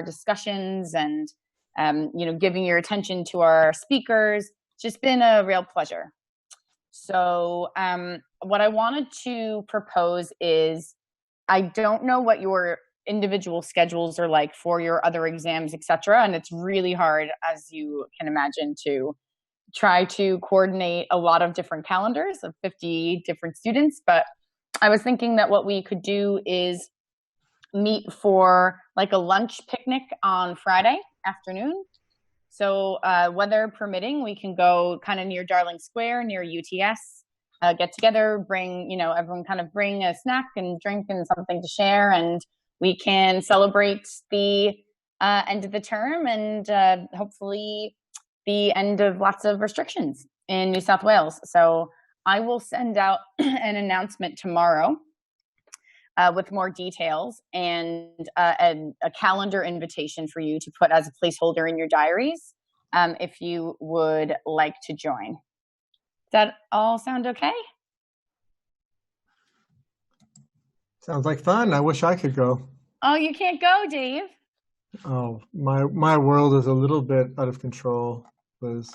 discussions and, giving your attention to our speakers. It's just been a real pleasure. So what I wanted to propose is, I don't know what your individual schedules are like for your other exams, etc. And it's really hard, as you can imagine, to try to coordinate a lot of different calendars of 50 different students. But I was thinking that what we could do is meet for like a lunch picnic on Friday afternoon. So weather permitting, we can go kind of near Darling Square, near UTS, get together, bring, everyone kind of bring a snack and drink and something to share. And we can celebrate the end of the term and hopefully the end of lots of restrictions in New South Wales. So I will send out an announcement tomorrow with more details and a calendar invitation for you to put as a placeholder in your diaries if you would like to join. Does that all sound okay? Sounds like fun. I wish I could go. Oh, you can't go, Dave. Oh, my world is a little bit out of control, Liz.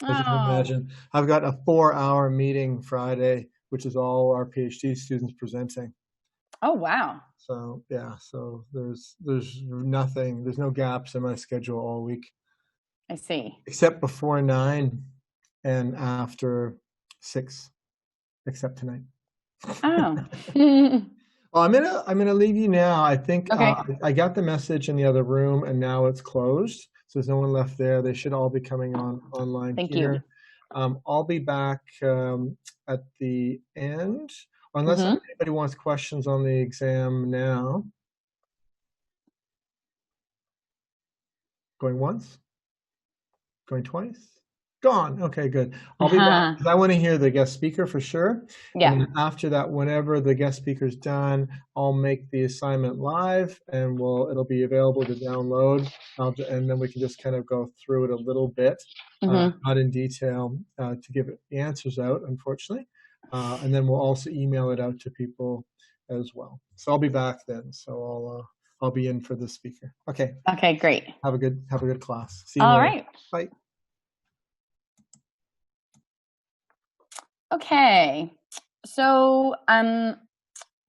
As you can imagine, I've got a 4-hour meeting Friday, which is all our PhD students presenting. Oh, wow. So yeah, so there's nothing, there's no gaps in my schedule all week. I see. Except before 9 and after 6, except tonight. Oh. Well, I'm gonna leave you now. I think okay. I got the message in the other room, and now it's closed, so there's no one left there. They should all be coming online. Thank here. you. I'll be back at the end, unless anybody wants questions on the exam now. Going once? Going twice? Gone. Okay, good. I'll be back because I want to hear the guest speaker for sure. Yeah. And after that, whenever the guest speaker's done, I'll make the assignment live and it'll be available to download. And then we can just kind of go through it a little bit, not in detail to give it the answers out, unfortunately. And then we'll also email it out to people as well. So I'll be back then. So I'll be in for the speaker. Okay. Okay, great. Have a good class. See you all later. Right. Bye. Okay, so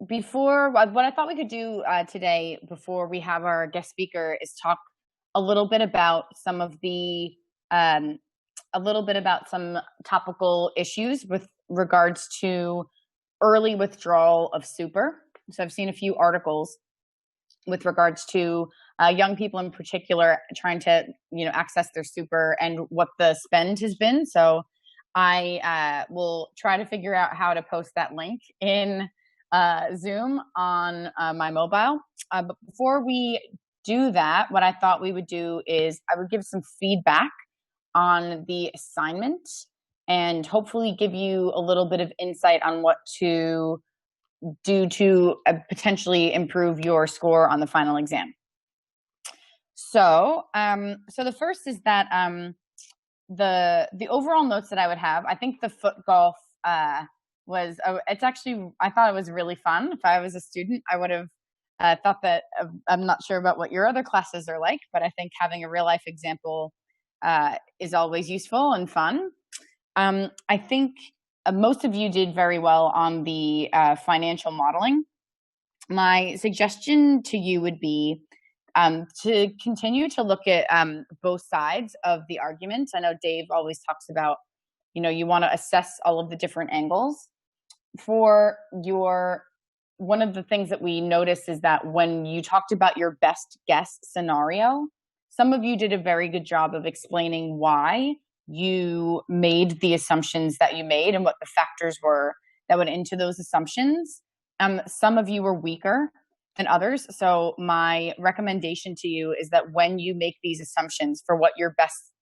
before what I thought we could do today before we have our guest speaker is talk a little bit about some of the some topical issues with regards to early withdrawal of super. So I've seen a few articles with regards to young people in particular trying to access their super and what the spend has been. So I will try to figure out how to post that link in Zoom on my mobile. But before we do that, what I thought we would do is I would give some feedback on the assignment and hopefully give you a little bit of insight on what to do to potentially improve your score on the final exam. So, so the first is that the overall notes that I would have, I think the foot golf was, it's actually, I thought it was really fun. If I was a student, I would have thought that, I'm not sure about what your other classes are like, but I think having a real life example is always useful and fun. I think most of you did very well on the financial modeling. My suggestion to you would be to continue to look at both sides of the argument. I know Dave always talks about, you want to assess all of the different angles. For one of the things that we noticed is that when you talked about your best guess scenario, some of you did a very good job of explaining why you made the assumptions that you made and what the factors were that went into those assumptions. Some of you were weaker than others. So my recommendation to you is that when you make these assumptions for what your best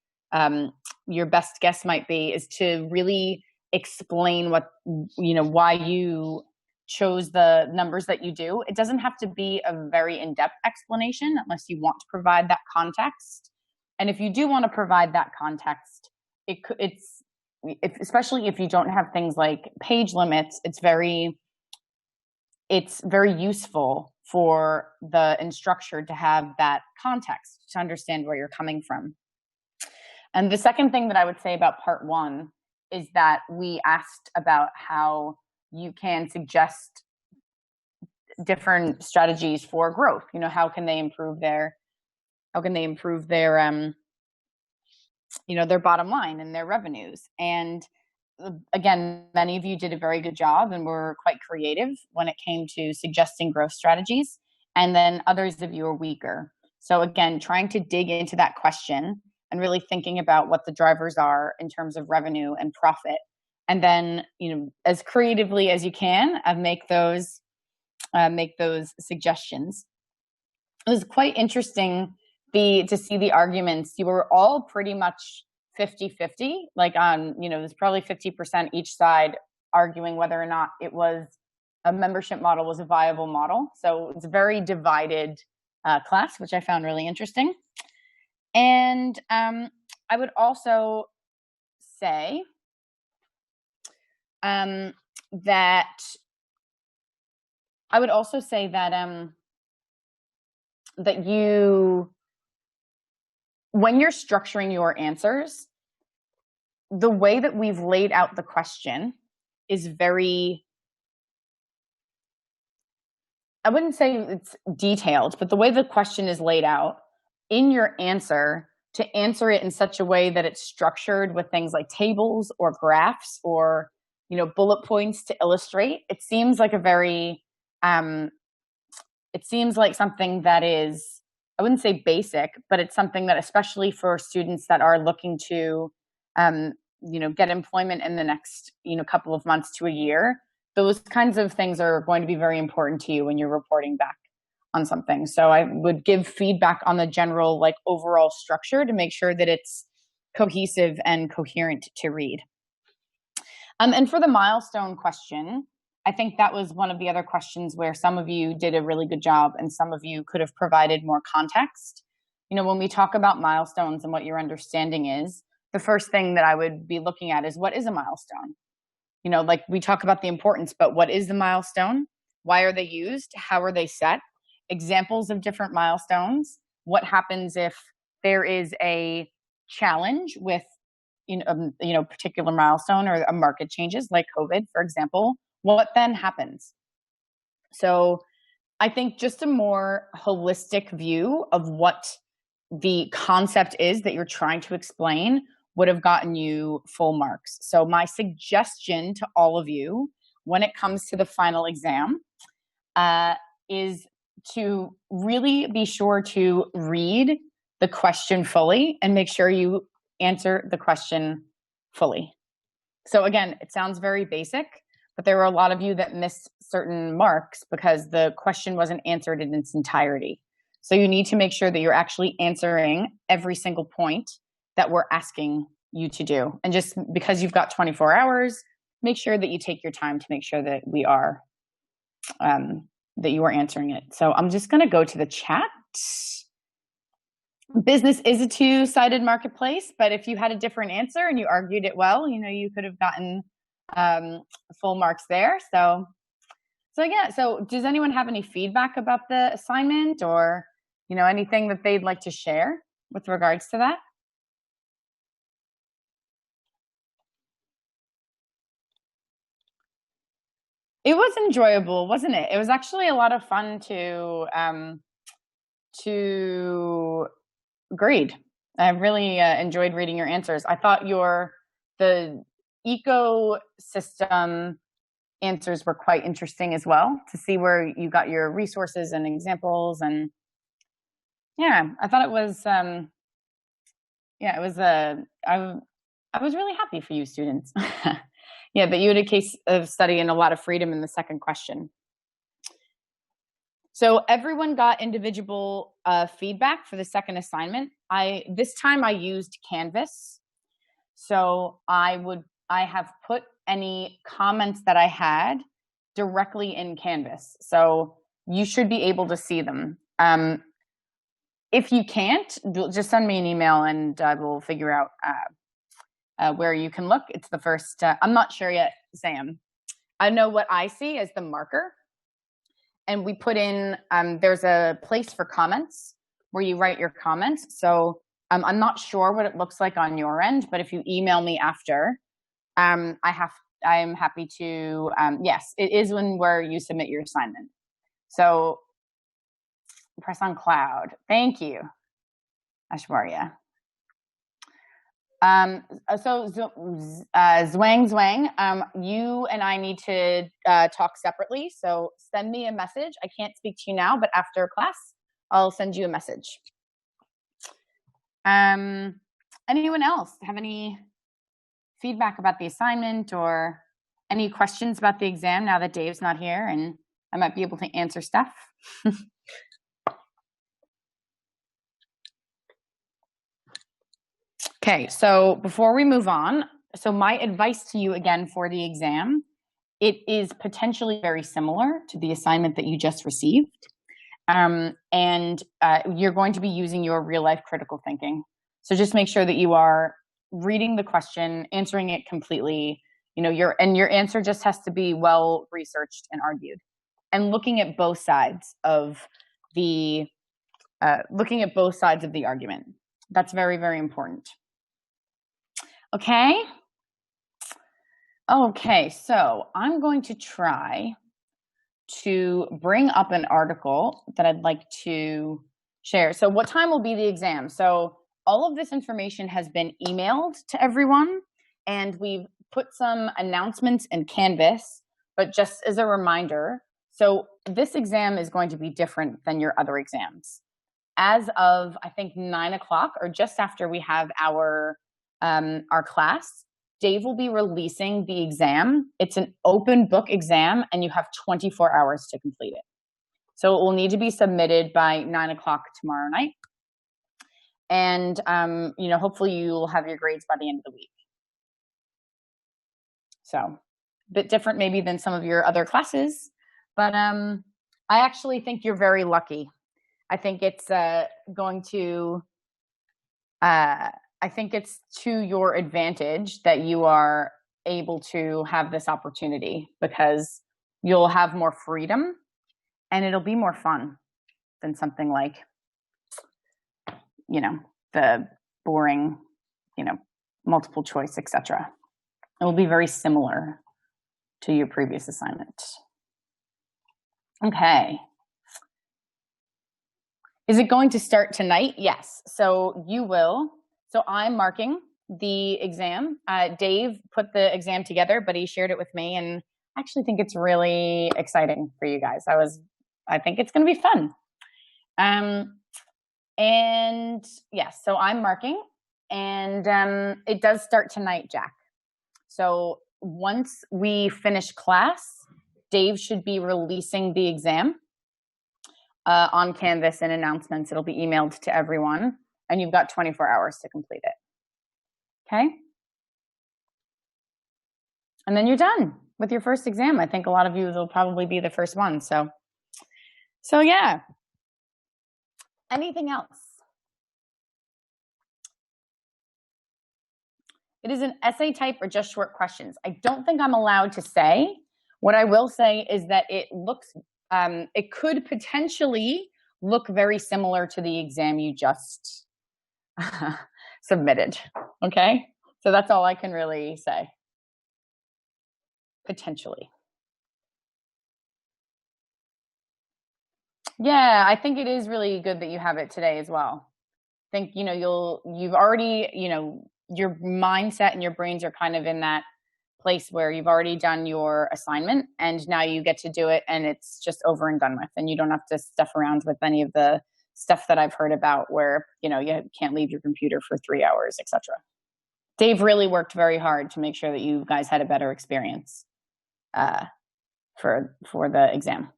guess might be, is to really explain why you chose the numbers that you do. It doesn't have to be a very in-depth explanation unless you want to provide that context. And if you do want to provide that context, especially if you don't have things like page limits, it's very useful for the instructor to have that context, to understand where you're coming from. And the second thing that I would say about part one is that we asked about how you can suggest different strategies for growth. How can they improve their their bottom line and their revenues? And again, many of you did a very good job and were quite creative when it came to suggesting growth strategies. And then others of you are weaker. So again, trying to dig into that question and really thinking about what the drivers are in terms of revenue and profit. And then, as creatively as you can, make those suggestions. It was quite interesting to see the arguments. You were all pretty much 50-50, like on, there's probably 50% each side arguing whether or not it was a membership model was a viable model. So it's a very divided class, which I found really interesting. And I would also say that you, when you're structuring your answers, the way that we've laid out the question is very, I wouldn't say it's detailed, but the way the question is laid out in your answer, to answer it in such a way that it's structured with things like tables or graphs or, bullet points to illustrate, it seems like something that is, I wouldn't say basic, but it's something that, especially for students that are looking to, get employment in the next, couple of months to a year, those kinds of things are going to be very important to you when you're reporting back on something. So I would give feedback on the general, overall structure to make sure that it's cohesive and coherent to read. And for the milestone question, I think that was one of the other questions where some of you did a really good job and some of you could have provided more context. When we talk about milestones and what your understanding is, the first thing that I would be looking at is, what is a milestone? We talk about the importance, but what is the milestone? Why are they used? How are they set? Examples of different milestones. What happens if there is a challenge with particular milestone, or a market changes like COVID, for example? What then happens? So I think just a more holistic view of what the concept is that you're trying to explain would have gotten you full marks. So my suggestion to all of you when it comes to the final exam is to really be sure to read the question fully and make sure you answer the question fully. So again, it sounds very basic, but there were a lot of you that missed certain marks because the question wasn't answered in its entirety. So you need to make sure that you're actually answering every single point that we're asking you to do. And just because you've got 24 hours, make sure that you take your time to make sure that we are, that you are answering it. So I'm just going to go to the chat. Business is a two-sided marketplace, but if you had a different answer and you argued it well, you could have gotten full marks there. So yeah. So does anyone have any feedback about the assignment, or anything that they'd like to share with regards to that? It was enjoyable, wasn't it? It was actually a lot of fun to grade. I really enjoyed reading your answers. I thought the ecosystem answers were quite interesting as well, to see where you got your resources and examples. And yeah, I thought it was, I was really happy for you students. Yeah, that you had a case of study and a lot of freedom in the second question. So everyone got individual feedback for the second assignment. This time I used Canvas. So I have put any comments that I had directly in Canvas. So you should be able to see them. If you can't, just send me an email and I will figure out where you can look. It's the first, I'm not sure yet, Sam. I know what I see as the marker and we put in, there's a place for comments where you write your comments. So I'm not sure what it looks like on your end, but if you email me after, I'm happy to, yes, it is where you submit your assignment. So press on cloud. Thank you, Ashwarya. So Zwang, you and I need to talk separately. So send me a message. I can't speak to you now, but after class, I'll send you a message. Anyone else have any feedback about the assignment or any questions about the exam now that Dave's not here and I might be able to answer stuff? Okay, so before we move on, so my advice to you again for the exam, it is potentially very similar to the assignment that you just received. And you're going to be using your real life critical thinking. So just make sure that you are reading the question, answering it completely, your answer just has to be well researched and argued, and looking at both sides of the argument. That's very, very important. Okay. So I'm going to try to bring up an article that I'd like to share. So what time will be the exam? So all of this information has been emailed to everyone, and we've put some announcements in Canvas, but just as a reminder, so this exam is going to be different than your other exams. As of, I think, 9 o'clock or just after we have our class, Dave will be releasing the exam. It's an open book exam, and you have 24 hours to complete it. So it will need to be submitted by 9 o'clock tomorrow night. And, hopefully you'll have your grades by the end of the week. So a bit different maybe than some of your other classes, but I actually think you're very lucky. I think it's I think it's to your advantage that you are able to have this opportunity, because you'll have more freedom and it'll be more fun than something like, the boring, multiple choice, etc. It will be very similar to your previous assignment. Okay. Is it going to start tonight? Yes. So you will. So I'm marking the exam. Dave put the exam together, but he shared it with me, and I actually think it's really exciting for you guys. I think it's going to be fun. And yes, so I'm marking, and it does start tonight, Jack. So once we finish class, Dave should be releasing the exam on Canvas and announcements. It'll be emailed to everyone, and you've got 24 hours to complete it. Okay? And then you're done with your first exam. I think a lot of you will probably be the first one. So yeah. Anything else? It is an essay type or just short questions. I don't think I'm allowed to say. What I will say is that it could potentially look very similar to the exam you just submitted. Okay? So that's all I can really say. Potentially. Yeah, I think it is really good that you have it today as well. I think, you've already, your mindset and your brains are kind of in that place where you've already done your assignment, and now you get to do it, and it's just over and done with, and you don't have to stuff around with any of the stuff that I've heard about where, you can't leave your computer for 3 hours, etc. Dave really worked very hard to make sure that you guys had a better experience for the exam.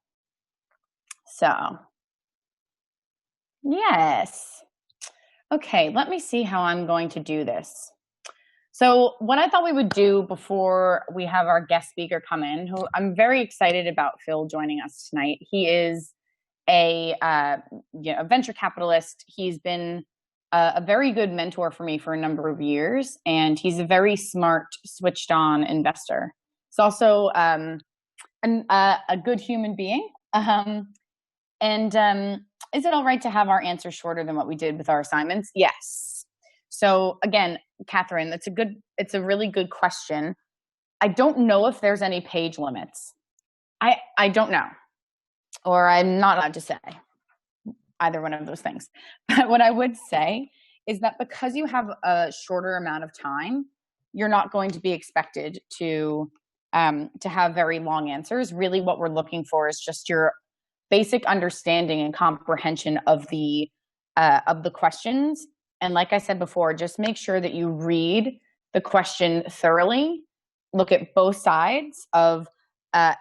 So, yes. Okay, let me see how I'm going to do this. So what I thought we would do before we have our guest speaker come in, who I'm very excited about Phil joining us tonight. He is a venture capitalist. He's been a very good mentor for me for a number of years, and he's a very smart, switched on investor. He's also a good human being. Is it all right to have our answers shorter than what we did with our assignments? Yes. So again, Catherine, it's a really good question. I don't know if there's any page limits. I don't know, or I'm not allowed to say either one of those things. But what I would say is that because you have a shorter amount of time, you're not going to be expected to have very long answers. Really, what we're looking for is just your basic understanding and comprehension of the questions. And like I said before, just make sure that you read the question thoroughly, look at both sides of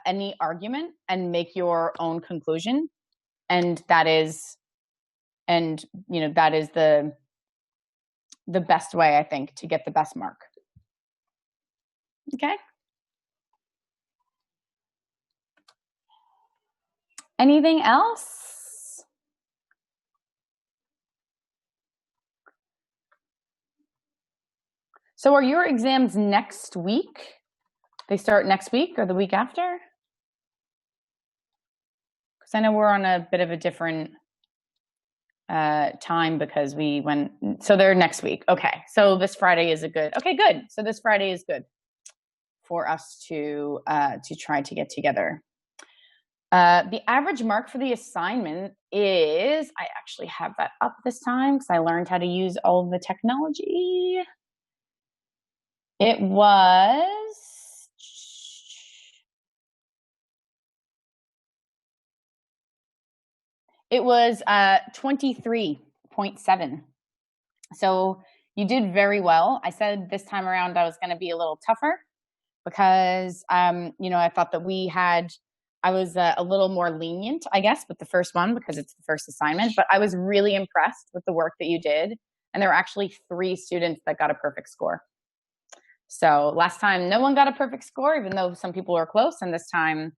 any argument, and make your own conclusion. And that is the best way, I think, to get the best mark. Okay. Anything else? So are your exams next week? They start next week or the week after? Because I know we're on a bit of a different time because we went, so they're next week. Okay, so this Friday is good. So this Friday is good for us to try to get together. The average mark for the assignment is, I actually have that up this time because I learned how to use all of the technology. It was 23.7. So you did very well. I said this time around I was going to be a little tougher because I thought that I was a little more lenient, I guess, with the first one because it's the first assignment. But I was really impressed with the work that you did. And there were actually 3 students that got a perfect score. So last time no one got a perfect score, even though some people were close. And this time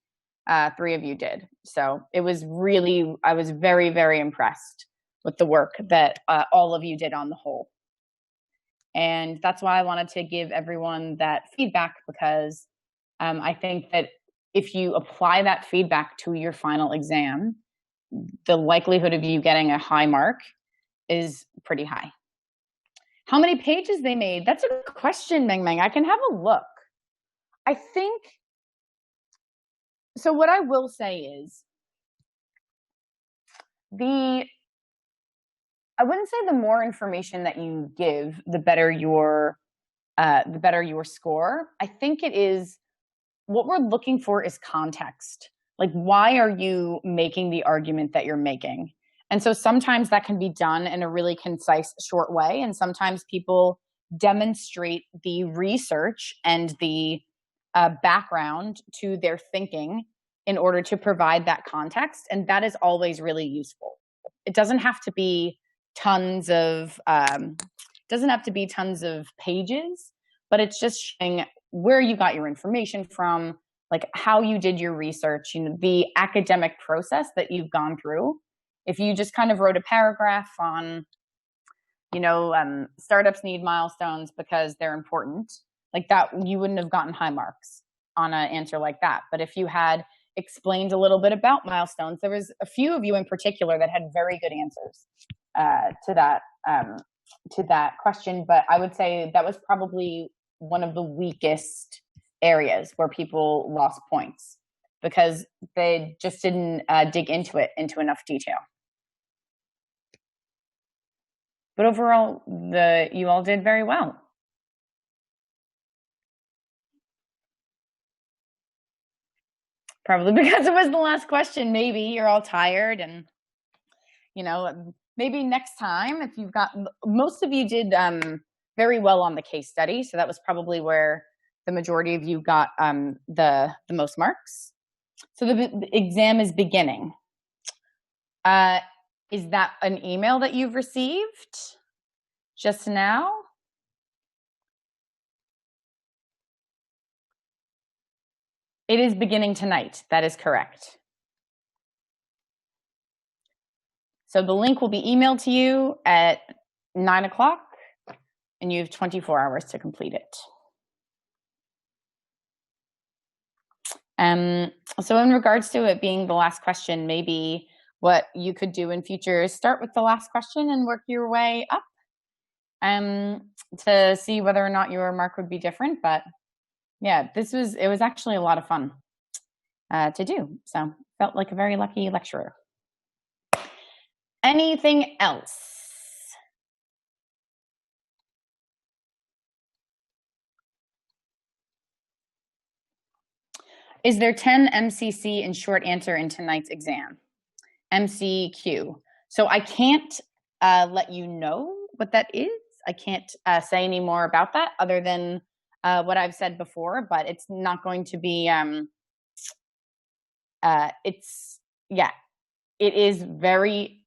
3 of you did. So I was very, very impressed with the work that all of you did on the whole. And that's why I wanted to give everyone that feedback, because I think that if you apply that feedback to your final exam, the likelihood of you getting a high mark is pretty high. How many pages they made? That's a good question, Meng Meng. I can have a look. I think, so what I will say is I wouldn't say the more information that you give, the better your score. I think it is, what we're looking for is context. Like, why are you making the argument that you're making? And so sometimes that can be done in a really concise, short way. And sometimes people demonstrate the research and the background to their thinking in order to provide that context. And that is always really useful. It doesn't have to be tons of pages, but it's just showing where you got your information from, like how you did your research, the academic process that you've gone through. If you just kind of wrote a paragraph on, startups need milestones because they're important, like that, you wouldn't have gotten high marks on an answer like that. But if you had explained a little bit about milestones, there was a few of you in particular that had very good answers to that question. But I would say that was probably one of the weakest areas where people lost points because they just didn't dig into enough detail. But overall, you all did very well. Probably because it was the last question. Maybe you're all tired, and maybe next time, if you've got, most of you did very well on the case study, so that was probably where the majority of you got the most marks. So the exam is beginning. Is that an email that you've received just now? It is beginning tonight. That is correct. So the link will be emailed to you at 9 o'clock, and you have 24 hours to complete it. So in regards to it being the last question, maybe what you could do in future is start with the last question and work your way up to see whether or not your mark would be different. But yeah, it was actually a lot of fun to do. So felt like a very lucky lecturer. Anything else? Is there 10 MCC in short answer in tonight's exam? MCQ. So I can't let you know what that is. I can't say any more about that other than what I've said before, but it's not going to be, it is very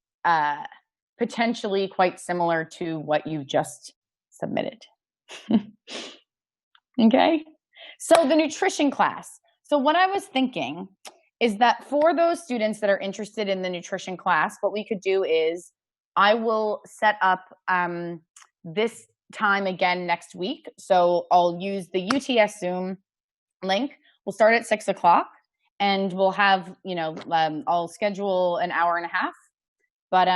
potentially quite similar to what you just submitted. Okay. So the nutrition class. So what I was thinking is that for those students that are interested in the nutrition class, what we could do is I will set up this time again next week. So I'll use the UTS Zoom link. We'll start at 6 o'clock and we'll have, I'll schedule an hour and a half, but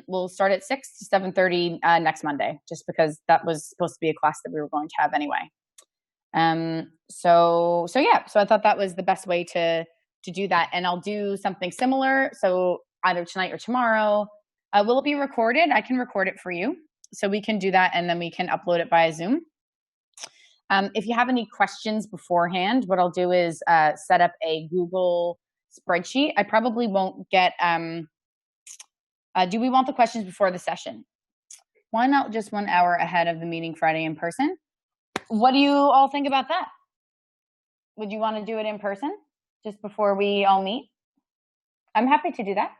we'll start at 6 to 7:30 next Monday, just because that was supposed to be a class that we were going to have anyway. So I thought that was the best way to do that. And I'll do something similar. So either tonight or tomorrow. Will it be recorded? I can record it for you. So we can do that and then we can upload it via Zoom. If you have any questions beforehand, what I'll do is set up a Google spreadsheet. I probably won't get, do we want the questions before the session? Why not just 1 hour ahead of the meeting Friday in person? What do you all think about that? Would you want to do it in person just before we all meet? I'm happy to do that.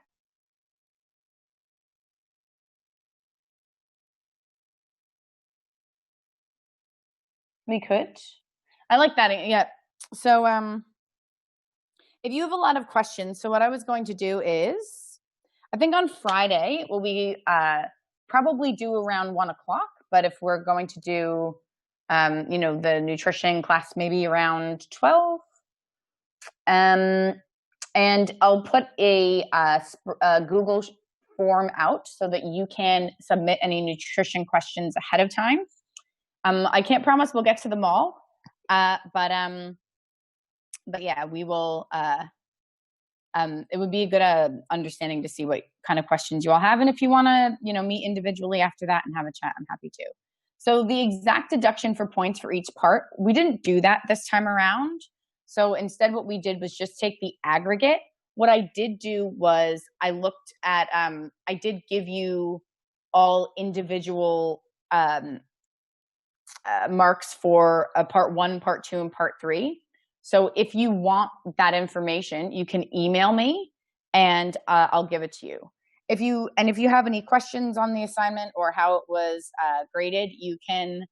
We could. I like that. Yeah. So if you have a lot of questions, so what I was going to do is, I think on Friday, we probably do around 1 o'clock, but if we're going to do the nutrition class maybe around 12. And I'll put a Google form out so that you can submit any nutrition questions ahead of time. I can't promise we'll get to them all, but yeah, we will. It would be a good understanding to see what kind of questions you all have, and if you want to, meet individually after that and have a chat, I'm happy to. So the exact deduction for points for each part, we didn't do that this time around. So instead what we did was just take the aggregate. What I did do was I looked at, I did give you all individual marks for part 1, part 2, and part 3. So if you want that information, you can email me and I'll give it to you. If you have any questions on the assignment or how it was graded, you can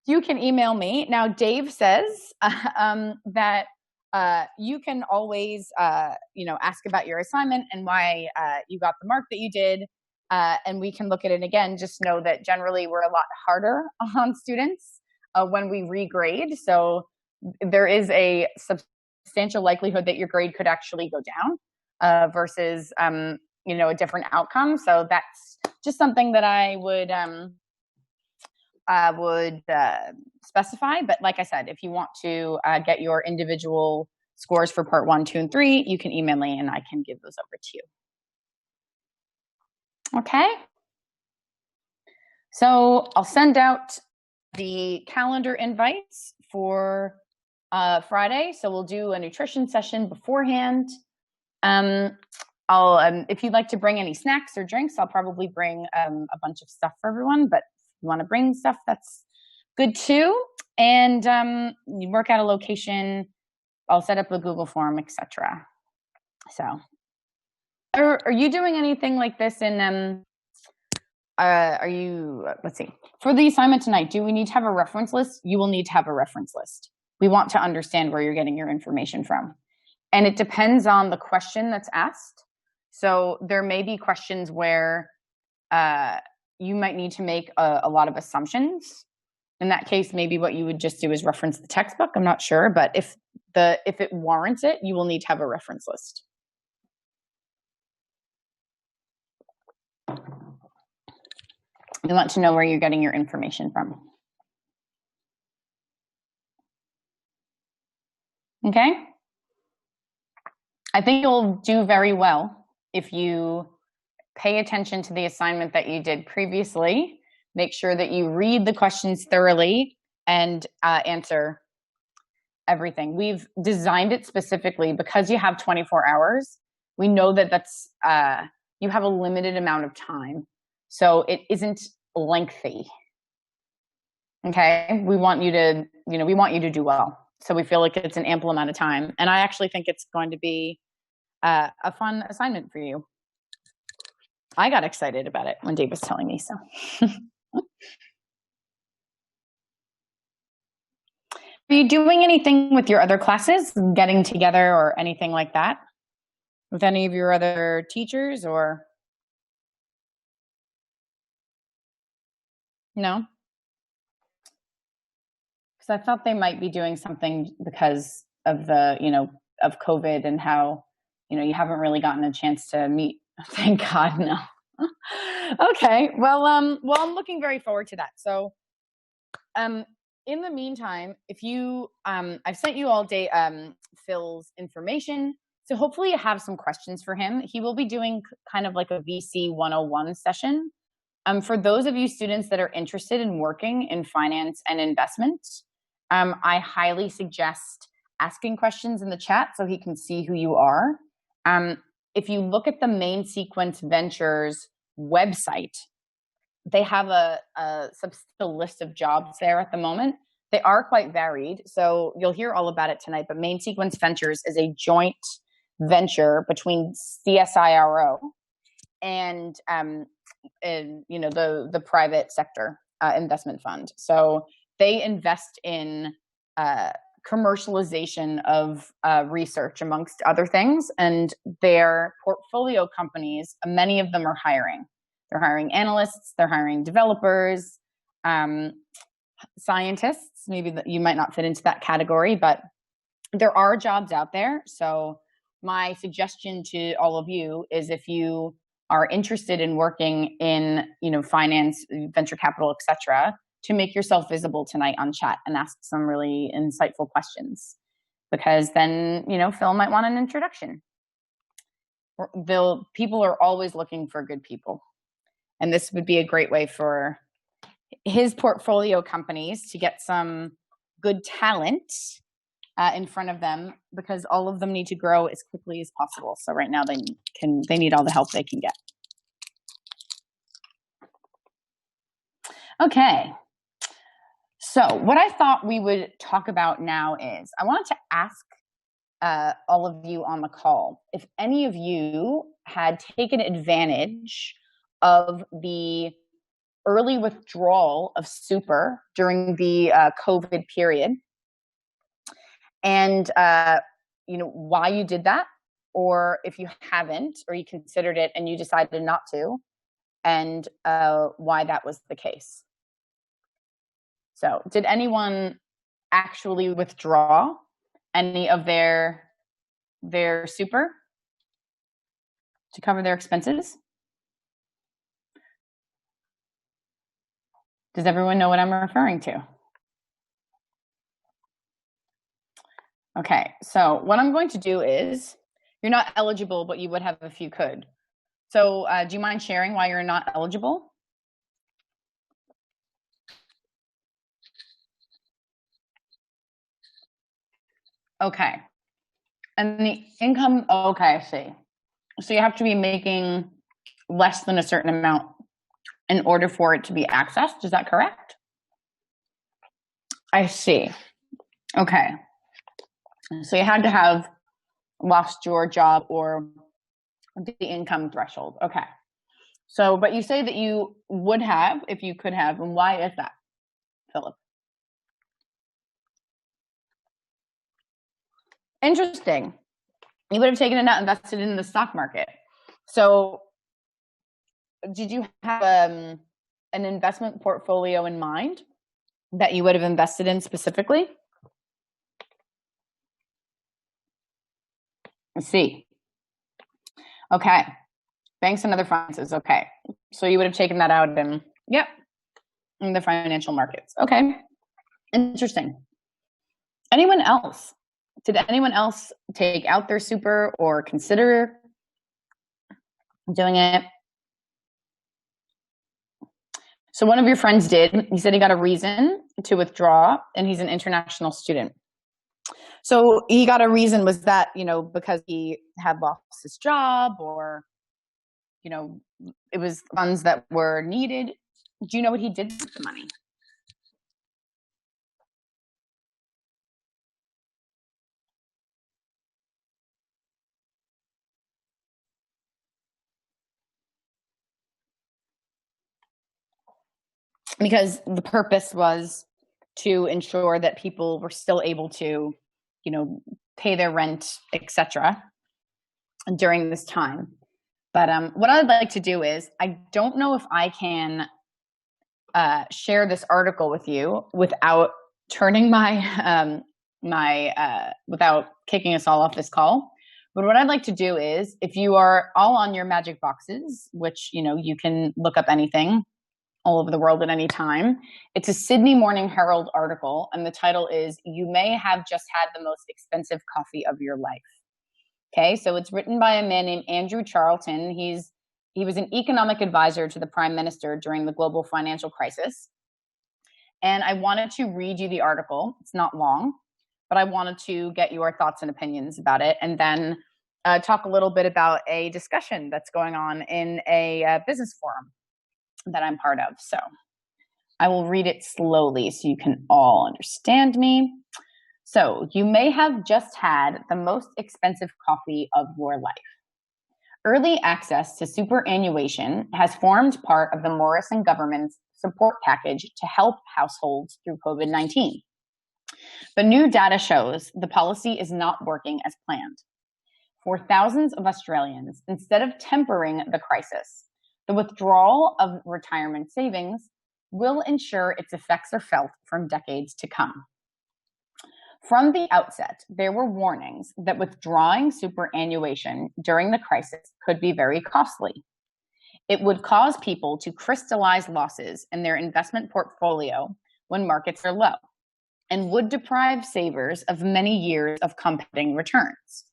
email me. Now, Dave says that you can always ask about your assignment and why you got the mark that you did, and we can look at it again. Just know that generally we're a lot harder on students when we regrade. So there is a substantial likelihood that your grade could actually go down versus a different outcome. So that's just something that I would specify. But like I said, if you want to get your individual scores for part 1, 2, and 3, you can email me and I can give those over to you. Okay. So I'll send out the calendar invites for Friday. So we'll do a nutrition session beforehand. If you'd like to bring any snacks or drinks, I'll probably bring a bunch of stuff for everyone, but if you want to bring stuff, that's good too. And you work out a location, I'll set up a Google form, etc. So are you doing anything like this in, let's see, for the assignment tonight, do we need to have a reference list? You will need to have a reference list. We want to understand where you're getting your information from. And it depends on the question that's asked. So there may be questions where you might need to make a lot of assumptions. In that case, maybe what you would just do is reference the textbook. I'm not sure. But if if it warrants it, you will need to have a reference list. You want to know where you're getting your information from. Okay? I think you'll do very well if you pay attention to the assignment that you did previously. Make sure that you read the questions thoroughly and answer everything. We've designed it specifically because you have 24 hours. We know that that's you have a limited amount of time, so it isn't lengthy. Okay, we want you to, we want you to do well. So we feel like it's an ample amount of time, and I actually think it's going to be a fun assignment for you. I got excited about it when Dave was telling me so. Are you doing anything with your other classes, getting together or anything like that with any of your other teachers, or no? Because I thought they might be doing something because of the, of COVID and how, you haven't really gotten a chance to meet. Thank God, no. Okay, well, I'm looking very forward to that. So, in the meantime, if you, I've sent you all day Phil's information, so hopefully you have some questions for him. He will be doing kind of like a VC 101 session. For those of you students that are interested in working in finance and investment, I highly suggest asking questions in the chat so he can see who you are. If you look at the Main Sequence Ventures website, they have a substantial list of jobs there at the moment. They are quite varied, so you'll hear all about it tonight, but Main Sequence Ventures is a joint venture between CSIRO and the private sector investment fund. So they invest in commercialization of research, amongst other things, and their portfolio companies, many of them are hiring. They're hiring analysts, they're hiring developers, scientists. Maybe you might not fit into that category, but there are jobs out there. So my suggestion to all of you is, if you are interested in working in, finance, venture capital, etc., to make yourself visible tonight on chat and ask some really insightful questions, because then, Phil might want an introduction. People are always looking for good people. And this would be a great way for his portfolio companies to get some good talent in front of them, because all of them need to grow as quickly as possible. So right now they need all the help they can get. Okay. So what I thought we would talk about now is, I wanted to ask all of you on the call if any of you had taken advantage of the early withdrawal of super during the COVID period, and why you did that, or if you haven't, or you considered it and you decided not to, and why that was the case. So did anyone actually withdraw any of their super to cover their expenses? Does everyone know what I'm referring to? Okay, so what I'm going to do is, you're not eligible, but you would have if you could. So do you mind sharing why you're not eligible? Okay. And the income, okay, I see. So you have to be making less than a certain amount in order for it to be accessed. Is that correct? I see. Okay. So you had to have lost your job or the income threshold. Okay. So, but you say that you would have if you could have, and why is that, Philip? Interesting. You would have taken it out, invested in the stock market. So did you have an investment portfolio in mind that you would have invested in specifically? Let's see. Okay. Banks and other finances. Okay. So you would have taken that out in, yep, in the financial markets. Okay. Interesting. Anyone else? Did anyone else take out their super or consider doing it? So one of your friends did. He said he got a reason to withdraw, and he's an international student. So he got a reason, was that, because he had lost his job, or, it was funds that were needed. Do you know what he did with the money? Because the purpose was to ensure that people were still able to, pay their rent, etc., during this time. But what I'd like to do is, I don't know if I can share this article with you without turning without kicking us all off this call. But what I'd like to do is, if you are all on your magic boxes, which, you can look up anything all over the world at any time. It's a Sydney Morning Herald article, and the title is, "You May Have Just Had the Most Expensive Coffee of Your Life." Okay, so it's written by a man named Andrew Charlton. He was an economic advisor to the Prime Minister during the global financial crisis. And I wanted to read you the article. It's not long, but I wanted to get your thoughts and opinions about it, and then talk a little bit about a discussion that's going on in a business forum that I'm part of. So I will read it slowly so you can all understand me. So, you may have just had the most expensive coffee of your life. Early access to superannuation has formed part of the Morrison government's support package to help households through COVID-19. But new data shows the policy is not working as planned. For thousands of Australians, instead of tempering the crisis, the withdrawal of retirement savings will ensure its effects are felt for decades to come. From the outset, there were warnings that withdrawing superannuation during the crisis could be very costly. It would cause people to crystallize losses in their investment portfolio when markets are low, and would deprive savers of many years of compounding returns.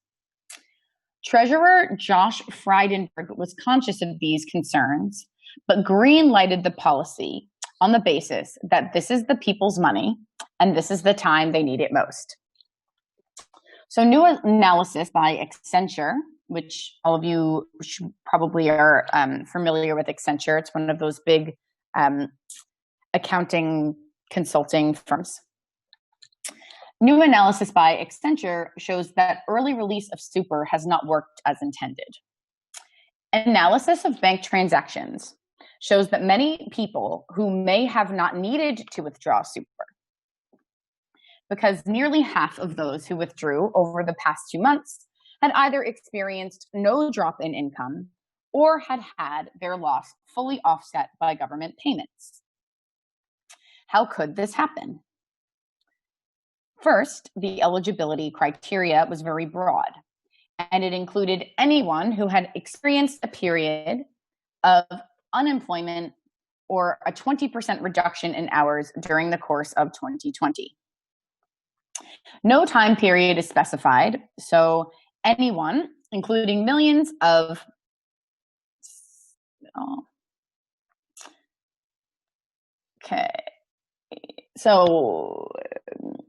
Treasurer Josh Frydenberg was conscious of these concerns, but green-lighted the policy on the basis that this is the people's money and this is the time they need it most. So new analysis by Accenture, which all of you probably are familiar with Accenture. It's one of those big accounting consulting firms. New analysis by Accenture shows that early release of super has not worked as intended. Analysis of bank transactions shows that many people who may have not needed to withdraw super, because nearly half of those who withdrew over the past 2 months had either experienced no drop in income or had had their loss fully offset by government payments. How could this happen? First, the eligibility criteria was very broad, and it included anyone who had experienced a period of unemployment or a 20% reduction in hours during the course of 2020. No time period is specified, so anyone, including millions of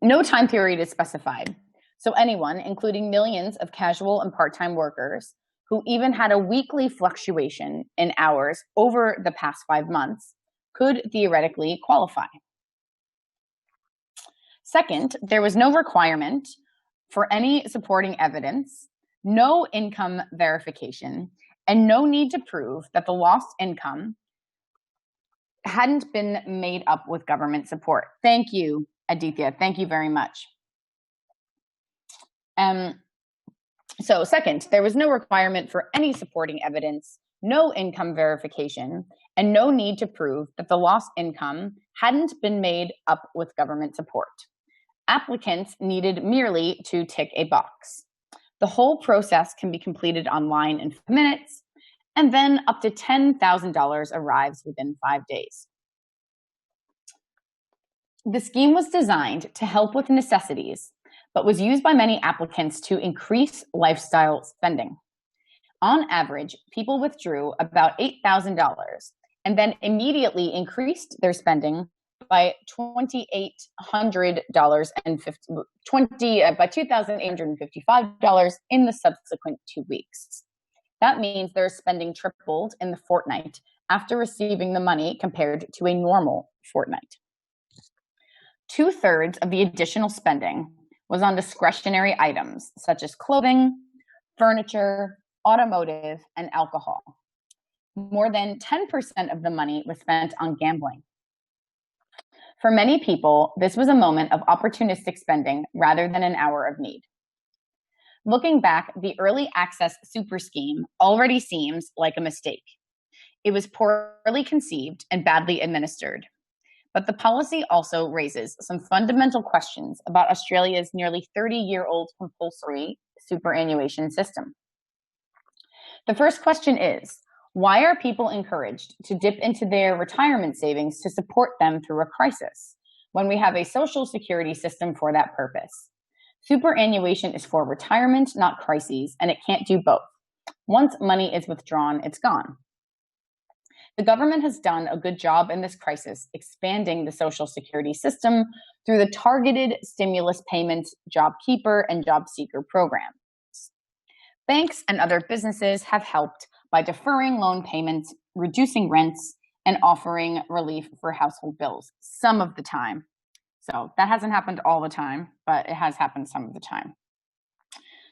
no time period is specified. So anyone, including millions of casual and part-time workers who even had a weekly fluctuation in hours over the past 5 months, could theoretically qualify. Second, there was no requirement for any supporting evidence, no income verification, and no need to prove that the lost income hadn't been made up with government support. Thank you, Aditya. Thank you very much. So second, there was no requirement for any supporting evidence, no income verification, and no need to prove that the lost income hadn't been made up with government support. Applicants needed merely to tick a box. The whole process can be completed online in 5 minutes, and then up to $10,000 arrives within 5 days. The scheme was designed to help with necessities, but was used by many applicants to increase lifestyle spending. On average, people withdrew about $8,000 and then immediately increased their spending by $2,855 in the subsequent 2 weeks. That means their spending tripled in the fortnight after receiving the money compared to a normal fortnight. 2/3 of the additional spending was on discretionary items such as clothing, furniture, automotive, and alcohol. More than 10% of the money was spent on gambling. For many people, this was a moment of opportunistic spending rather than an hour of need. Looking back, the early access super scheme already seems like a mistake. It was poorly conceived and badly administered. But the policy also raises some fundamental questions about Australia's nearly 30-year-old compulsory superannuation system. The first question is, why are people encouraged to dip into their retirement savings to support them through a crisis when we have a social security system for that purpose? Superannuation is for retirement, not crises, and it can't do both. Once money is withdrawn, it's gone. The government has done a good job in this crisis expanding the social security system through the targeted stimulus payments, JobKeeper, and JobSeeker programs. Banks and other businesses have helped by deferring loan payments, reducing rents, and offering relief for household bills some of the time. So that hasn't happened all the time, but it has happened some of the time.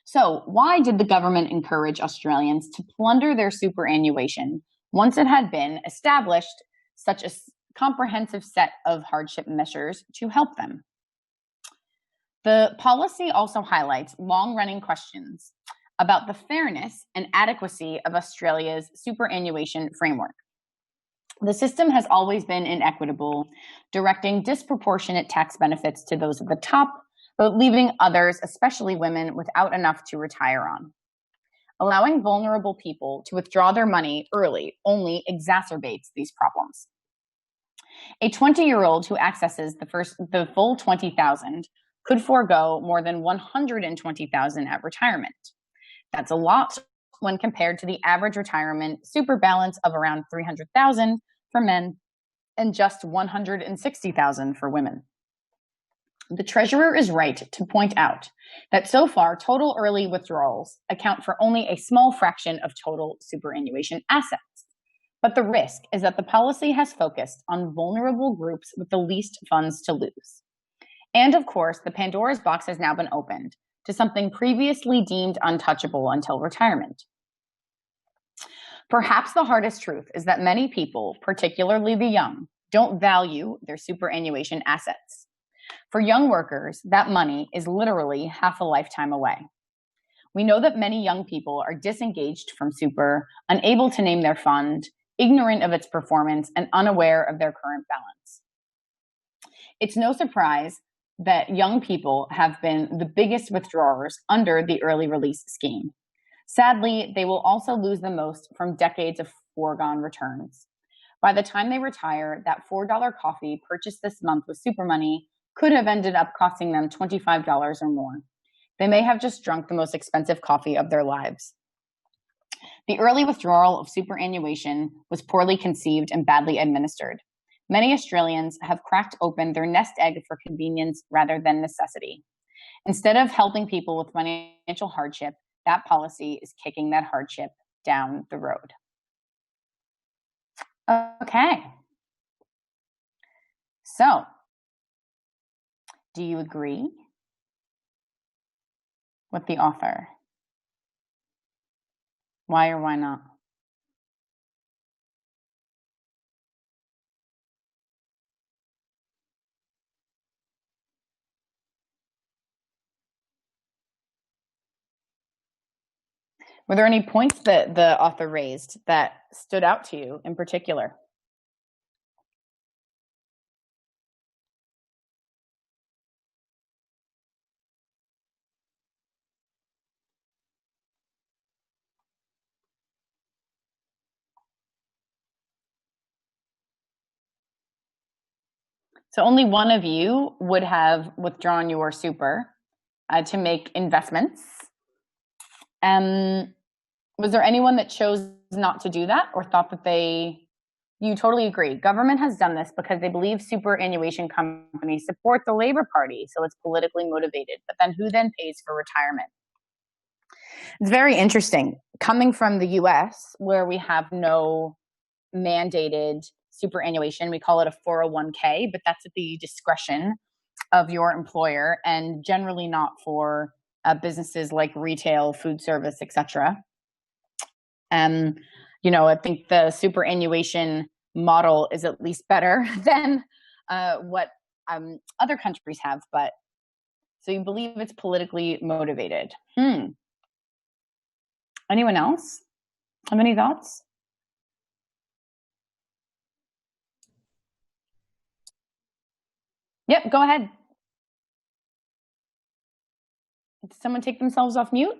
So why did the government encourage Australians to plunder their superannuation once it had been established such a comprehensive set of hardship measures to help them? The policy also highlights long-running questions about the fairness and adequacy of Australia's superannuation framework. The system has always been inequitable, directing disproportionate tax benefits to those at the top, but leaving others, especially women, without enough to retire on. Allowing vulnerable people to withdraw their money early only exacerbates these problems. A 20-year-old who accesses the full $20,000 could forego more than $120,000 at retirement. That's a lot when compared to the average retirement super balance of around $300,000 for men and just $160,000 for women. The Treasurer is right to point out that so far, total early withdrawals account for only a small fraction of total superannuation assets. But the risk is that the policy has focused on vulnerable groups with the least funds to lose. And of course, the Pandora's box has now been opened to something previously deemed untouchable until retirement. Perhaps the hardest truth is that many people, particularly the young, don't value their superannuation assets. For young workers, that money is literally half a lifetime away. We know that many young people are disengaged from super, unable to name their fund, ignorant of its performance, and unaware of their current balance. It's no surprise that young people have been the biggest withdrawers under the early release scheme. Sadly, they will also lose the most from decades of foregone returns. By the time they retire, that $4 coffee purchased this month with super money could have ended up costing them $25 or more. They may have just drunk the most expensive coffee of their lives. The early withdrawal of superannuation was poorly conceived and badly administered. Many Australians have cracked open their nest egg for convenience rather than necessity. Instead of helping people with financial hardship, that policy is kicking that hardship down the road. Okay. So, do you agree with the author? Why or why not? Were there any points that the author raised that stood out to you in particular? So only one of you would have withdrawn your super to make investments. Was there anyone that chose not to do that or thought that you totally agree? Government has done this because they believe superannuation companies support the Labor Party, so it's politically motivated. But then who then pays for retirement? It's very interesting. Coming from the US, where we have no mandated superannuation, we call it a 401k, but that's at the discretion of your employer and generally not for businesses like retail, food service, etc. I think the superannuation model is at least better than what other countries have. But so you believe it's politically motivated. Anyone else have any thoughts? Yep, go ahead. Did someone take themselves off mute?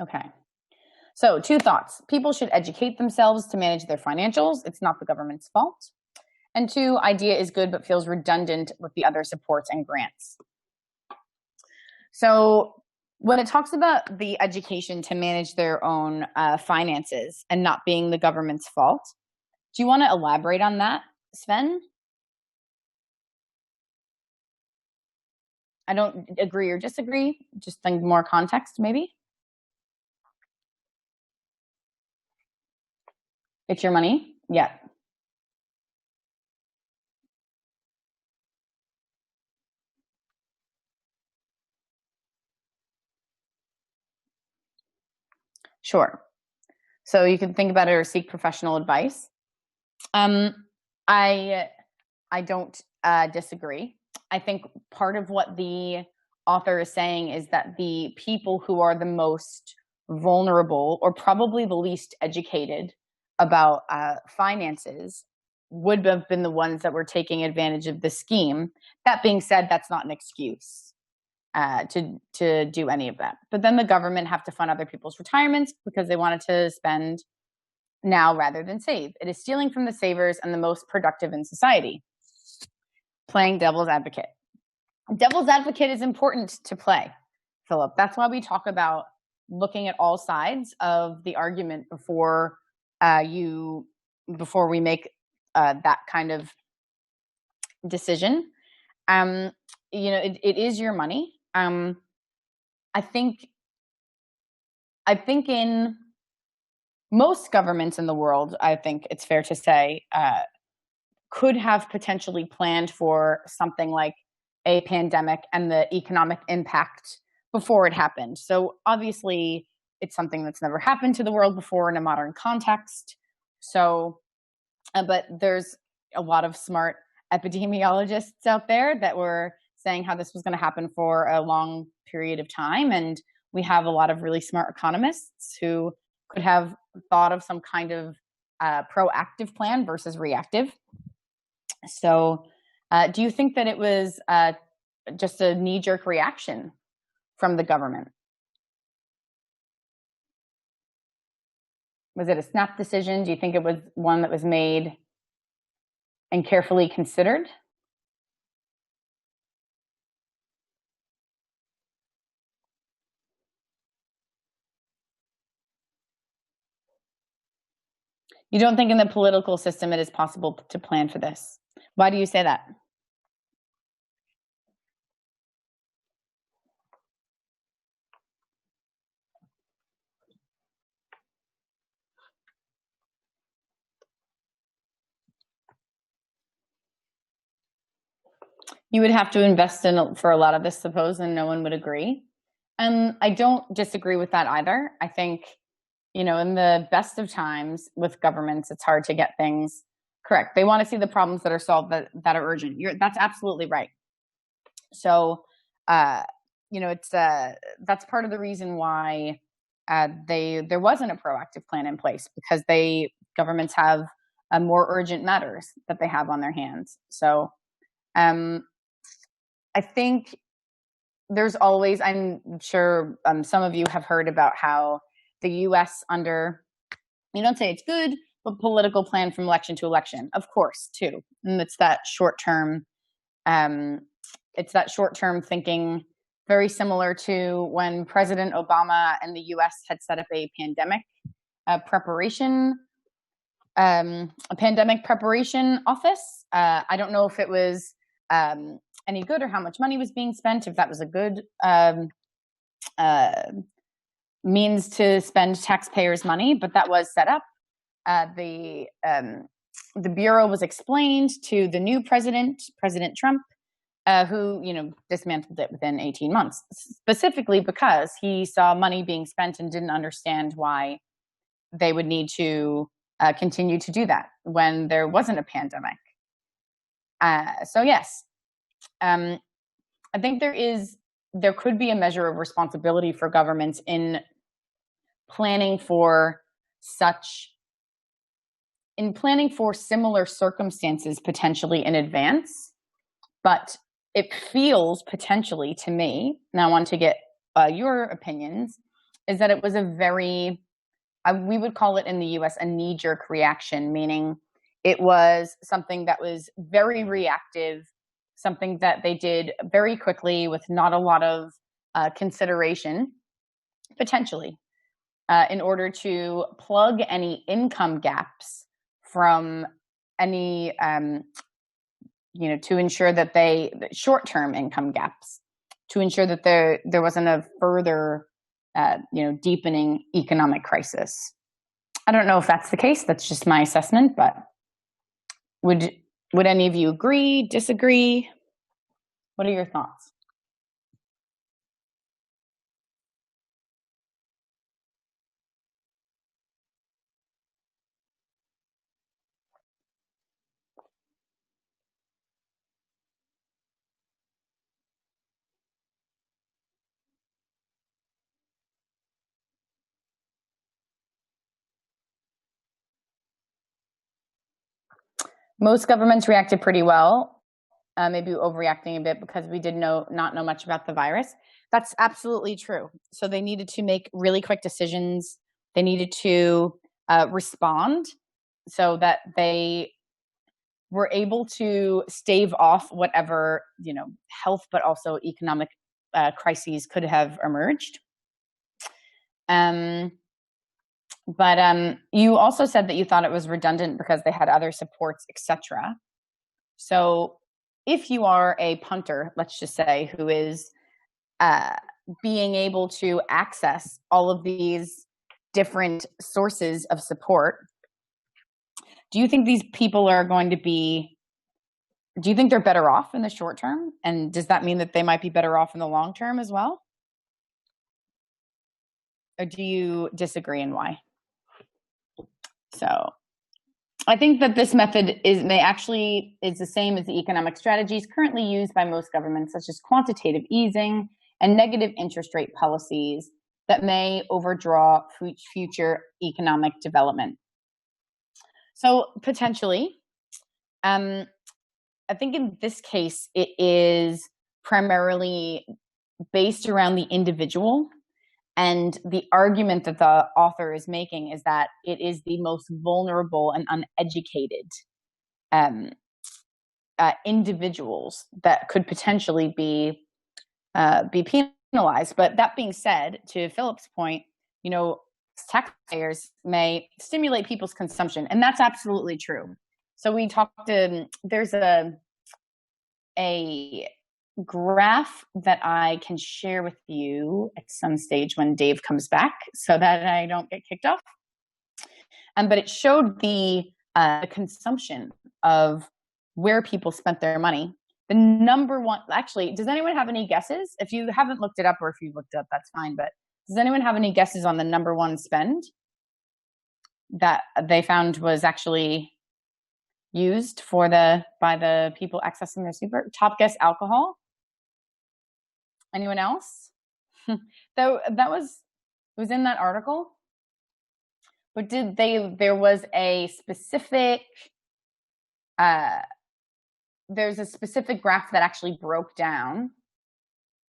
Okay. So 2 thoughts. People should educate themselves to manage their financials. It's not the government's fault. And 2, idea is good but feels redundant with the other supports and grants. So when it talks about the education to manage their own finances and not being the government's fault, do you want to elaborate on that, Sven? I don't agree or disagree, just think more context maybe. It's your money? Yeah. Sure. So you can think about it or seek professional advice. I don't disagree. I think part of what the author is saying is that the people who are the most vulnerable or probably the least educated about finances would have been the ones that were taking advantage of the scheme. That being said, that's not an excuse to do any of that. But then the government have to fund other people's retirements because they wanted to spend now rather than save. It is stealing from the savers and the most productive in society. Playing devil's advocate. Devil's advocate is important to play, Philip. That's why we talk about looking at all sides of the argument before we make that kind of decision. It is your money. I think in most governments in the world, I think it's fair to say, could have potentially planned for something like a pandemic and the economic impact before it happened. So obviously, it's something that's never happened to the world before in a modern context. So, but there's a lot of smart epidemiologists out there that were saying how this was going to happen for a long period of time. And we have a lot of really smart economists who could have thought of some kind of proactive plan versus reactive. So do you think that it was just a knee-jerk reaction from the government? Was it a snap decision? Do you think it was one that was made and carefully considered? You don't think in the political system it is possible to plan for this? Why do you say that? You would have to invest in for a lot of this, suppose, and no one would agree. And I don't disagree with that either. I think, in the best of times with governments, it's hard to get things correct. They want to see the problems that are solved that are urgent. That's absolutely right. So, it's that's part of the reason why there wasn't a proactive plan in place, because governments have more urgent matters that they have on their hands. So, I think there's always, I'm sure some of you have heard about how the US you don't say it's good, political plan from election to election, of course, too. And it's that short-term, thinking, very similar to when President Obama and the U.S. had set up a pandemic preparation office. I don't know if it was any good or how much money was being spent, if that was a good means to spend taxpayers' money, but that was set up. The bureau was explained to the new president, President Trump, who dismantled it within 18 months, specifically because he saw money being spent and didn't understand why they would need to continue to do that when there wasn't a pandemic. So yes, I think there could be a measure of responsibility for governments in planning for similar circumstances potentially in advance. But it feels potentially to me, and I want to get your opinions, is that it was a very, we would call it in the US a knee-jerk reaction, meaning it was something that was very reactive, something that they did very quickly with not a lot of consideration, potentially, in order to plug any income gaps from any, to ensure that short-term income gaps, to ensure that there wasn't a further, deepening economic crisis. I don't know if that's the case. That's just my assessment, but would any of you agree, disagree? What are your thoughts? Most governments reacted pretty well, maybe overreacting a bit because we did not know much about the virus. That's absolutely true. So they needed to make really quick decisions. They needed to respond so that they were able to stave off whatever, health, but also economic crises could have emerged. But you also said that you thought it was redundant because they had other supports, etc. So if you are a punter, let's just say, who is being able to access all of these different sources of support, do you think these people are going to be, do you think they're better off in the short term? And does that mean that they might be better off in the long term as well? Or do you disagree, and why? So I think that this method is the same as the economic strategies currently used by most governments, such as quantitative easing and negative interest rate policies that may overdraw future economic development. So potentially, I think in this case, it is primarily based around the individual. And the argument that the author is making is that it is the most vulnerable and uneducated individuals that could potentially be penalized. But that being said, to Philip's point, taxpayers may stimulate people's consumption, and that's absolutely true. So we talked to, there's a graph that I can share with you at some stage when Dave comes back so that I don't get kicked off. But it showed the consumption of where people spent their money. The number one, actually, does anyone have any guesses? If you haven't looked it up, or if you've looked it up, that's fine. But does anyone have any guesses on the number one spend that they found was actually used by the people accessing their super? Top guess, alcohol. Anyone else? That was in that article. But there was a specific, there's a specific graph that actually broke down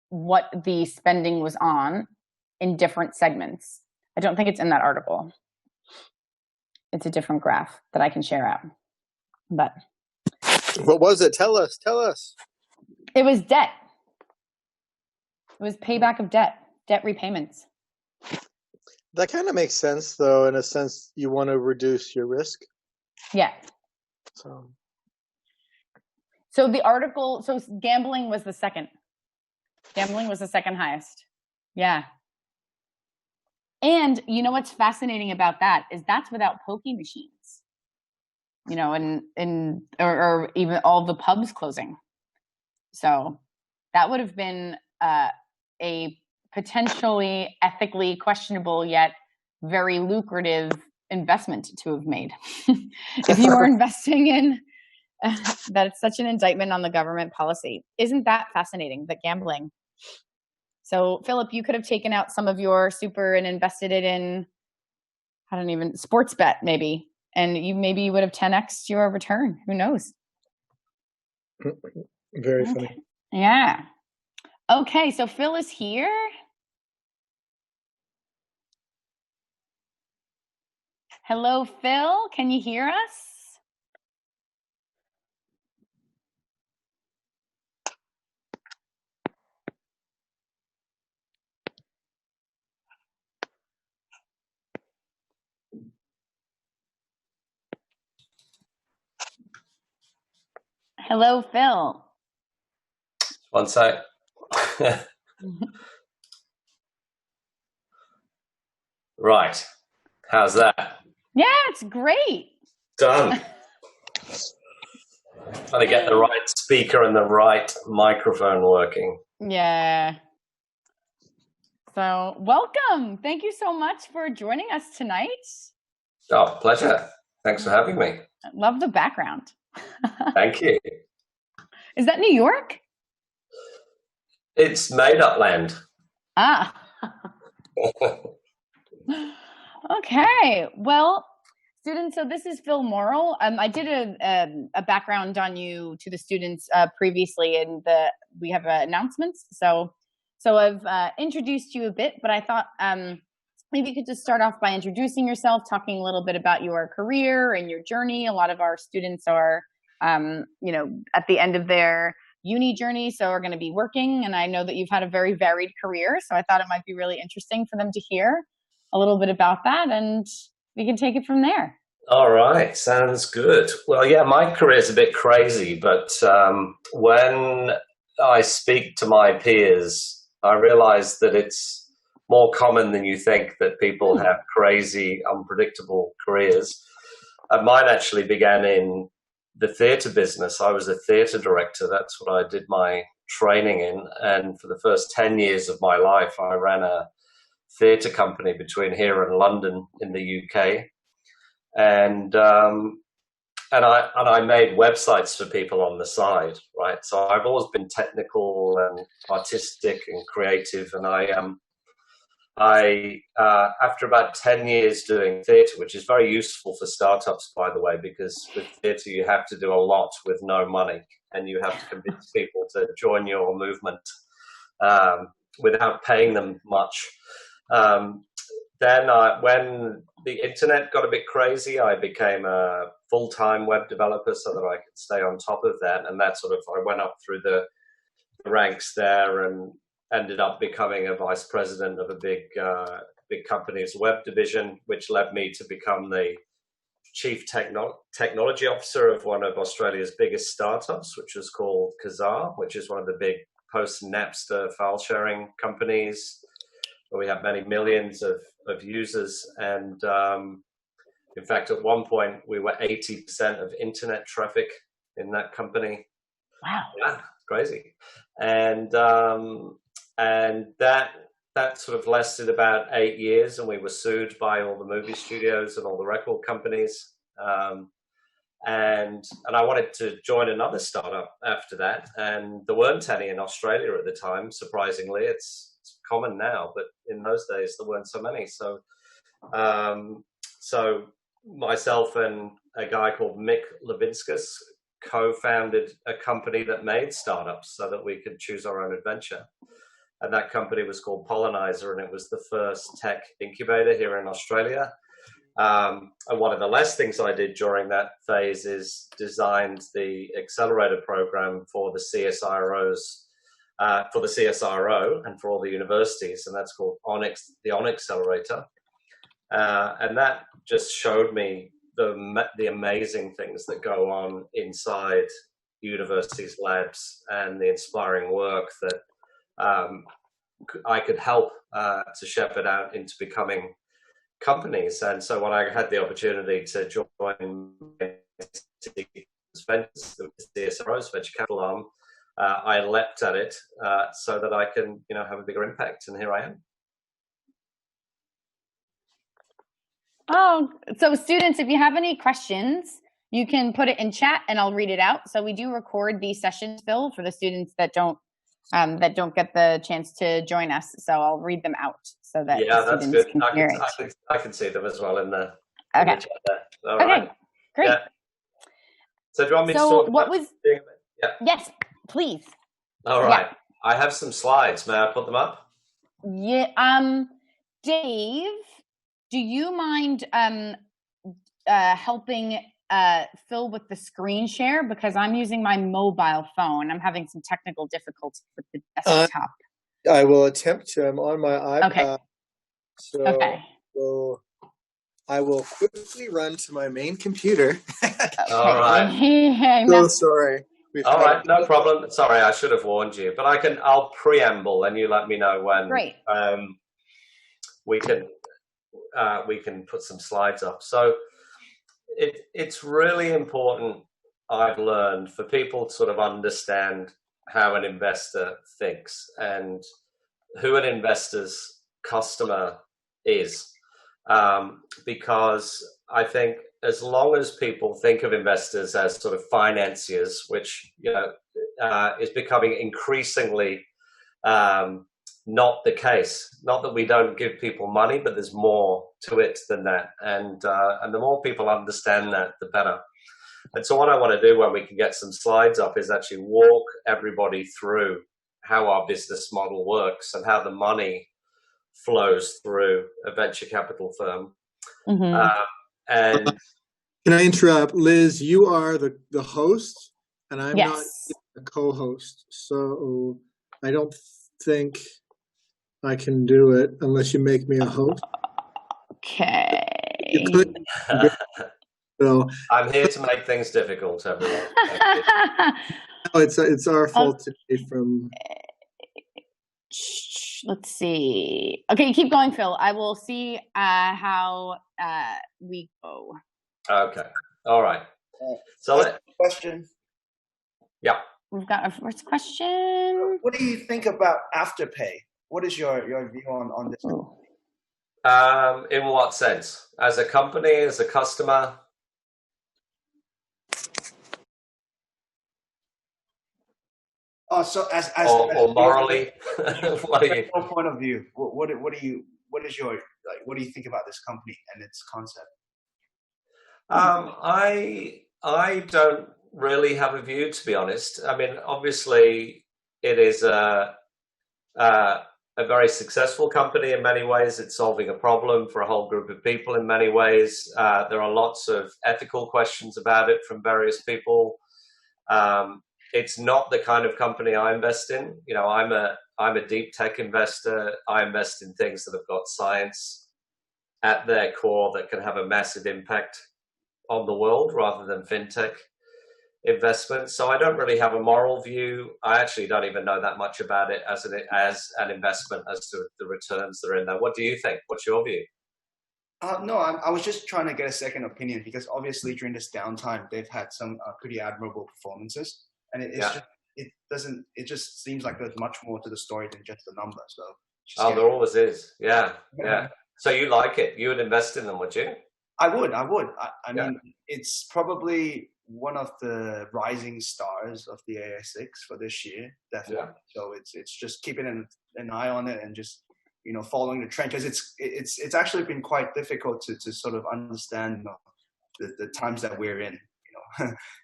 what the spending was on in different segments. I don't think it's in that article. it's a different graph that I can share out. But what was it? Tell us. It was debt. It was payback of debt repayments. That kind of makes sense, though. In a sense, you want to reduce your risk. Yeah. So the article, gambling was the second. Gambling was the second highest. Yeah. And you know what's fascinating about that is that's without pokie machines. You know, or even all the pubs closing. So that would have been a potentially ethically questionable yet very lucrative investment to have made. If you were investing in that, it's such an indictment on the government policy. Isn't that fascinating, that gambling? So Philip, you could have taken out some of your super and invested it in, sports bet maybe, and you would have 10x your return. Who knows? Very funny. Yeah. Okay, so Phil is here. Hello, Phil. Can you hear us? Hello, Phil. One sec. Right. How's that? Yeah, it's great. Done. Trying to get the right speaker and the right microphone working. Yeah. So welcome. Thank you so much for joining us tonight. Oh, pleasure. Thanks for having me. I love the background. Thank you. Is that New York? It's made up land. Ah. Okay. Well, students, so this is Phil Morrill. I did a background on you to the students previously, and we have announcements. So I've introduced you a bit, but I thought maybe you could just start off by introducing yourself, talking a little bit about your career and your journey. A lot of our students are, at the end of their uni journey, so are going to be working. And I know that you've had a very varied career, so I thought it might be really interesting for them to hear a little bit about that, and we can take it from there. All right, sounds good. Well, yeah, my career is a bit crazy, but when I speak to my peers, I realize that it's more common than you think that people have crazy, unpredictable careers. Mine actually began in the theatre business. I was a theatre director. That's what I did my training in. And for the first 10 years of my life, I ran a theatre company between here and London in the UK. And I made websites for people on the side, right? So I've always been technical and artistic and creative. And after about 10 years doing theatre, which is very useful for startups, by the way, because with theatre you have to do a lot with no money, and you have to convince people to join your movement without paying them much. Then when the internet got a bit crazy, I became a full-time web developer so that I could stay on top of that. And that I went up through the ranks there and ended up becoming a vice president of a big company's web division, which led me to become the chief technology officer of one of Australia's biggest startups, which was called Kazaa, which is one of the big post-Napster file-sharing companies. We have many millions of users, and in fact, at one point we were 80% of internet traffic in that company. Wow! Yeah, crazy. And that sort of lasted about 8 years, and we were sued by all the movie studios and all the record companies. And I wanted to join another startup after that, and there weren't any in Australia at the time. Surprisingly, it's common now, but in those days there weren't so many. So myself and a guy called Mick Levinskas co-founded a company that made startups so that we could choose our own adventure. And that company was called Pollenizer, and it was the first tech incubator here in Australia. And one of the last things I did during that phase is designed the accelerator program for the CSIROs, for the CSIRO and for all the universities, and that's called Onyx, the Onyx Accelerator. And that just showed me the amazing things that go on inside universities' labs and the inspiring work that I could help to shepherd out into becoming companies. And so when I had the opportunity to join the CSIRO's venture capital arm, I leapt at it so that I can, have a bigger impact. And here I am. Oh, so students, if you have any questions, you can put it in chat and I'll read it out. So we do record these sessions, Phil, for the students that don't get the chance to join us. So I'll read them out so that that's students good. can hear it. I can see them as well in the, okay. In the chat there. All okay, right. Great. Yeah. So do you want me to talk about Yes, please. All right. Yeah. I have some slides. May I put them up? Yeah. Dave, do you mind helping Phil with the screen share? Because I'm using my mobile phone. I'm having some technical difficulties with the desktop. I will attempt to. I'm on my iPad. Okay. So I will quickly run to my main computer. All right. So sorry. All right, no problem. Sorry, I should have warned you, but I'll preamble and you let me know when. Great. We can put some slides up. So it's really important, I've learned, for people to sort of understand how an investor thinks and who an investor's customer is. Because I think as long as people think of investors as sort of financiers, which is becoming increasingly not the case. Not that we don't give people money, but there's more to it than that. And the more people understand that, the better. And so what I want to do when we can get some slides up is actually walk everybody through how our business model works and how the money flows through a venture capital firm. Mm-hmm. And can I interrupt? Liz, you are the host, and I'm not a co-host. So I don't think I can do it unless you make me a host. Okay. So I'm here to make things difficult, everyone. No, it's our fault today from. Let's see. Okay, keep going, Phil. I will see how we go. Okay. All right. So question. Yeah. We've got a first question. What do you think about Afterpay? What is your view on this? In what sense? As a company, as a customer? Oh, so as or morally? What are you? Point of view. What is your what do you think about this company and its concept? I don't really have a view, to be honest. I mean, obviously, it is a very successful company in many ways. It's solving a problem for a whole group of people in many ways. There are lots of ethical questions about it from various people. It's not the kind of company I invest in. I'm a deep tech investor. I invest in things that have got science at their core that can have a massive impact on the world rather than fintech investments. So I don't really have a moral view. I actually don't even know that much about it as an investment as to the returns that are in there. What do you think? What's your view? No, I was just trying to get a second opinion because obviously during this downtime, they've had some pretty admirable performances. And it just seems like there's much more to the story than just the number. So there always is. Yeah. So you like it? You would invest in them, would you? I would. I mean, it's probably one of the rising stars of the ASX for this year, definitely. Yeah. So it's just keeping an eye on it and just following the trend, because it's actually been quite difficult to sort of understand the times that we're in.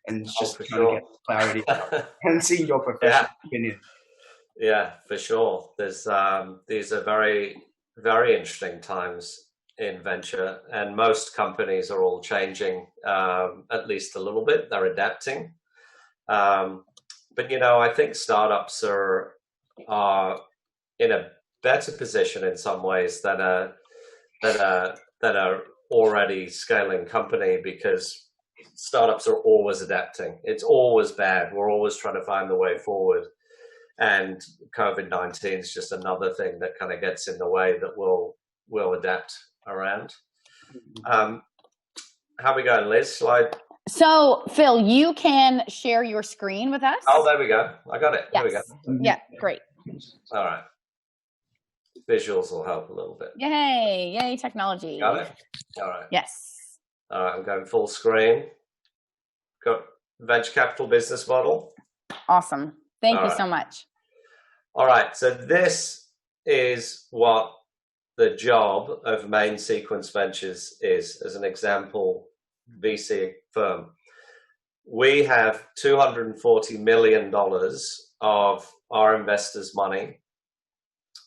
And just trying to get clarity and seeing your professional opinion. Yeah, for sure. There's these are very, very interesting times in venture, and most companies are all changing at least a little bit. They're adapting. But, you know, I think startups are in a better position in some ways than a already scaling company, because startups are always adapting. It's always bad. We're always trying to find the way forward. And COVID-19 is just another thing that kind of gets in the way that we'll adapt around. How are we going, Liz? So, Phil, you can share your screen with us. Oh, there we go. I got it. Yes. There we go. Yeah, great. All right. Visuals will help a little bit. Yay. Yay, technology. Got it? All right. Yes. All right, I'm going full screen. Got venture capital business model. Awesome. Thank you so much. All right, so this is what the job of Main Sequence Ventures is, as an example VC firm. We have $240 million of our investors' money,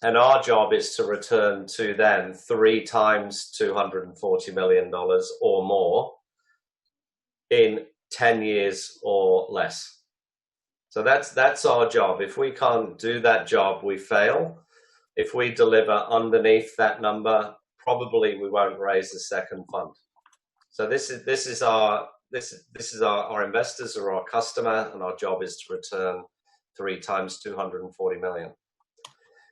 and our job is to return to them 3 times $240 million or more in 10 years or less. So that's our job. If we can't do that job, we fail. If we deliver underneath that number, probably we won't raise a second fund. So this is our investors or our customer, and our job is to return 3 times 240 million.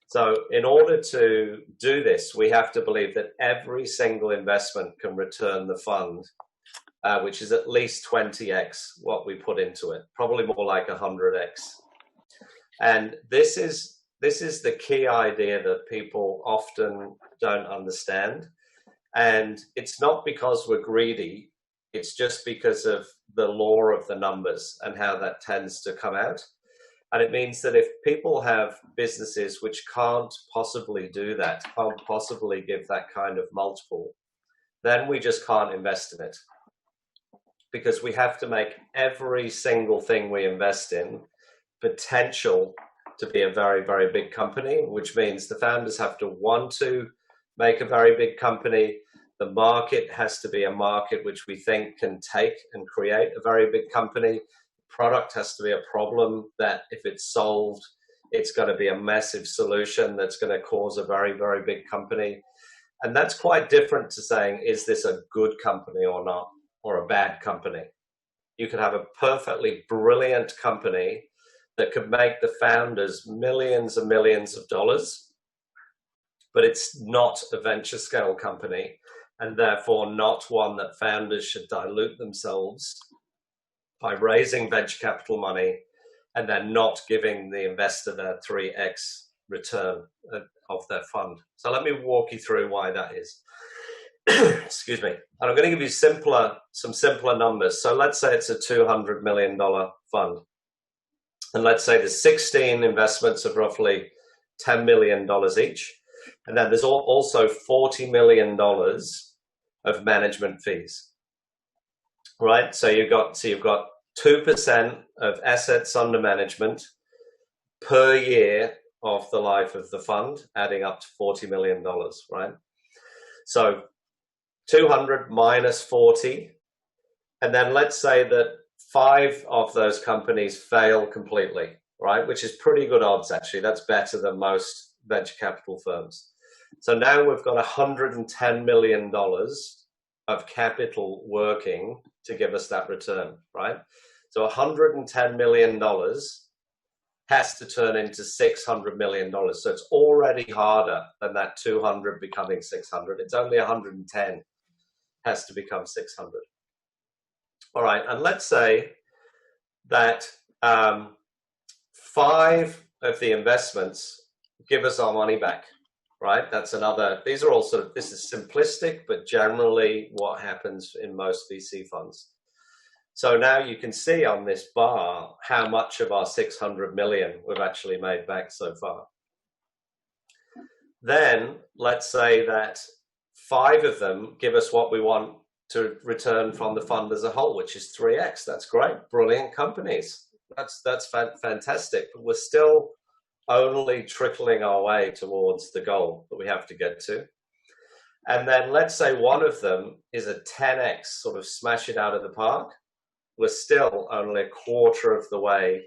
So in order to do this, we have to believe that every single investment can return the fund, which is at least 20x what we put into it, probably more like 100x. And this is the key idea that people often don't understand. And it's not because we're greedy, it's just because of the law of the numbers and how that tends to come out. And it means that if people have businesses which can't possibly do that, can't possibly give that kind of multiple, then we just can't invest in it. Because we have to make every single thing we invest in potential to be a very, very big company, which means the founders have to want to make a very big company. The market has to be a market which we think can take and create a very big company. Product has to be a problem that if it's solved, it's going to be a massive solution that's going to cause a very, very big company. And that's quite different to saying, is this a good company or not, or a bad company? You could have a perfectly brilliant company that could make the founders millions and millions of dollars, but it's not a venture scale company, and therefore not one that founders should dilute themselves by raising venture capital money and then not giving the investor their 3x return of their fund. So let me walk you through why that is. Excuse me. And I'm going to give you some simpler numbers. So let's say it's a $200 million fund. And let's say there's 16 investments of roughly $10 million each. And then there's also $40 million of management fees. Right? So you've got 2% of assets under management per year of the life of the fund, adding up to $40 million, right? So 200 minus 40, and then let's say that 5 of those companies fail completely, right? Which is pretty good odds, actually. That's better than most venture capital firms. So now we've got $110 million of capital working to give us that return, right? So $110 million has to turn into $600 million. So it's already harder than that 200 becoming 600. It's only 110 has to become 600. All right, and let's say that 5 of the investments give us our money back, right? That's another, these are all sort of, this is simplistic, but generally what happens in most VC funds. So now you can see on this bar how much of our 600 million we've actually made back so far. Then let's say that 5 of them give us what we want to return from the fund as a whole, which is 3x. That's great, brilliant companies. That's fantastic, but we're still only trickling our way towards the goal that we have to get to. And then let's say one of them is a 10x sort of smash it out of the park. We're still only a quarter of the way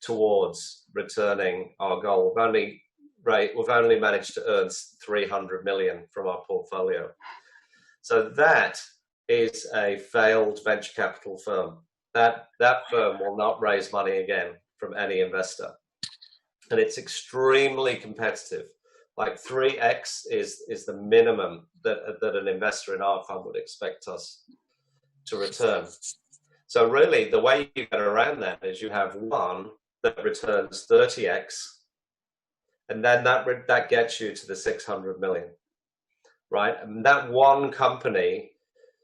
towards returning our goal. We've only managed to earn 300 million from our portfolio. So that is a failed venture capital firm. That firm will not raise money again from any investor. And it's extremely competitive. Like 3x is the minimum that an investor in our fund would expect us to return. So really, the way you get around that is you have one that returns 30x, and then that gets you to the 600 million, right? And that one company,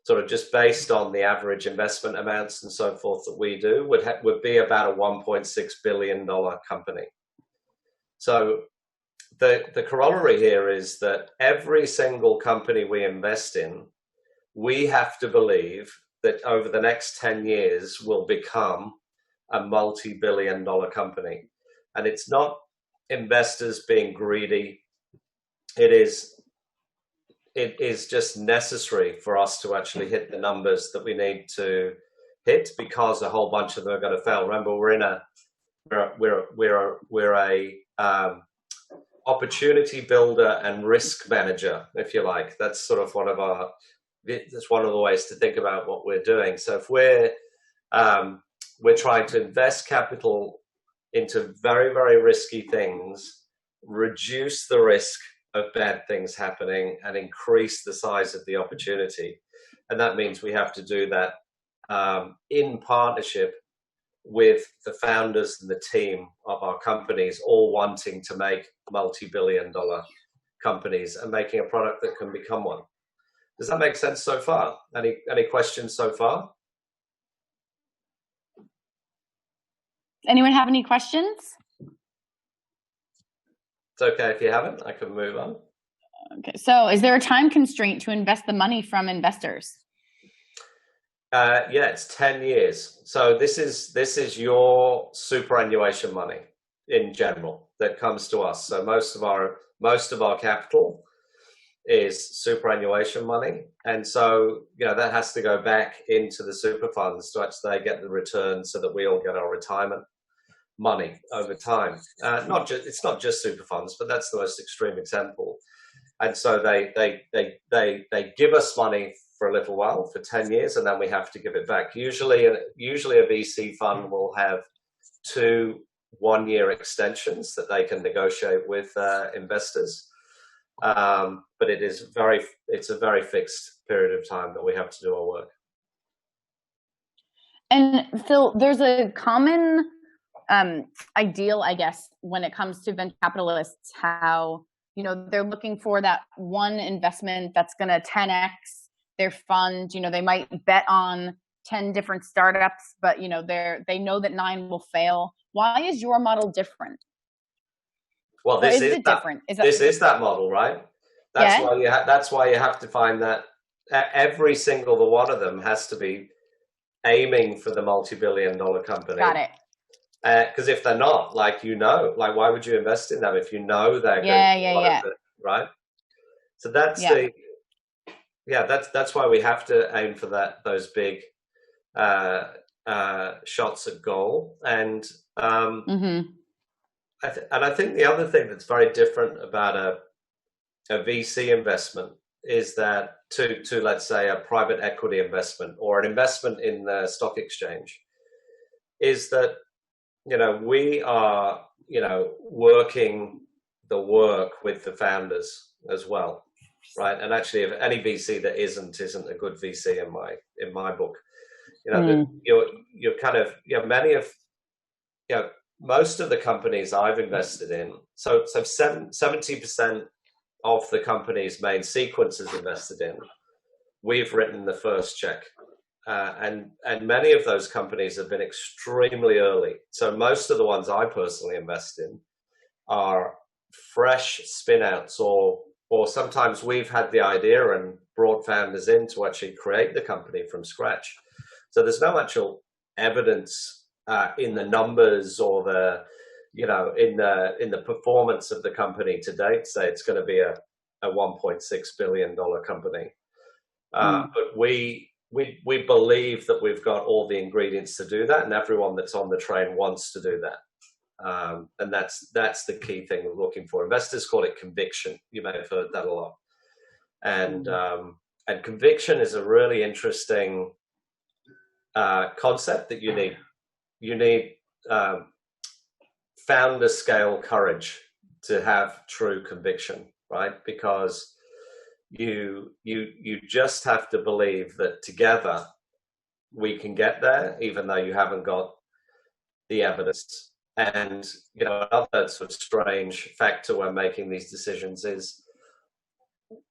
sort of just based on the average investment amounts and so forth that we do, would be about a $1.6 billion company. So the corollary here is that every single company we invest in, we have to believe that over the next 10 years will become a multi-billion-dollar company. And it's not investors being greedy. It is just necessary for us to actually hit the numbers that we need to hit, because a whole bunch of them are going to fail. Remember, we're a opportunity builder and risk manager, if you like. That's sort of that's one of the ways to think about what we're doing. So if we're trying to invest capital into very, very risky things, reduce the risk of bad things happening, and increase the size of the opportunity. And that means we have to do that in partnership with the founders and the team of our companies, all wanting to make multi-billion-dollar companies and making a product that can become one. Does that make sense so far? Any questions so far? Anyone have any questions? It's okay if you haven't. I can move on. Okay. So is there a time constraint to invest the money from investors? Yeah, it's 10 years. So this is your superannuation money in general that comes to us. So most of our capital is superannuation money, and so that has to go back into the super funds to actually get the return, so that we all get our retirement money over time. It's not just super funds, but that's the most extreme example. And so they give us money for a little while, for 10 years, and then we have to give it back. Usually a VC fund will have 2 one-year extensions that they can negotiate with investors. But it's a very fixed period of time that we have to do our work. And Phil, there's a common ideal, I guess, when it comes to venture capitalists, how they're looking for that one investment that's going to 10x their fund. They might bet on 10 different startups, but they know that 9 will fail. Why is your model different? Well, this is different. This is that model, right? That's why you have to find that every single one of them has to be aiming for the multi-billion-dollar company. Got it. Because if they're not, why would you invest in them if you know they're going to right? So that's that's why we have to aim for those big shots at goal. And I think the other thing that's very different about a VC investment is that to let's say a private equity investment or an investment in the stock exchange, is that we are working the work with the founders as well, right? And actually, if any VC that isn't a good VC in my book. You're kind of many of most of the companies I've invested in. So 70% of the companies Main Sequence is invested in, we've written the first check. And many of those companies have been extremely early. So most of the ones I personally invest in are fresh spin-outs, or sometimes we've had the idea and brought founders in to actually create the company from scratch. So there's no actual evidence in the numbers or the in the performance of the company to date say it's going to be a a $1.6 billion company. But we believe that we've got all the ingredients to do that, and everyone that's on the train wants to do that. And that's the key thing we're looking for. Investors call it conviction. You may have heard that a lot. And conviction is a really interesting concept that you need. You need founder scale courage to have true conviction, right? Because you just have to believe that together we can get there, even though you haven't got the evidence. And another sort of strange factor when making these decisions is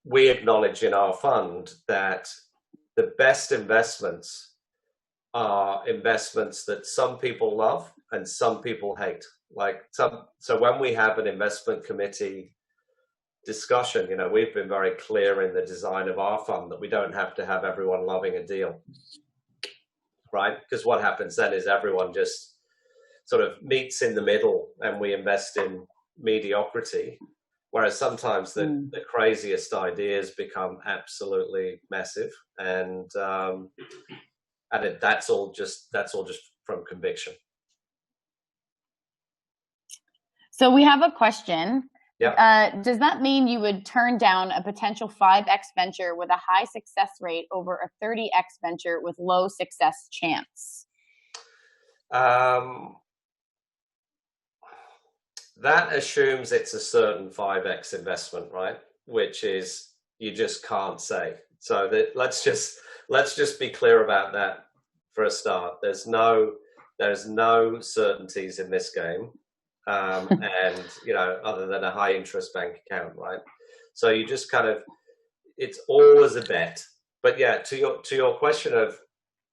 we acknowledge in our fund that the best investments are investments that some people love and some people hate. So when we have an investment committee discussion, we've been very clear in the design of our fund that we don't have to have everyone loving a deal, right? Because what happens then is everyone just sort of meets in the middle and we invest in mediocrity. Whereas sometimes the craziest ideas become absolutely massive, and that's all just from conviction. So we have a question. Yeah. Does that mean you would turn down a potential 5x venture with a high success rate over a 30x venture with low success chance? That assumes it's a certain 5x investment, right? Which is, you just can't say. So let's just be clear about that for a start. There's no certainties in this game, and other than a high interest bank account, right? So you just it's always a bet. But yeah, to your question of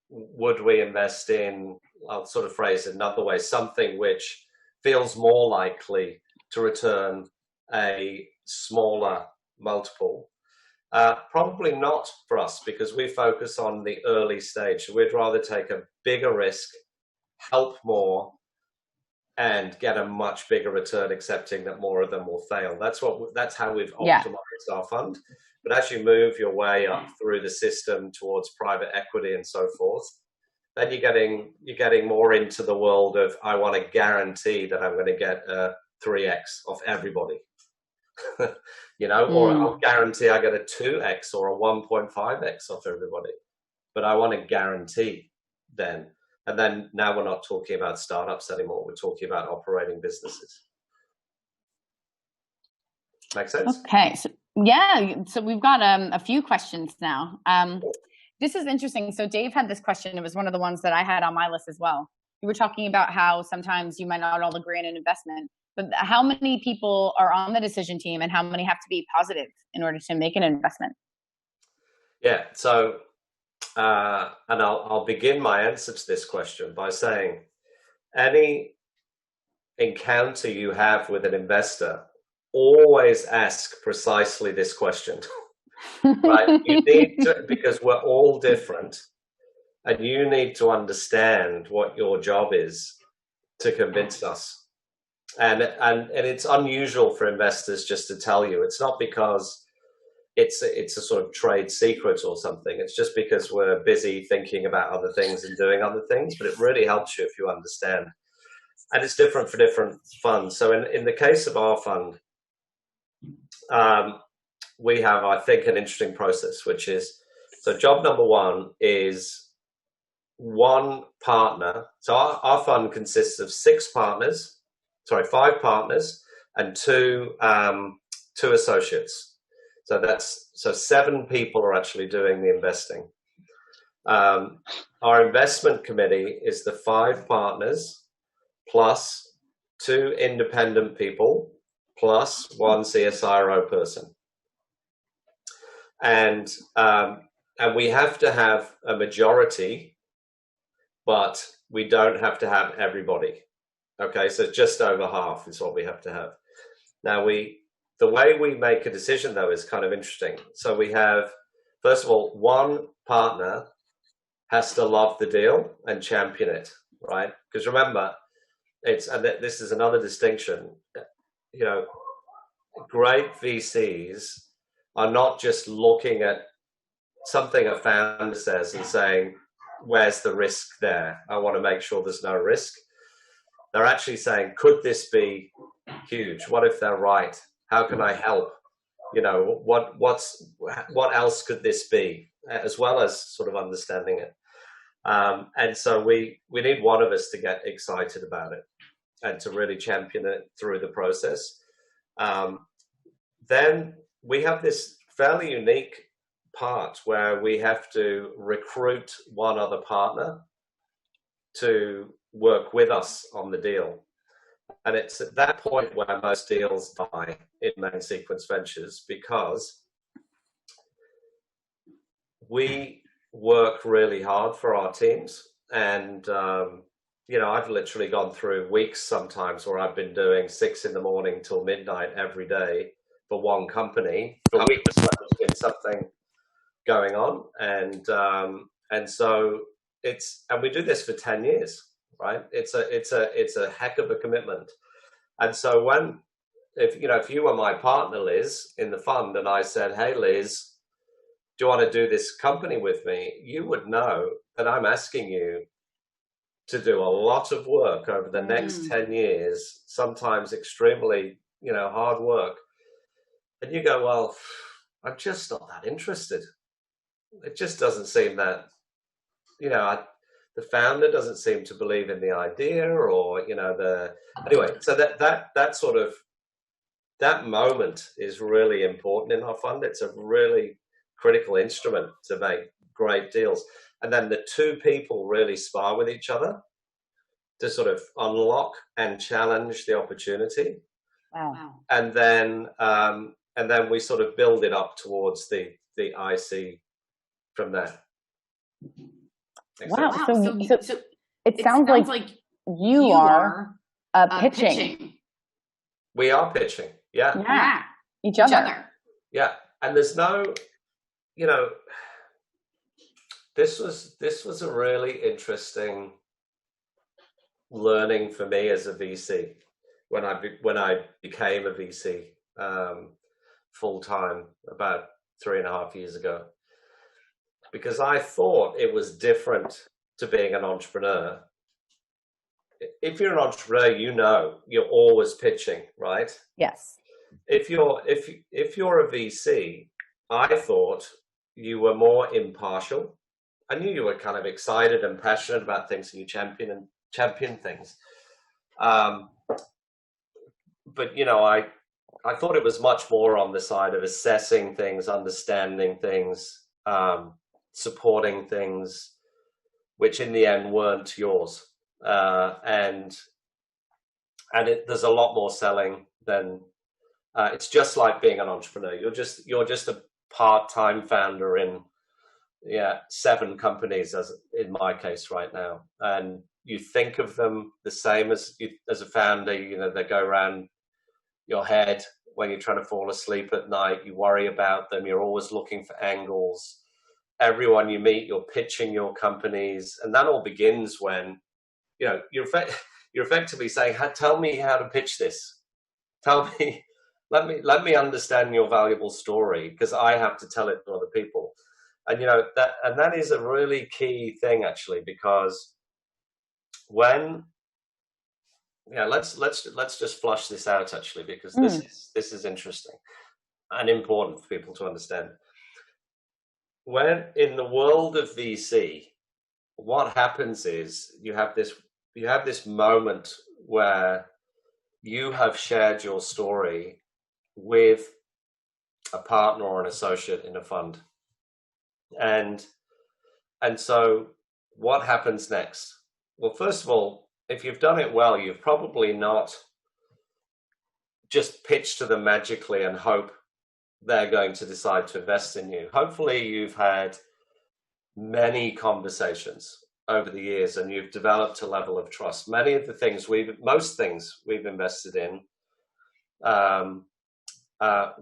would we invest in, I'll sort of phrase it another way, something which feels more likely to return a smaller multiple? Probably not for us, because we focus on the early stage. We'd rather take a bigger risk, help more, and get a much bigger return, accepting that more of them will fail. That's how we've optimized our fund. But as you move your way up through the system towards private equity and so forth, then you're getting more into the world of, I want to guarantee that I'm going to get a 3x off everybody, or I'll guarantee I get a 2x or a 1.5x off everybody, but I want to guarantee then. And then now we're not talking about startups anymore. We're talking about operating businesses. Make sense? Okay. So we've got a few questions now. This is interesting. So Dave had this question. It was one of the ones that I had on my list as well. You were talking about how sometimes you might not all agree on an investment, but how many people are on the decision team and how many have to be positive in order to make an investment? Yeah. So, and I'll begin my answer to this question by saying, any encounter you have with an investor, always ask precisely this question. Right? You need to, because we're all different, and you need to understand what your job is to convince us. And it's unusual for investors just to tell you. It's not because it's a sort of trade secret or something. It's just because we're busy thinking about other things and doing other things. But it really helps you if you understand. And it's different for different funds. So in the case of our fund, we have, I think, an interesting process, which is, so job number one is one partner. So our fund consists of five partners and two associates. So 7 people are actually doing the investing. Our investment committee is the 5 partners plus 2 independent people plus 1 CSIRO person. And we have to have a majority, but we don't have to have everybody. Okay, so just over half is what we have to have. Now the way we make a decision though is kind of interesting. So we have, first of all, one partner has to love the deal and champion it, right? Because remember, this is another distinction. Great VCs are not just looking at something a founder says and saying, where's the risk there? I want to make sure there's no risk. They're actually saying, could this be huge? What if they're right? How can I help? You know, what else could this be? As well as sort of understanding it. And so we need one of us to get excited about it and to really champion it through the process. Then we have this fairly unique part where we have to recruit one other partner to work with us on the deal. And it's at that point where most deals die in Main Sequence Ventures, because we work really hard for our teams. And, you know, I've literally gone through weeks sometimes where I've been doing 6 in the morning till midnight every day for one company. For weeks, there's been something going on. And so and we do this for 10 years. Right, it's a heck of a commitment. And so if you were my partner, Liz, in the fund, and I said, hey, Liz, do you want to do this company with me? You would know that I'm asking you to do a lot of work over the next 10 years, sometimes extremely, you know, hard work. And you go, well, I'm just not that interested. It just doesn't seem that, you know, the founder doesn't seem to believe in the idea, or, you know, anyway, so that sort of, that moment is really important in our fund. It's a really critical instrument to make great deals. And then the two people really spar with each other to sort of unlock and challenge the opportunity. Wow. And then we sort of build it up towards the IC from there. Wow. So it sounds like you are pitching. We are pitching. Yeah. Yeah. Each other. Yeah. And there's no, you know, this was a really interesting learning for me as a VC when I became a VC full time about 3.5 years ago. Because I thought it was different to being an entrepreneur. If you're an entrepreneur, you know you're always pitching, right? Yes. If you're a VC, I thought you were more impartial. I knew you were kind of excited and passionate about things, and you champion things. But you know, I thought it was much more on the side of assessing things, understanding things, supporting things, which in the end weren't yours, and there's a lot more selling than it's just like being an entrepreneur. You're just a part-time founder in 7 companies, as in my case right now, and you think of them the same as a founder. You know, they go around your head when you're trying to fall asleep at night. You worry about them. You're always looking for angles. Everyone you meet, you're pitching your companies, and that all begins when, you know, you're effectively saying, tell me how to pitch this. Tell me, let me understand your valuable story, because I have to tell it to other people. And you know, that is a really key thing, actually, because when, yeah, let's just flush this out, actually, because this is interesting and important for people to understand. When in the world of VC, what happens is you have this moment where you have shared your story with a partner or an associate in a fund, and so what happens next? Well, first of all, if you've done it well, you've probably not just pitched to them magically and hope they're going to decide to invest in you. Hopefully you've had many conversations over the years and you've developed a level of trust. Most things we've invested in,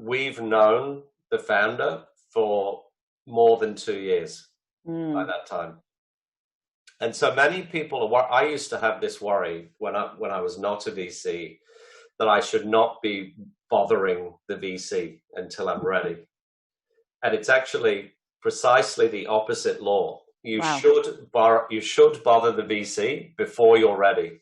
we've known the founder for more than 2 years by that time. And so many people I used to have this worry when I was not a VC, that I should not be bothering the VC until I'm ready. And it's actually precisely the opposite law. You Wow. should bother the VC before you're ready,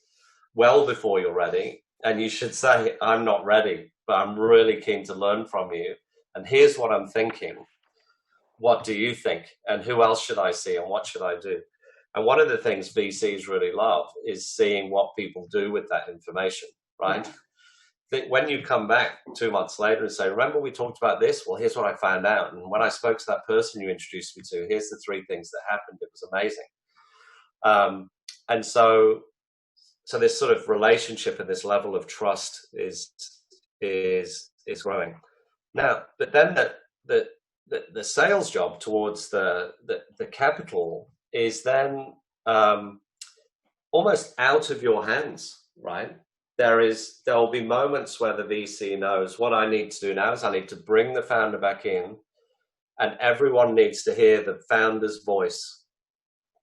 well before you're ready. And you should say, I'm not ready, but I'm really keen to learn from you. And here's what I'm thinking. What do you think? And who else should I see? And what should I do? And one of the things VCs really love is seeing what people do with that information, right? That when you come back 2 months later and say, remember we talked about this? Well, here's what I found out. And when I spoke to that person you introduced me to, here's the 3 things that happened. It was amazing. And so this sort of relationship and this level of trust is growing. Now, but then the sales job towards the capital is then almost out of your hands, right? There'll be moments where the VC knows what I need to do now is I need to bring the founder back in, and everyone needs to hear the founder's voice,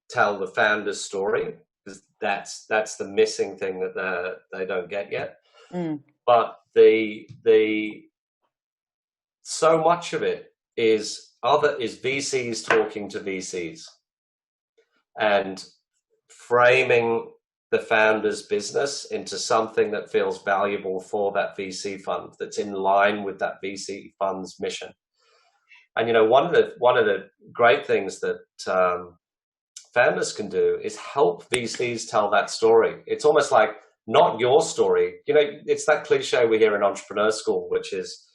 tell the founder's story, because that's the missing thing that they don't get yet. But so much of it is VCs talking to VCs and framing the founder's business into something that feels valuable for that VC fund, that's in line with that VC fund's mission. And one of the great things that founders can do is help VCs tell that story. It's almost like not your story. It's that cliche we hear in entrepreneur school, which is,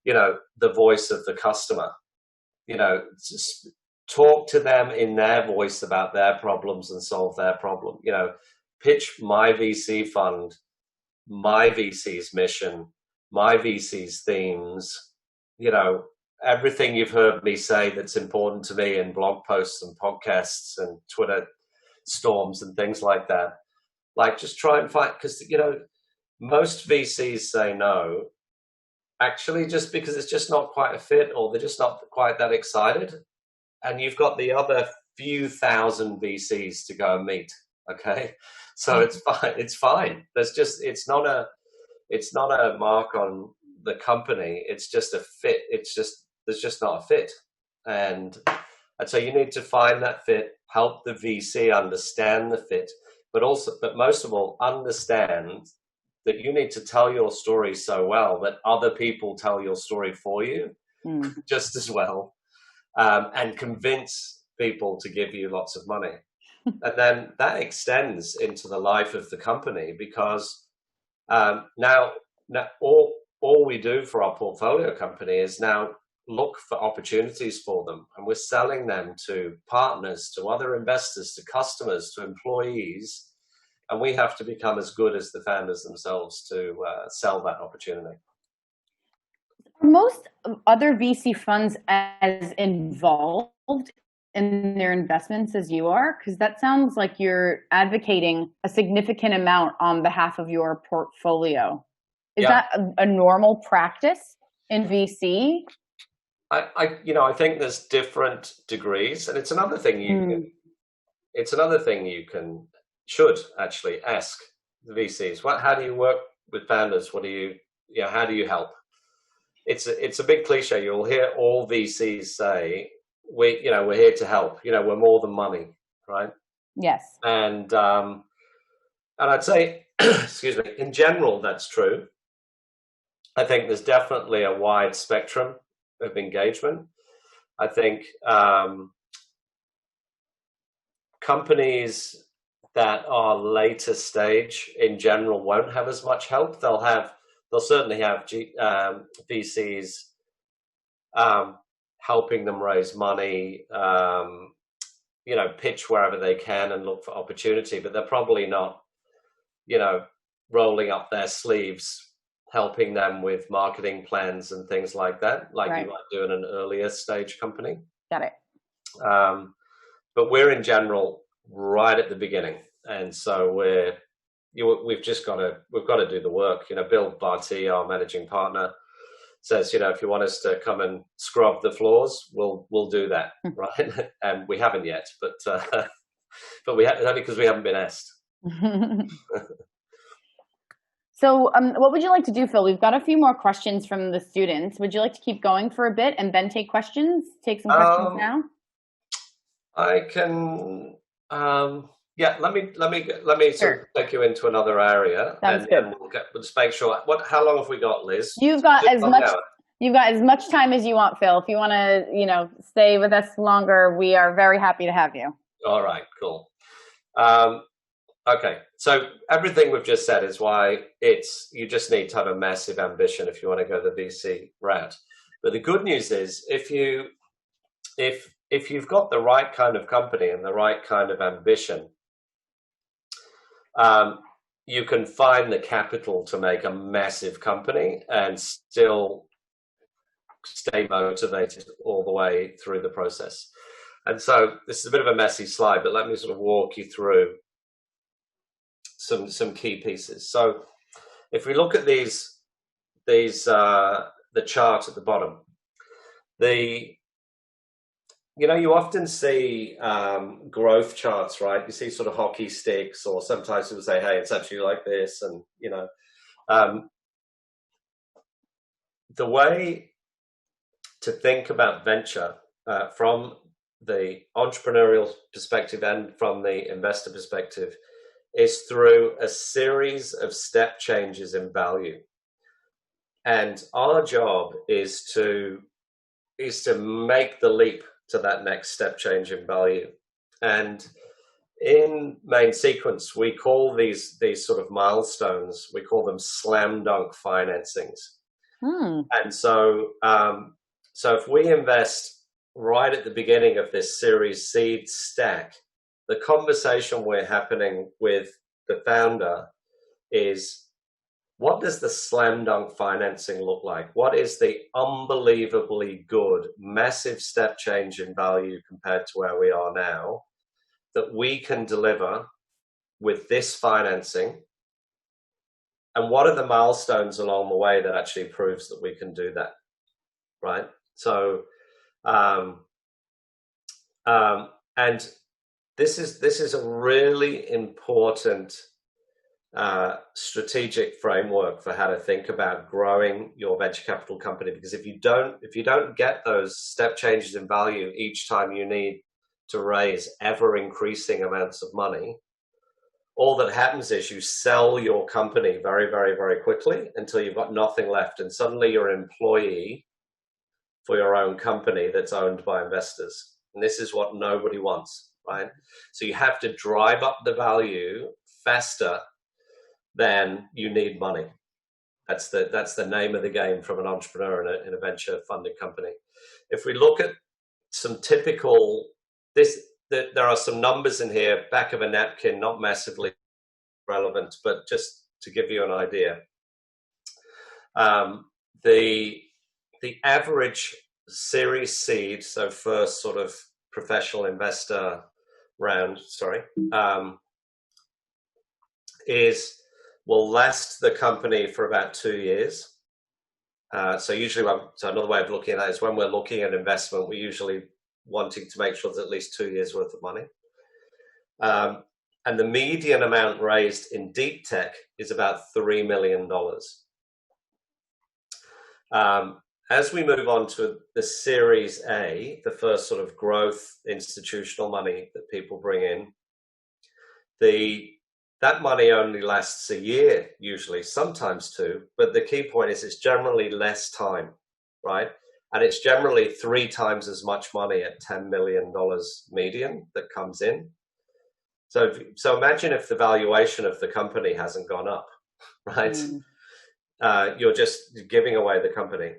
the voice of the customer. Just talk to them in their voice about their problems and solve their problem. Pitch my VC fund, my VC's mission, my VC's themes, everything you've heard me say that's important to me in blog posts and podcasts and Twitter storms and things like that. Like, just try and find, because, most VCs say no, actually, just because it's just not quite a fit, or they're just not quite that excited. And you've got the other few thousand VCs to go and meet. Okay. So it's fine. It's fine. It's not a mark on the company. It's just a fit. There's just not a fit. And so you need to find that fit, help the VC understand the fit, but most of all, understand that you need to tell your story so well that other people tell your story for you just as well, and convince people to give you lots of money. And then that extends into the life of the company, because now all we do for our portfolio company is now look for opportunities for them, and we're selling them to partners, to other investors, to customers, to employees, and we have to become as good as the founders themselves to sell that opportunity. Are most other VC funds as involved in their investments as you are? Because that sounds like you're advocating a significant amount on behalf of your portfolio. Is that a normal practice in VC? I think there's different degrees, and it's another thing you should actually ask the VCs. How do you work with founders? How do you help? It's a big cliche. You'll hear all VCs say, we're here to help. We're more than money, right? Yes. And I'd say, excuse me, in general, that's true. I think there's definitely a wide spectrum of engagement. I think companies that are later stage in general won't have as much help. They'll certainly have VCs helping them raise money, pitch wherever they can and look for opportunity, but they're probably not, rolling up their sleeves, helping them with marketing plans and things like that, like you might do in an earlier stage company. Got it. But we're in general right at the beginning, and so we've got to do the work. Bill Barty, our managing partner, says, if you want us to come and scrub the floors, we'll do that, right? And we haven't yet, but we only because we haven't been asked. So what would you like to do, Phil? We've got a few more questions from the students. Would you like to keep going for a bit and then take questions? Take some questions now? I can, yeah, let me sort of take you into another area. Sounds good. We'll just make sure, how long have we got, Liz? You've got as much time as you want, Phil. If you want to, stay with us longer, we are very happy to have you. All right, cool. Okay, so everything we've just said is why you just need to have a massive ambition if you want to go the VC route. But the good news is if you've got the right kind of company and the right kind of ambition, you can find the capital to make a massive company and still stay motivated all the way through the process. And so this is a bit of a messy slide, but let me sort of walk you through some key pieces. So if we look at the chart at the bottom, you often see growth charts, right? You see sort of hockey sticks, or sometimes people say, hey, it's actually like this. And, the way to think about venture from the entrepreneurial perspective and from the investor perspective is through a series of step changes in value. And our job is to make the leap to that next step change in value. And in Main Sequence, we call these sort of milestones, we call them slam dunk financings. And so if we invest right at the beginning of this Series Seed stack, the conversation we're happening with the founder is, what does the slam dunk financing look like? What is the unbelievably good, massive step change in value compared to where we are now that we can deliver with this financing? And what are the milestones along the way that actually proves that we can do that, right? So, and this is a really important strategic framework for how to think about growing your venture capital company, because if you don't get those step changes in value each time you need to raise ever increasing amounts of money, all that happens is you sell your company very, very, very quickly until you've got nothing left, and suddenly you're an employee for your own company that's owned by investors. And this is what nobody wants, right? So you have to drive up the value faster than you need money. That's the name of the game from an entrepreneur in a venture funded company. If we look at some typical, there are some numbers in here, back of a napkin, not massively relevant, but just to give you an idea. The average Series Seed, so first sort of professional investor round, will last the company for about 2 years. So another way of looking at that is when we're looking at investment, we're usually wanting to make sure there's at least 2 years worth of money. And the median amount raised in deep tech is about $3 million. As we move on to the Series A, the first sort of growth institutional money that people bring in, that money only lasts a year, usually, sometimes 2. But the key point is it's generally less time, right? And it's generally 3 times as much money at $10 million median that comes in. So imagine if the valuation of the company hasn't gone up, right? You're just giving away the company.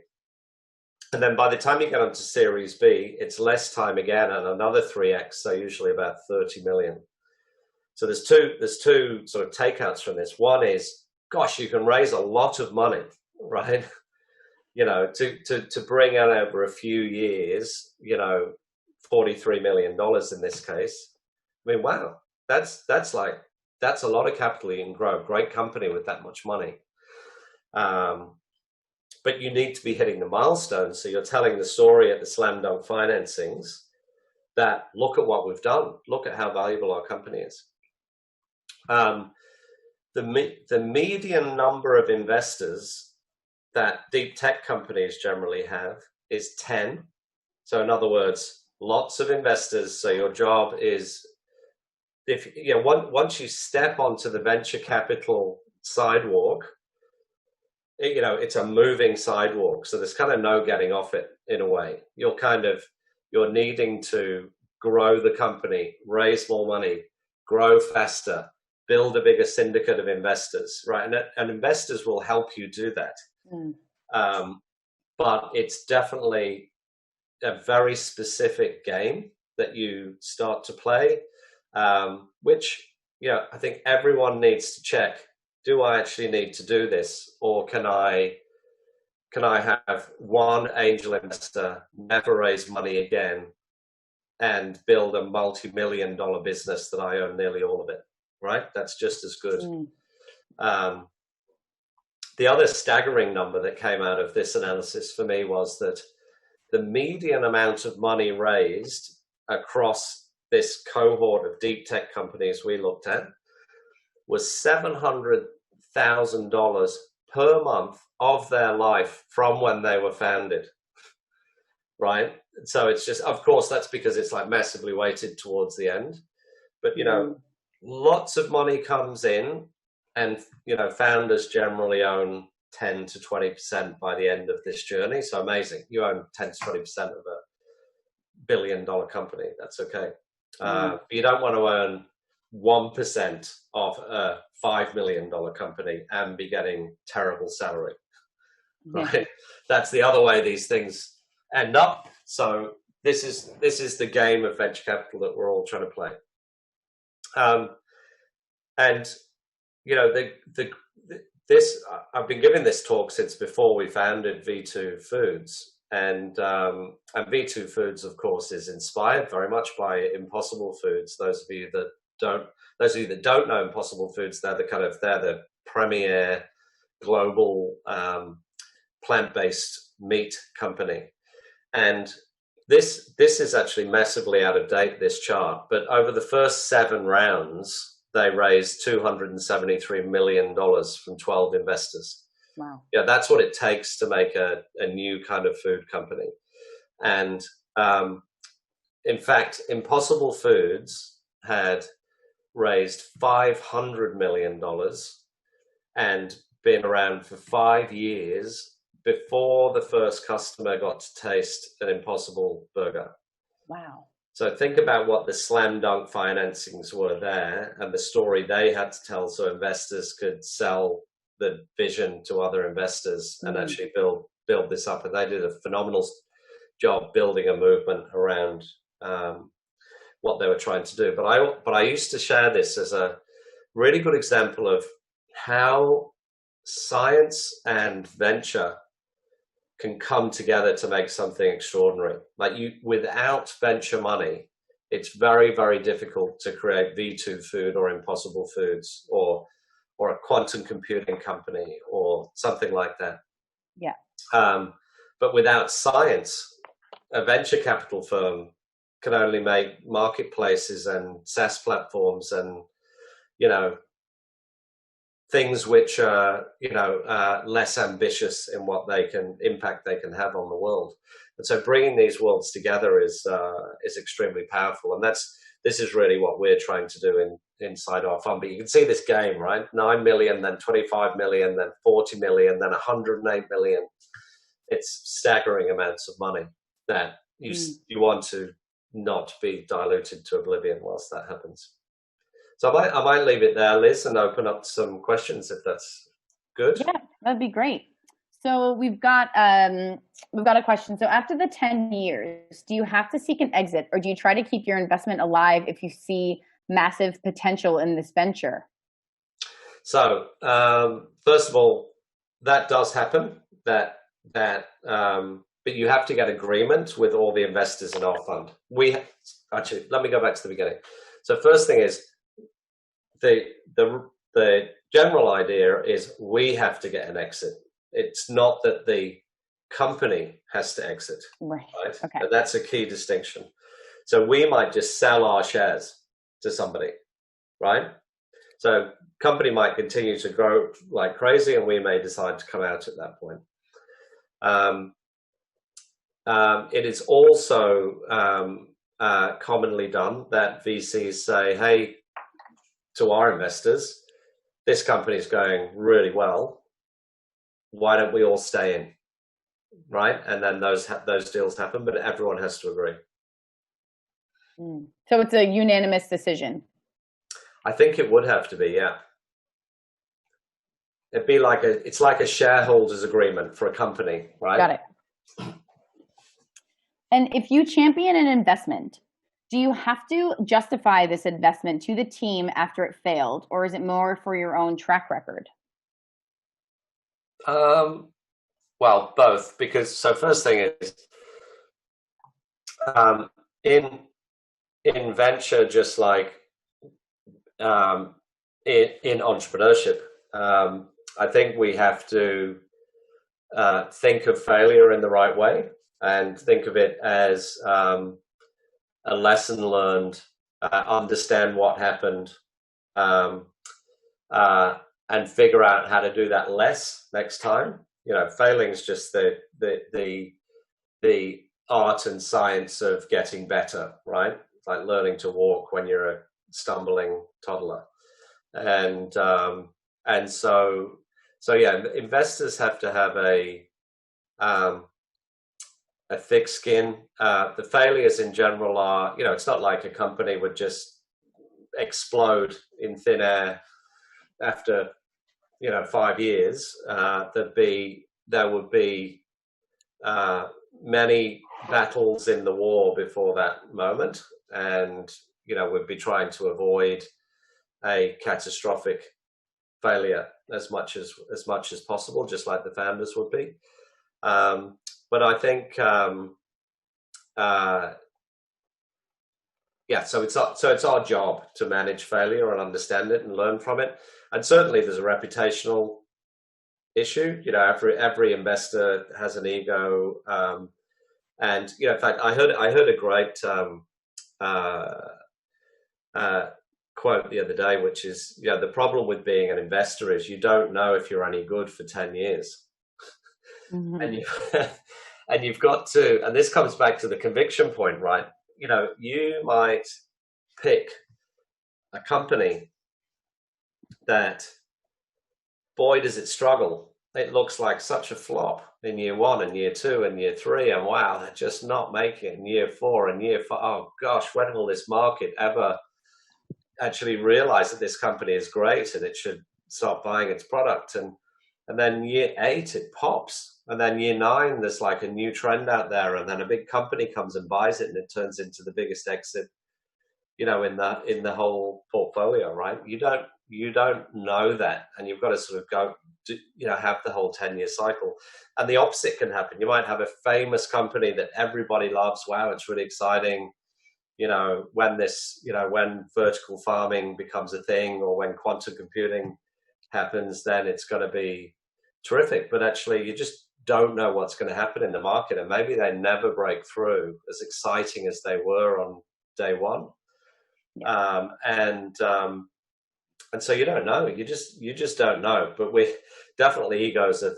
And then by the time you get onto Series B, it's less time again and another 3x, so usually about 30 million. So there's two sort of takeouts from this. One is, gosh, you can raise a lot of money, right? To bring in over a few years, $43 million in this case. I mean, wow, that's a lot of capital you can grow. Great company with that much money. But you need to be hitting the milestones. So you're telling the story at the slam dunk financings that look at what we've done. Look at how valuable our company is. the median number of investors that deep tech companies generally have is 10. So in other words, lots of investors. So your job is, if you know, once you step onto the venture capital sidewalk, you know, it's a moving sidewalk. So there's kind of no getting off it in a way. You're needing to grow the company, raise more money, grow faster, build a bigger syndicate of investors, right? And investors will help you do that. But it's definitely a very specific game that you start to play, which, you know, I think everyone needs to check. Do I actually need to do this, or can I have one angel investor, never raise money again, and build a multi-million-dollar business that I own nearly all of it, right? That's just as good. The other staggering number that came out of this analysis for me was that the median amount of money raised across this cohort of deep tech companies we looked at was $700,000 per month of their life from when they were founded, right? So it's just, of course, that's because it's like massively weighted towards the end. But, you know, lots of money comes in, and, you know, founders generally own 10 to 20% by the end of this journey. So amazing. You own 10 to 20% of a billion-dollar company. That's okay. But you don't want to own 1% of a $5 million company and be getting terrible salary, right? That's the other way these things end up. So this is the game of venture capital that we're all trying to play. And, you know, I've been giving this talk since before we founded V2 Foods, and V2 Foods, of course, is inspired very much by Impossible Foods. Those of you that don't know Impossible Foods, they're the premier global plant-based meat company. And this is actually massively out of date, this chart, but over the first 7 rounds, they raised $273 million from 12 investors. Wow. Yeah, that's what it takes to make a new kind of food company. And in fact, Impossible Foods had raised $500 million and been around for 5 years before the first customer got to taste an Impossible burger. Wow. So think about what the slam dunk financings were there and the story they had to tell so investors could sell the vision to other investors and actually build this up. And they did a phenomenal job building a movement around what they were trying to do. But I used to share this as a really good example of how science and venture can come together to make something extraordinary. Like without venture money, it's very, very difficult to create V2 Food or Impossible Foods or a quantum computing company or something like that. Yeah. But without science, a venture capital firm can only make marketplaces and SaaS platforms and, you know, things which are, you know, less ambitious in what impact they can have on the world. And so bringing these worlds together is extremely powerful. And this is really what we're trying to do inside our fund. But you can see this game, right? 9 million, then 25 million, then 40 million, then 108 million. It's staggering amounts of money that you want to not be diluted to oblivion whilst that happens. So I might leave it there, Liz, and open up some questions if that's good. Yeah, that'd be great. So we've got a question. So after the 10 years, do you have to seek an exit, or do you try to keep your investment alive if you see massive potential in this venture? So first of all, that does happen. But you have to get agreement with all the investors in our fund. Actually, let me go back to the beginning. So first thing is, the general idea is we have to get an exit. It's not that the company has to exit. Right. Okay. But that's a key distinction. So we might just sell our shares to somebody, right? So company might continue to grow like crazy, and we may decide to come out at that point. It is also commonly done that VCs say, hey, to our investors, this company is going really well. Why don't we all stay in, right? And then those deals happen, but everyone has to agree. So it's a unanimous decision. I think it would have to be, yeah. It'd be like it's like a shareholders agreement for a company, right? Got it. And if you champion an investment, do you have to justify this investment to the team after it failed, or is it more for your own track record? Well, both, because so first thing is in venture, just like in entrepreneurship, I think we have to think of failure in the right way and think of it as a lesson learned, understand what happened, and figure out how to do that less next time. You know, failing is just the art and science of getting better, right? It's like learning to walk when you're a stumbling toddler. And so yeah, investors have to have a thick skin. The failures in general are, you know, it's not like a company would just explode in thin air after, you know, 5 years. There would be many battles in the war before that moment, and you know, we'd be trying to avoid a catastrophic failure as much as possible, just like the founders would be. But I think, yeah. So it's our job to manage failure and understand it and learn from it. And certainly, there's a reputational issue. You know, every investor has an ego, and you know, in fact, I heard a great quote the other day, which is, you know, the problem with being an investor is you don't know if you're any good for 10 years. And you've got to, and this comes back to the conviction point, right? You know, you might pick a company that, boy, does it struggle. It looks like such a flop in year 1 and year 2 and year 3, and wow, they're just not making it in year 4 and year 5. Oh gosh, when will this market ever actually realize that this company is great and it should start buying its product? And then year 8 it pops, and then year 9 there's like a new trend out there, and then a big company comes and buys it, and it turns into the biggest exit, you know, in the whole portfolio, right? You don't know that, and you've got to sort of go, you know, have the whole 10-year cycle. And the opposite can happen. You might have a famous company that everybody loves. Wow, it's really exciting. You know, when vertical farming becomes a thing, or when quantum computing happens, then it's going to be terrific. But actually, you just don't know what's going to happen in the market, and maybe they never break through as exciting as they were on day one. Yeah. And so you don't know. You just don't know. But we definitely ego's a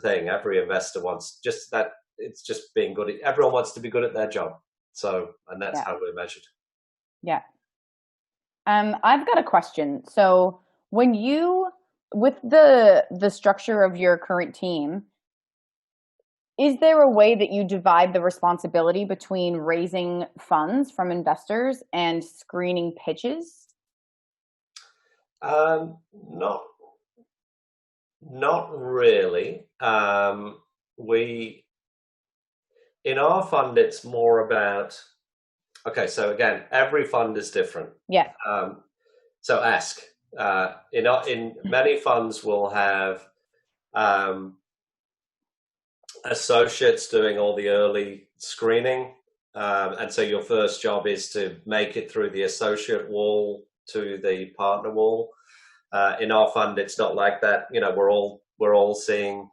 thing. Every investor wants just that. It's just being good. Everyone wants to be good at their job. So, and that's how we're measured. Yeah. I've got a question. So when with the structure of your current team, is there a way that you divide the responsibility between raising funds from investors and screening pitches? Not really. In our fund, it's more about, okay, so again, every fund is different. Yeah. So ask. In many funds, we'll have associates doing all the early screening. And so your first job is to make it through the associate wall to the partner wall. In our fund, it's not like that. You know, we're all seeing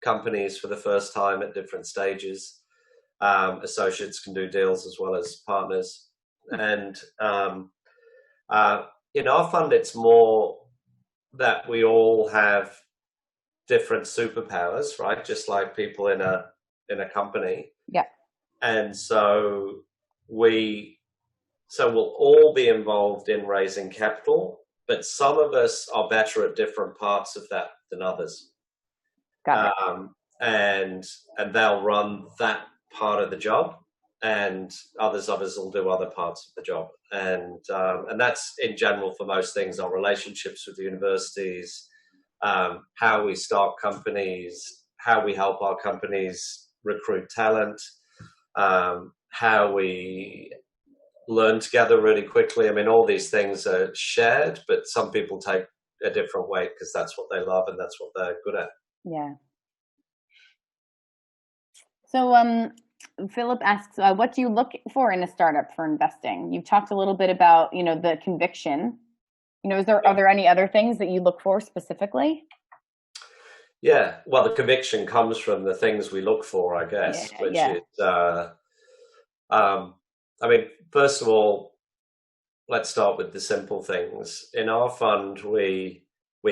companies for the first time at different stages. Associates can do deals as well as partners, and in our fund, it's more that we all have different superpowers, right? Just like people in a company. Yeah. And so we'll all be involved in raising capital, but some of us are better at different parts of that than others. Got it. And they'll run that part of the job, and others will do other parts of the job. And that's in general for most things: our relationships with the universities, how we start companies, how we help our companies recruit talent, how we learn together really quickly. I mean, all these things are shared, but some people take a different way because that's what they love and that's what they're good at. Yeah. So Philip asks, what do you look for in a startup for investing? You've talked a little bit about, the conviction. Are there any other things that you look for specifically? Yeah, well, the conviction comes from the things we look for, I guess, which is, I mean, first of all, let's start with the simple things. In our fund, we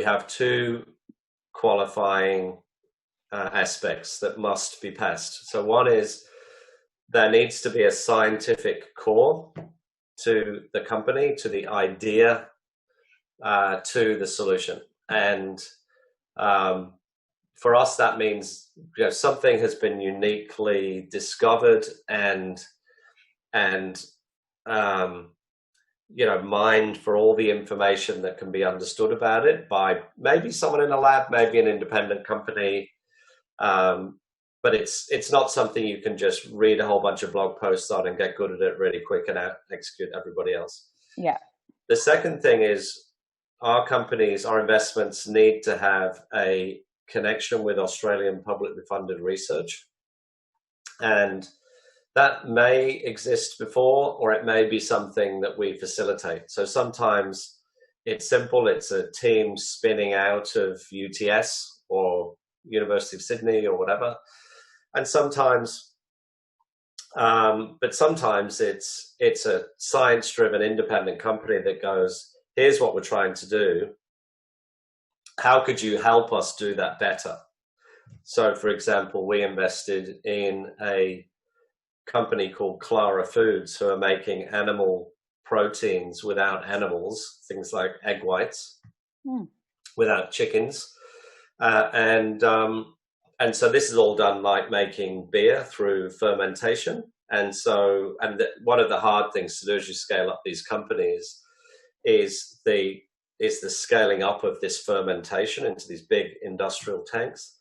have two qualifying aspects that must be passed. So one is there needs to be a scientific core to the company, to the idea, to the solution. And for us, that means something has been uniquely discovered and mined for all the information that can be understood about it by maybe someone in a lab, maybe an independent company. But it's not something you can just read a whole bunch of blog posts on and get good at it really quick and execute everybody else. Yeah. The second thing is our companies, our investments need to have a connection with Australian publicly funded research. And that may exist before, or it may be something that we facilitate. So sometimes it's simple. It's a team spinning out of UTS or University of Sydney or whatever. And sometimes, but sometimes it's a science-driven independent company that goes, here's what we're trying to do. How could you help us do that better? So, for example, we invested in a company called Clara Foods, who are making animal proteins without animals, things like egg whites, without chickens. And so this is all done like making beer through fermentation. And one of the hard things to do as you scale up these companies is the scaling up of this fermentation into these big industrial tanks.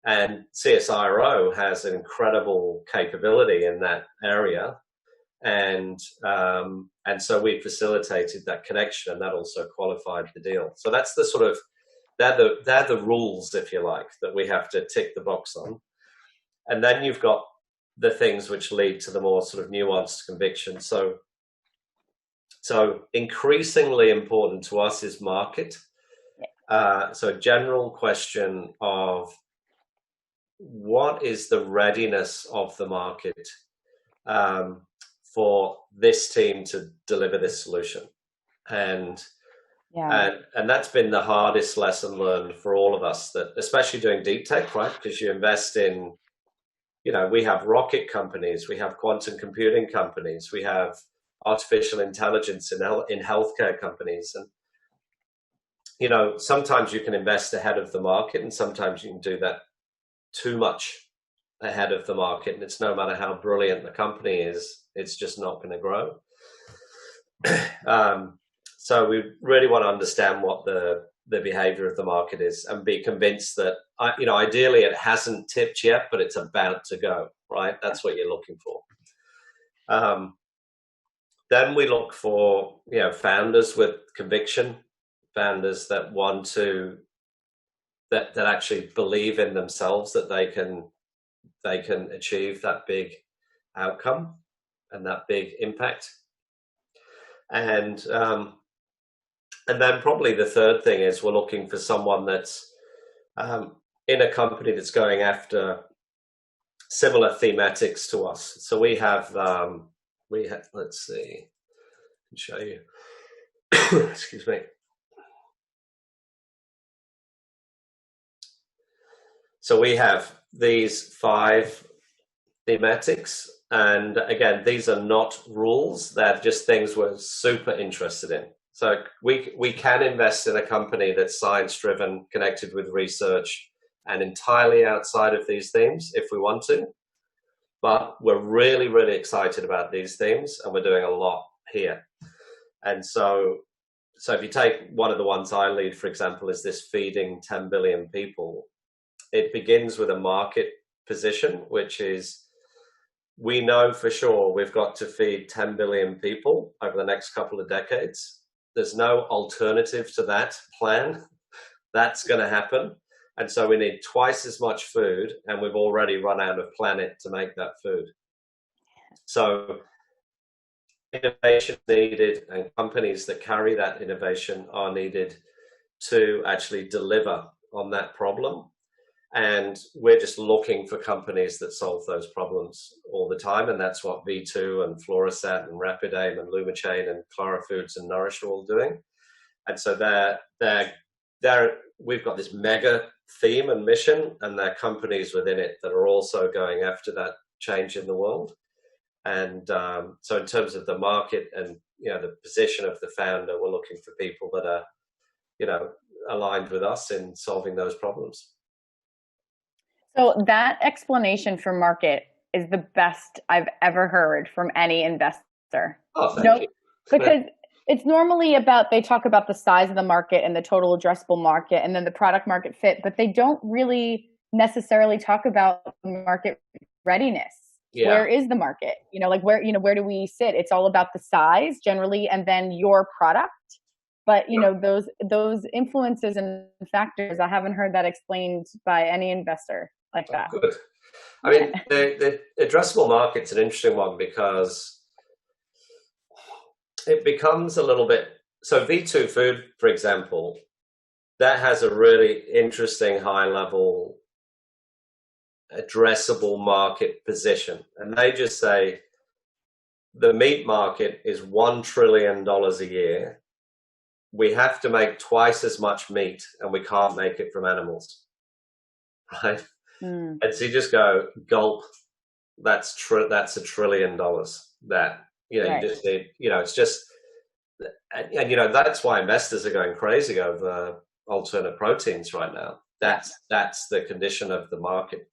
And CSIRO has an incredible capability in that area. And so we facilitated that connection, and that also qualified the deal. So that's the sort of, they're the rules, if you like, that we have to tick the box on. And then you've got the things which lead to the more sort of nuanced conviction. So increasingly important to us is market. So general question of what is the readiness of the market for this team to deliver this solution? And that's been the hardest lesson learned for all of us, that especially doing deep tech, right? Because you invest in, we have rocket companies, we have quantum computing companies, we have artificial intelligence in healthcare companies. And, sometimes you can invest ahead of the market, and sometimes you can do that too much ahead of the market. And it's no matter how brilliant the company is, it's just not going to grow. So we really want to understand what the behavior of the market is and be convinced that, ideally it hasn't tipped yet, but it's about to go, right? That's what you're looking for. Then we look for, founders with conviction, founders that want to, that actually believe in themselves, that they can achieve that big outcome and that big impact. And then probably the third thing is we're looking for someone that's in a company that's going after similar thematics to us. So we have let's see, I can show you. excuse me. So we have these 5 thematics, and again, these are not rules. They're just things we're super interested in. So we can invest in a company that's science-driven, connected with research, and entirely outside of these themes if we want to. But we're really, really excited about these themes, and we're doing a lot here. And so if you take one of the ones I lead, for example, is this feeding 10 billion people. It begins with a market position, which is, we know for sure we've got to feed 10 billion people over the next couple of decades. There's no alternative to that plan. That's going to happen. And so we need twice as much food, and we've already run out of planet to make that food. So innovation needed, and companies that carry that innovation are needed to actually deliver on that problem. And we're just looking for companies that solve those problems all the time. And that's what V2 and Fluorosat and RapidAim and LumaChain and Clara Foods and Nourish are all doing. And so we've got this mega theme and mission, and there are companies within it that are also going after that change in the world. And so in terms of the market and, the position of the founder, we're looking for people that are, aligned with us in solving those problems. So that explanation for market is the best I've ever heard from any investor. Oh, thank you. Because it's normally they talk about the size of the market and the total addressable market and then the product market fit, but they don't really necessarily talk about the market readiness. Yeah. Where is the market? Where do we sit? It's all about the size generally, and then your product. But those influences and factors, I haven't heard that explained by any investor like that. Good. I mean, the addressable market's an interesting one because it becomes a little bit. So V2 Food, for example, that has a really interesting high level addressable market position, and they just say the meat market is $1 trillion a year. We have to make twice as much meat, and we can't make it from animals, right? And so you just go gulp. That's $1 trillion. That right. You just need. It's just, and that's why investors are going crazy over alternate proteins right now. That's the condition of the market.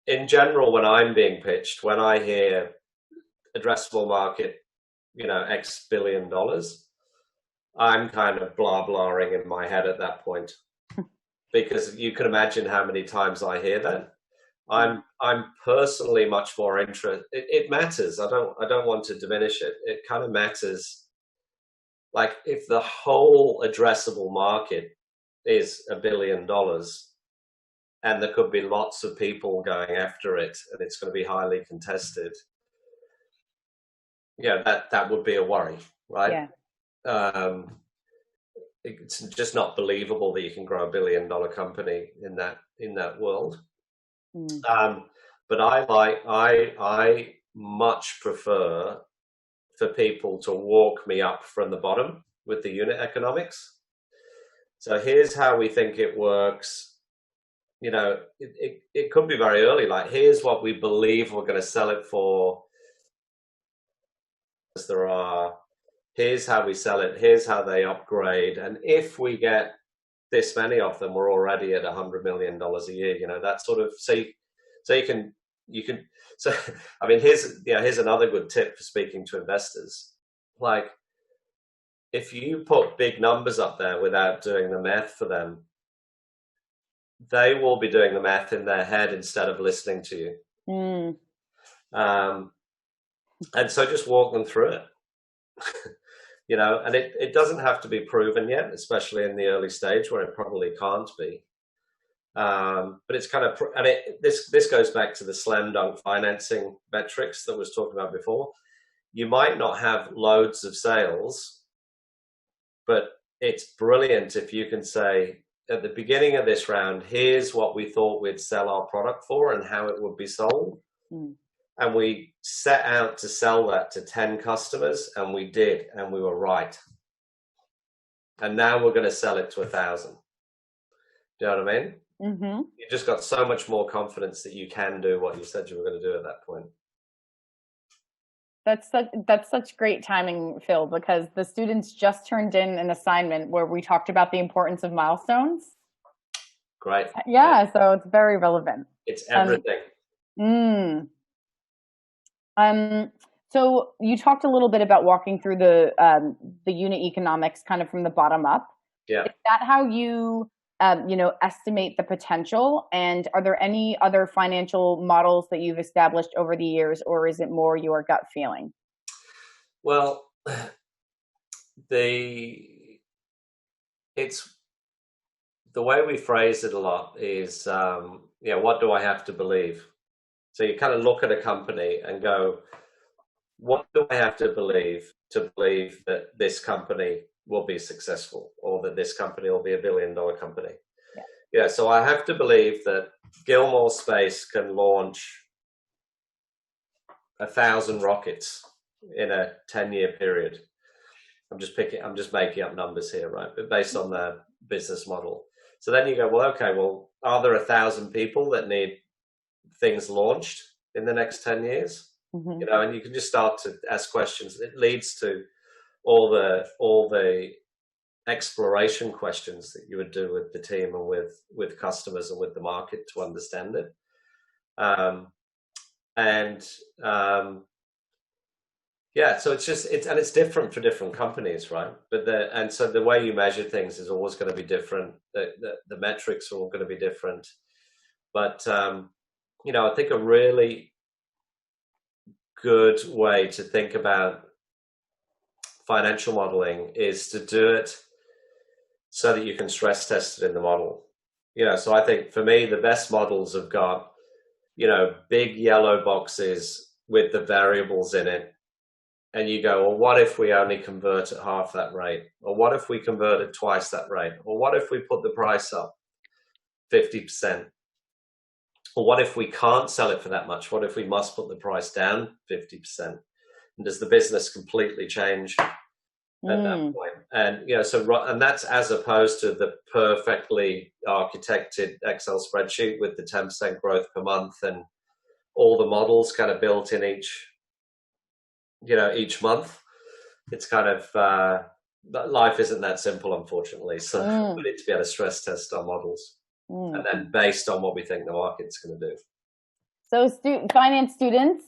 In general, when I'm being pitched, when I hear addressable market, X billion dollars, I'm kind of blah-blahing in my head at that point, because you can imagine how many times I hear that. I'm personally much more interested. It matters. I don't want to diminish it. It kind of matters. Like if the whole addressable market is $1 billion, and there could be lots of people going after it, and it's going to be highly contested, that would be a worry, right? Yeah. It's just not believable that you can grow $1 billion company in that world. But I much prefer for people to walk me up from the bottom with the unit economics. So here's how we think it works. It could be very early. Like, here's what we believe we're going to sell it for. Here's how we sell it. Here's how they upgrade. And if we get this many of them, we're already at $100 million a year. That sort of, so you can. So I mean, here's another good tip for speaking to investors. Like, if you put big numbers up there without doing the math for them, they will be doing the math in their head instead of listening to you. And so just walk them through it. And it doesn't have to be proven yet, especially in the early stage where it probably can't be. But it's kind of, and this goes back to the slam dunk financing metrics that I was talking about before. You might not have loads of sales, but it's brilliant if you can say, at the beginning of this round, here's what we thought we'd sell our product for and how it would be sold. And we set out to sell that to 10 customers, and we did, and we were right. And now we're going to sell it to 1,000. Do you know what I mean? Mm-hmm. You just got so much more confidence that you can do what you said you were going to do at that point. That's such great timing, Phil, because the students just turned in an assignment where we talked about the importance of milestones. Great. Yeah, so it's very relevant. It's everything. So you talked a little bit about walking through the unit economics kind of from the bottom up. Yeah. Is that how you estimate the potential? And are there any other financial models that you've established over the years, or is it more your gut feeling? Well, the way we phrase it a lot is, what do I have to believe? So you kind of look at a company and go, what do I have to believe that this company will be successful, or that this company will be $1 billion company? Yeah, so I have to believe that Gilmour Space can launch 1,000 rockets in a 10-year period. I'm just making up numbers here, right? But based on the business model. So then you go, well, okay, well, are there 1,000 people that need things launched in the next 10 years? Mm-hmm. And you can just start to ask questions. It leads to all the exploration questions that you would do with the team and with customers and with the market to understand it. So it's different for different companies, right? But so the way you measure things is always going to be different. The metrics are all going to be different. But I think a really good way to think about financial modeling is to do it so that you can stress test it in the model. So I think for me, the best models have got, big yellow boxes with the variables in it. And you go, well, what if we only convert at half that rate? Or what if we convert at twice that rate? Or what if we put the price up 50%? Or what if we can't sell it for that much? What if we must put the price down 50%? And does the business completely change at that point? And and that's as opposed to the perfectly architected Excel spreadsheet with the 10% growth per month and all the models kind of built in each month. It's kind of life isn't that simple, unfortunately. So we need to be able to stress test our models. And then based on what we think the market's going to do. So finance students,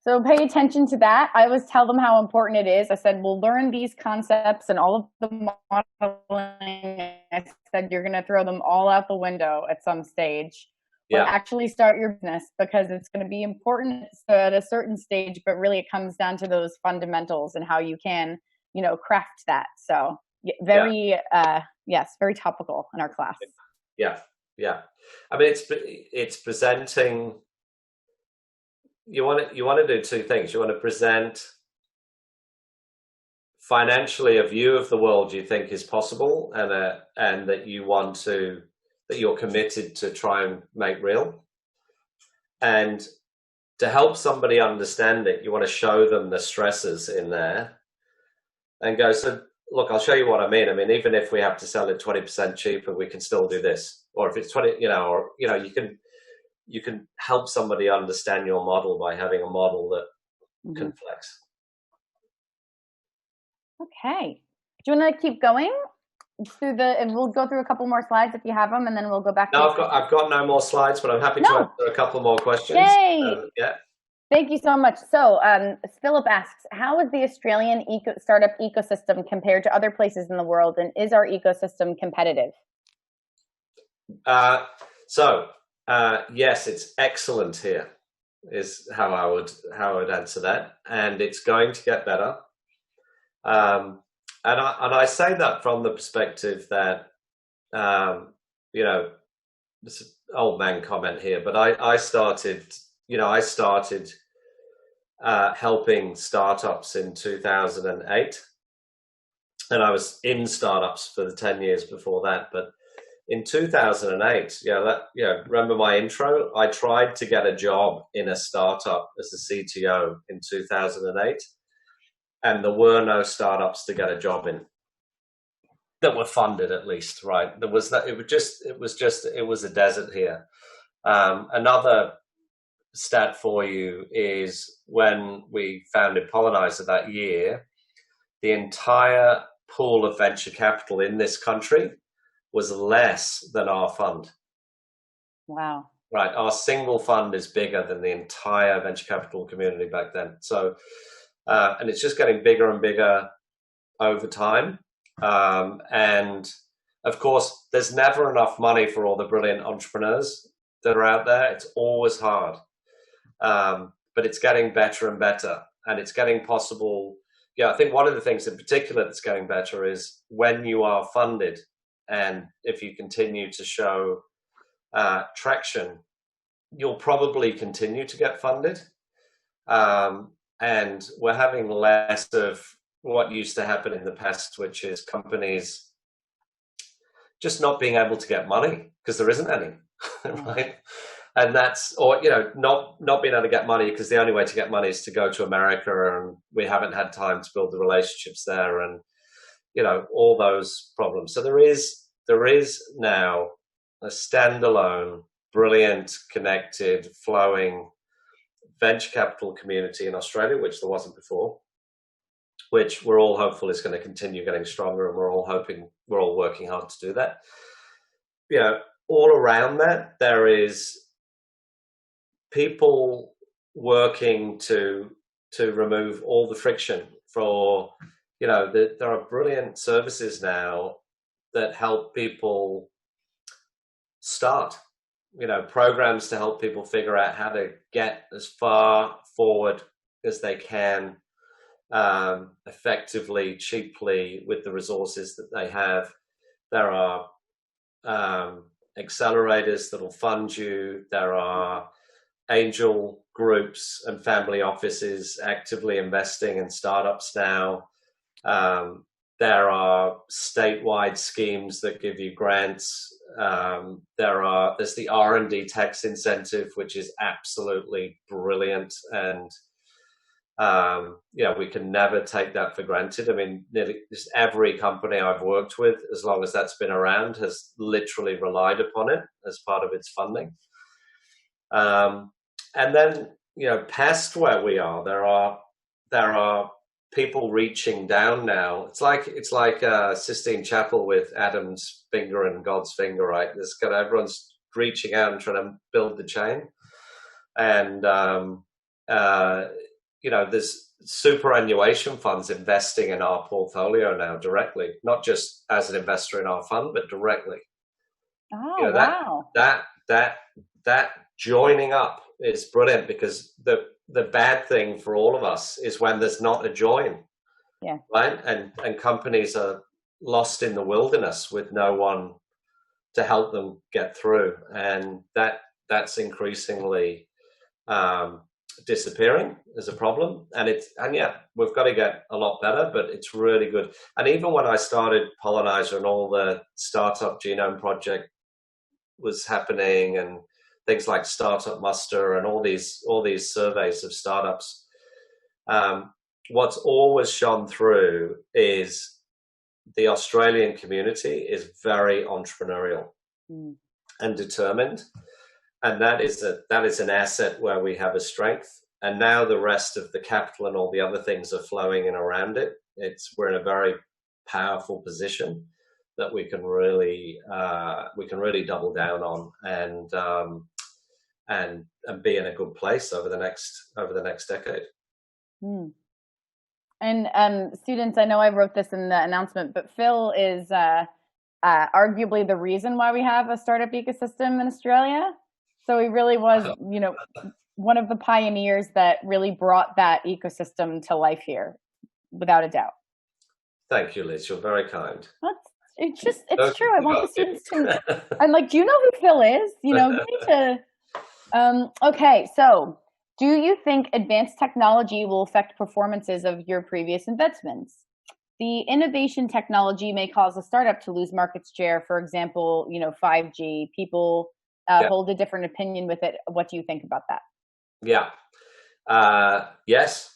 so pay attention to that. I always tell them how important it is. I said, we'll learn these concepts and all of the modeling. I said, you're going to throw them all out the window at some stage. But actually start your business, because it's going to be important at a certain stage, but really it comes down to those fundamentals and how you can, craft that. So very topical in our class. Yeah. I mean, it's presenting. You want to do two things. You want to present financially a view of the world you think is possible, and that you're committed to try and make real. And to help somebody understand it, you want to show them the stresses in there, and go, so look, I'll show you what I mean. I mean, even if we have to sell it 20% cheaper, we can still do this. Or if it's 20, you can help somebody understand your model by having a model that can flex. Okay. Do you want to keep going and we'll go through a couple more slides if you have them, and then we'll go back. No, I've got no more slides, but I'm happy to answer a couple more questions. Yay! Thank you so much. So Philip asks, how is the Australian startup ecosystem compared to other places in the world, and is our ecosystem competitive? Yes, it's excellent here, is how I would answer that, and it's going to get better. And I say that from the perspective that, this is an old man comment here, but I started helping startups in 2008, and I was in startups for the 10 years before that. But in 2008, remember my intro? I tried to get a job in a startup as a CTO in 2008, and there were no startups to get a job in that were funded, at least, right? There was that. It was a desert here. Another stat for you is when we founded Pollenizer that year, the entire pool of venture capital in this country was less than our fund. Wow. Right. Our single fund is bigger than the entire venture capital community back then. So, and it's just getting bigger and bigger over time. And of course, there's never enough money for all the brilliant entrepreneurs that are out there. It's always hard. But it's getting better and better, and it's getting possible. Yeah, I think one of the things in particular that's getting better is when you are funded, and if you continue to show traction, you'll probably continue to get funded. And we're having less of what used to happen in the past, which is companies just not being able to get money because there isn't any, right? And that's, or, not being able to get money because the only way to get money is to go to America, and we haven't had time to build the relationships there, and, all those problems. So there is now a standalone, brilliant, connected, flowing venture capital community in Australia, which there wasn't before, which we're all hopeful is going to continue getting stronger, and we're all working hard to do that. All around that, there is people working to remove all the friction for, there are brilliant services now that help people start, programs to help people figure out how to get as far forward as they can, effectively, cheaply, with the resources that they have. There are accelerators that will fund you. There are angel groups and family offices actively investing in startups now. There are statewide schemes that give you grants. There's the R&D tax incentive, which is absolutely brilliant, and we can never take that for granted. I mean, nearly just every company I've worked with, as long as that's been around, has literally relied upon it as part of its funding. And then, past where we are, there are people reaching down now. It's like Sistine Chapel with Adam's finger and God's finger, right? Everyone's reaching out and trying to build the chain. And, there's superannuation funds investing in our portfolio now directly, not just as an investor in our fund, but directly. Oh, wow. That joining up is brilliant, because the bad thing for all of us is when there's not a join. Yeah. Right. And companies are lost in the wilderness with no one to help them get through. And that's increasingly disappearing as a problem. And we've got to get a lot better, but it's really good. And even when I started Pollenizer and all the Startup Genome Project was happening, and things like Startup Muster and all these surveys of startups, what's always shone through is the Australian community is very entrepreneurial and determined, and that is an asset where we have a strength. And now the rest of the capital and all the other things are flowing in around it. We're in a very powerful position that we can really double down on and be in a good place over the next decade. And students, I know I wrote this in the announcement, but Phil is arguably the reason why we have a startup ecosystem in Australia. So he really was, one of the pioneers that really brought that ecosystem to life here, without a doubt. Thank you, Liz. You're very kind. It's true. I want the students to. I'm like, do you know who Phil is? You need to. Okay, so do you think advanced technology will affect performances of your previous investments? the innovation technology may cause a startup to lose market share. For example, 5G. People hold a different opinion with it. What do you think about that? Yeah. Yes.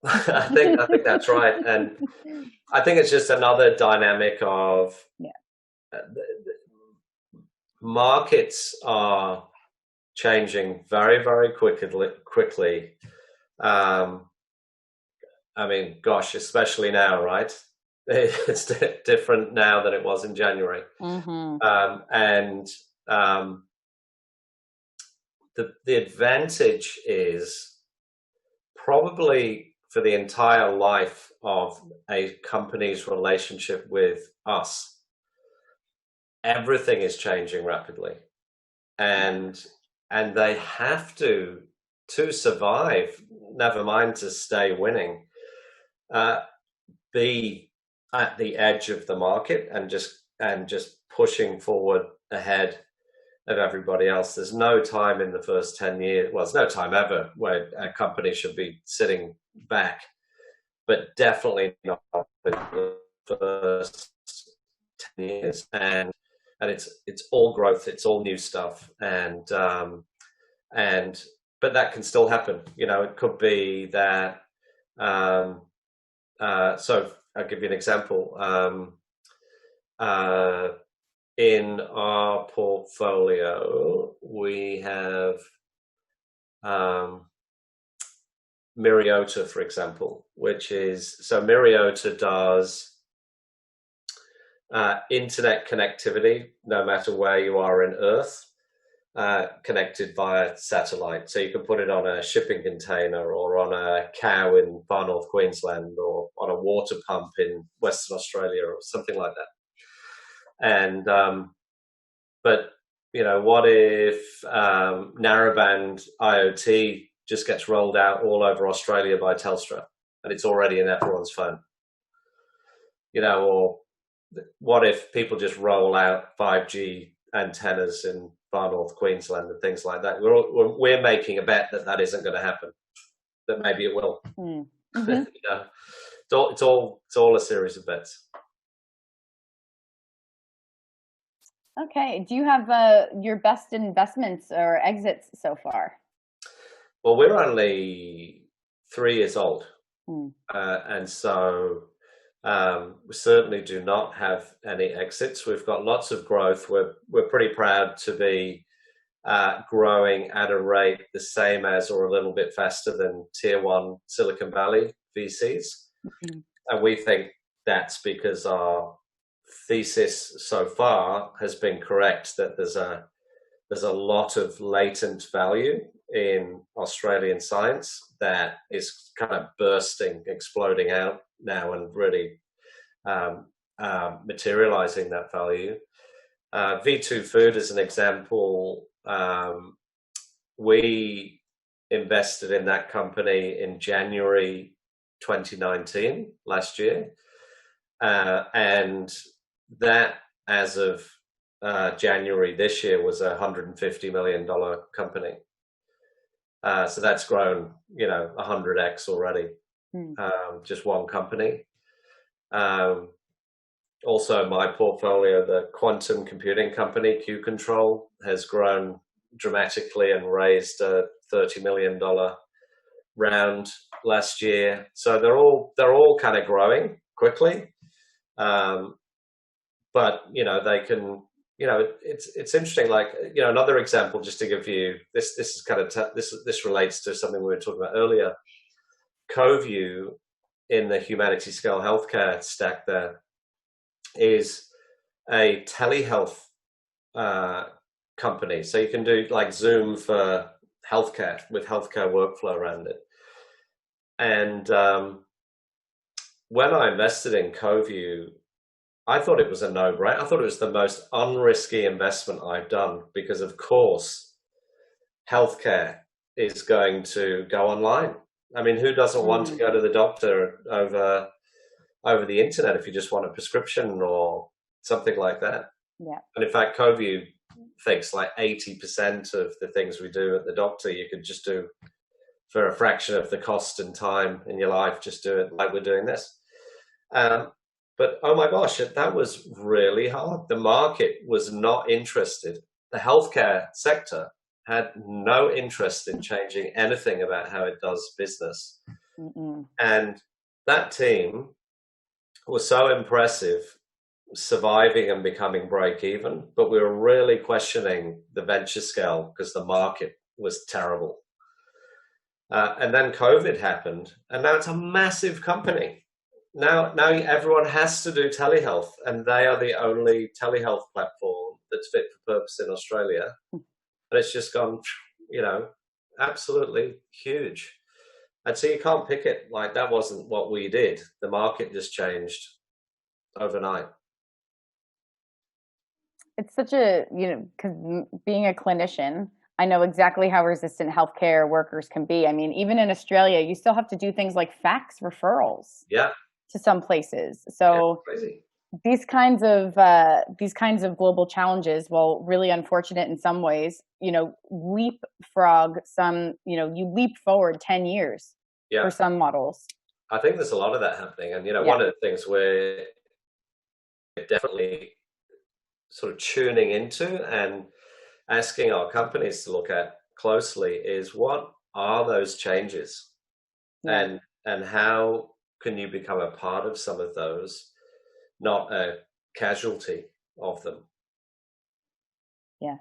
I think that's right, and I think it's just another dynamic of markets are changing very, very quickly. I mean, gosh, especially now, right? It's different now than it was in January. Mm-hmm. The advantage is probably for the entire life of a company's relationship with us, everything is changing rapidly, and they have to survive, never mind to stay winning, be at the edge of the market and just pushing forward ahead of everybody else. There's no time in the first 10 years, well, there's no time ever where a company should be sitting back, but definitely not in the first 10 years. And it's all growth, it's all new stuff, but that can still happen. It could be that. So I'll give you an example. In our portfolio, we have Myriota, for example, Myriota does internet connectivity, no matter where you are in Earth, connected via satellite. So you can put it on a shipping container, or on a cow in far north Queensland, or on a water pump in Western Australia, or something like that. And but what if narrowband IoT just gets rolled out all over Australia by Telstra, and it's already in everyone's phone? Or what if people just roll out 5G antennas in far north Queensland and things like that? We're making a bet that isn't going to happen, that maybe it will. Mm-hmm. It's all a series of bets. Okay. Do you have your best investments or exits so far? Well, we're only 3 years old, and so we certainly do not have any exits. We've got lots of growth. We're pretty proud to be growing at a rate the same as, or a little bit faster than, Tier 1 Silicon Valley VCs. Mm-hmm. And we think that's because our thesis so far has been correct, that there's a lot of latent value in Australian science that is kind of exploding out now, and really materializing that value. V2 Food is an example. We invested in that company in January 2019, last year, and that, as of January this year, was a $150 million company. So that's grown, 100x already. Just one company. Also, my portfolio, the quantum computing company Q Control, has grown dramatically and raised a $30 million round last year. So they're all kind of growing quickly. But they can. It's interesting. Like, another example, just to give you this. This is kind of this relates to something we were talking about earlier. CoView, in the Humanity Scale Healthcare stack, there is a telehealth company. So you can do like Zoom for healthcare, with healthcare workflow around it. And when I invested in CoView, I thought it was a no-brainer. I thought it was the most unrisky investment I've done, because, of course, healthcare is going to go online. I mean, who doesn't want to go to the doctor over the internet if you just want a prescription or something like that? Yeah. And in fact, CoView thinks like 80% of the things we do at the doctor, you could just do for a fraction of the cost and time in your life. Just do it like we're doing this. But oh my gosh, that was really hard. The market was not interested. The healthcare sector had no interest in changing anything about how it does business. And that team was so impressive, surviving and becoming break even, but we were really questioning the venture scale because the market was terrible. And then COVID happened, and now it's a massive company. Now everyone has to do telehealth, and they are the only telehealth platform that's fit for purpose in Australia. And it's just gone, absolutely huge. And so you can't pick it. Like, that wasn't what we did. The market just changed overnight. It's such a, because being a clinician, I know exactly how resistant healthcare workers can be. I mean, even in Australia, you still have to do things like fax referrals. Yeah. To some places. So these kinds of global challenges, while really unfortunate in some ways, leapfrog some, you leap forward 10 years for some models. I think there's a lot of that happening. And, one of the things we're definitely sort of tuning into and asking our companies to look at closely is, what are those changes? And how can you become a part of some of those, not a casualty of them? Yeah.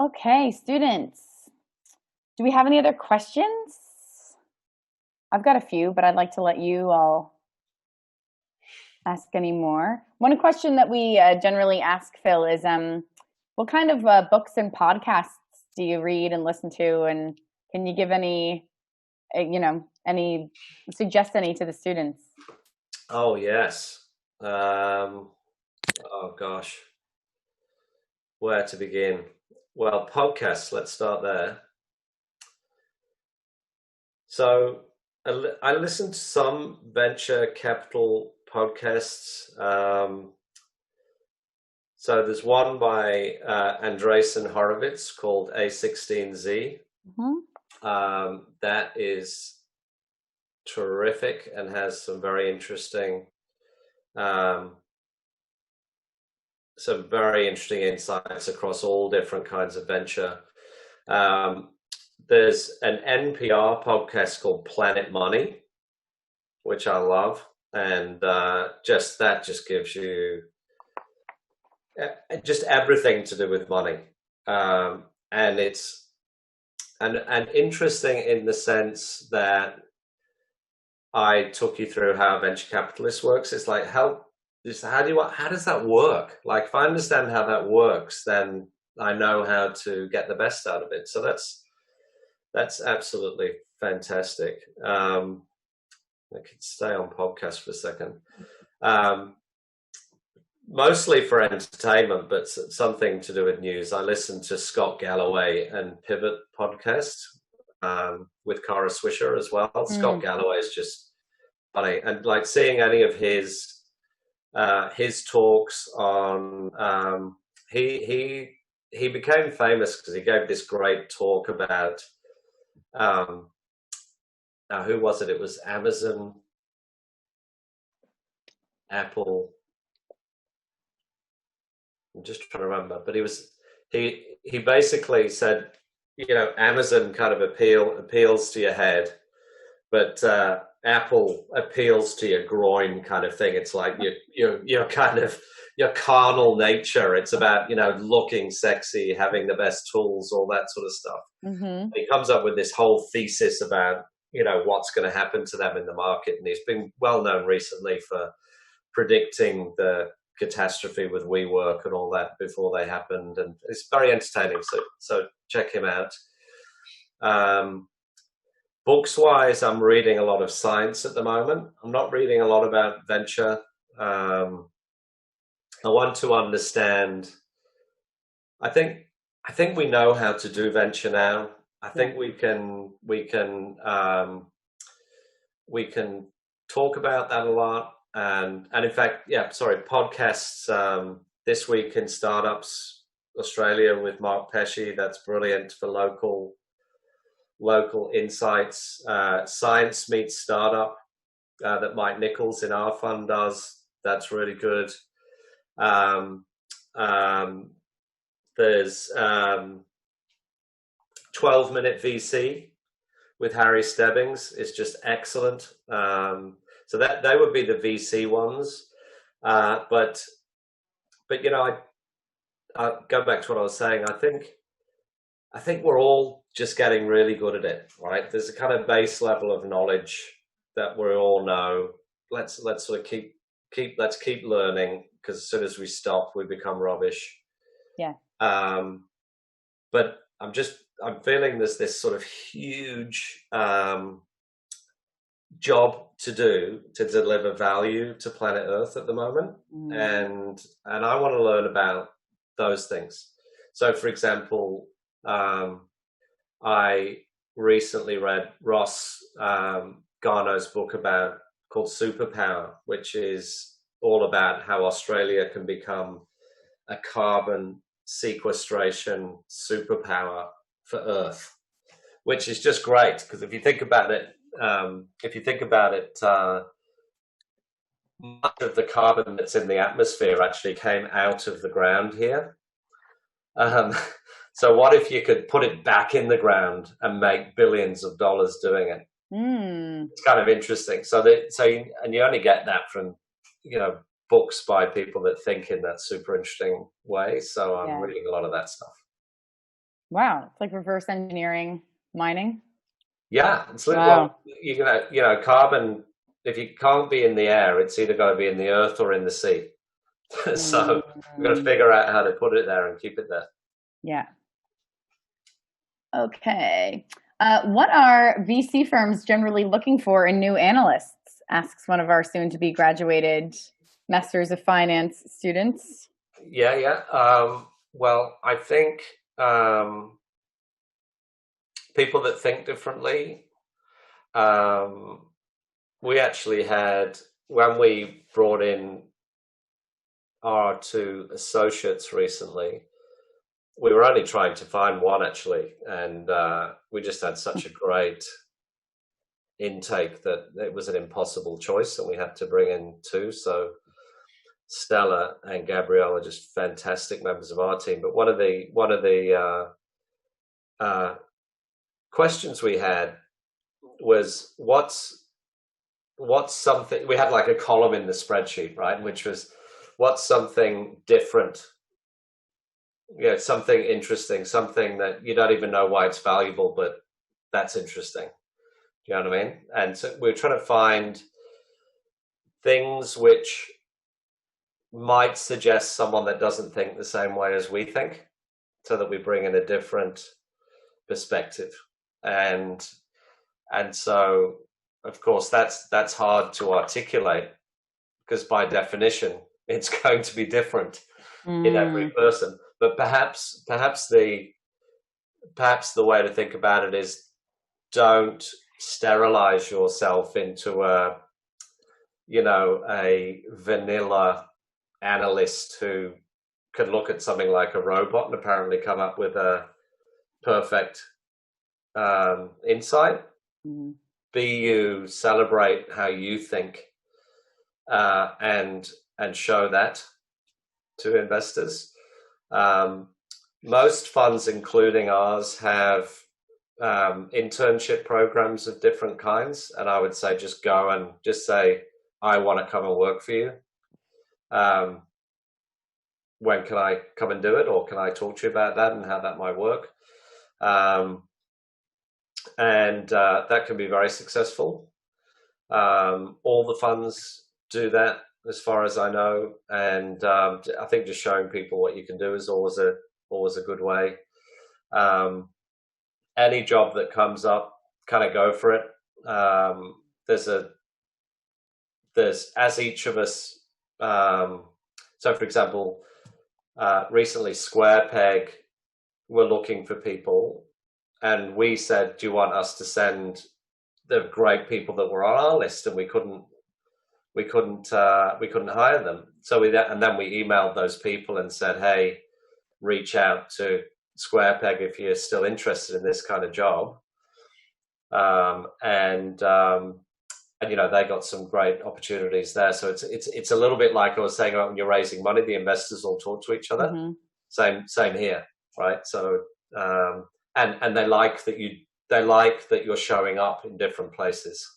Okay, students, do we have any other questions? I've got a few, but I'd like to let you all ask any more. One question that we generally ask, Phil, is what kind of books and podcasts do you read and listen to? And can you give suggest any to the students? Oh, yes. Oh gosh, where to begin? Well, podcasts, let's start there. So I listen to some venture capital podcasts. So there's one by Andreessen Horowitz called A16Z. That is terrific and has some very interesting insights across all different kinds of venture. There's an NPR podcast called Planet Money, which I love, and just gives you just everything to do with money, and it's and interesting in the sense that I took you through how venture capitalist works. It's like, how does that work? Like, if I understand how that works, then I know how to get the best out of it. So that's absolutely fantastic. I could stay on podcast for a second. Mostly for entertainment, but something to do with news. I listen to Scott Galloway and Pivot podcast with Kara Swisher as well. Scott Galloway is just funny, and like seeing any of his talks on he became famous because he gave this great talk about now who was it? It was Amazon, Apple. I'm just trying to remember, but he basically said, Amazon kind of appeals to your head, but Apple appeals to your groin, kind of thing. It's like you're kind of your carnal nature. It's about looking sexy, having the best tools, all that sort of stuff. Mm-hmm. He comes up with this whole thesis about what's going to happen to them in the market, and he's been well known recently for predicting the catastrophe with WeWork and all that before they happened, and it's very entertaining. So check him out. Books wise, I'm reading a lot of science at the moment. I'm not reading a lot about venture. I want to understand. I think we know how to do venture now. I think we can talk about that a lot. And in fact, podcasts this week in Startups Australia with Mark Pesce. That's brilliant for local local insights. Science Meets Startup that Mike Nichols in our fund does. That's really good. There's 12-Minute VC with Harry Stebbings is just excellent. So that they would be the VC ones. But you know, I go back to what I was saying. I think we're all just getting really good at it, right? There's a kind of base level of knowledge that we all know. Let's sort of keep learning, because as soon as we stop, we become rubbish. Yeah. But I'm feeling there's this sort of huge job to do to deliver value to planet Earth at the moment, and I want to learn about those things. So, for example, I recently read Ross Garnaut's book called Superpower, which is all about how Australia can become a carbon sequestration superpower for Earth, which is just great, because if you think about it, much of the carbon that's in the atmosphere actually came out of the ground here. So what if you could put it back in the ground and make billions of dollars doing it? It's kind of interesting. And you only get that from, you know, books by people that think in that super interesting way. So I'm reading a lot of that stuff. Wow, it's like reverse engineering mining. Yeah, it's like, well, you're gonna, you know, carbon. If you can't be in the air, it's either going to be in the earth or in the sea. So we've got to figure out how to put it there and keep it there. Yeah. Okay. What are VC firms generally looking for in new analysts? Asks one of our soon-to-be graduated Masters of Finance students. Yeah. Well, I think people that think differently. We actually had, when we brought in our two associates recently, we were only trying to find one actually, and we just had such a great intake that it was an impossible choice, and we had to bring in two. So Stella and Gabrielle are just fantastic members of our team. But one of the questions we had was what's something, we had like a column in the spreadsheet, right, which was what's something different, you know, something interesting, something that you don't even know why it's valuable, but that's interesting. Do you know what I mean? And so we're trying to find things which might suggest someone that doesn't think the same way as we think, so that we bring in a different perspective. And so, of course, that's hard to articulate, because by definition it's going to be different in every person. But perhaps the way to think about it is, don't sterilize yourself into a vanilla analyst who could look at something like a robot and apparently come up with a perfect insight. Be you, celebrate how you think, and show that to investors. Most funds, including ours, have internship programs of different kinds, and I would say just go and just say, I want to come and work for you. When can I come and do it, or can I talk to you about that and how that might work? And that can be very successful. All the funds do that, as far as I know, and I think just showing people what you can do is always a good way. Any job that comes up, kind of go for it. There's as each of us. So, for example, recently SquarePeg were looking for people, and we said, do you want us to send the great people that were on our list? And we couldn't hire them. So then we emailed those people and said, hey, reach out to SquarePeg if you're still interested in this kind of job. And you know, they got some great opportunities there. So it's a little bit like I was saying about when you're raising money, the investors all talk to each other. Same here, right? So and they like that you're showing up in different places.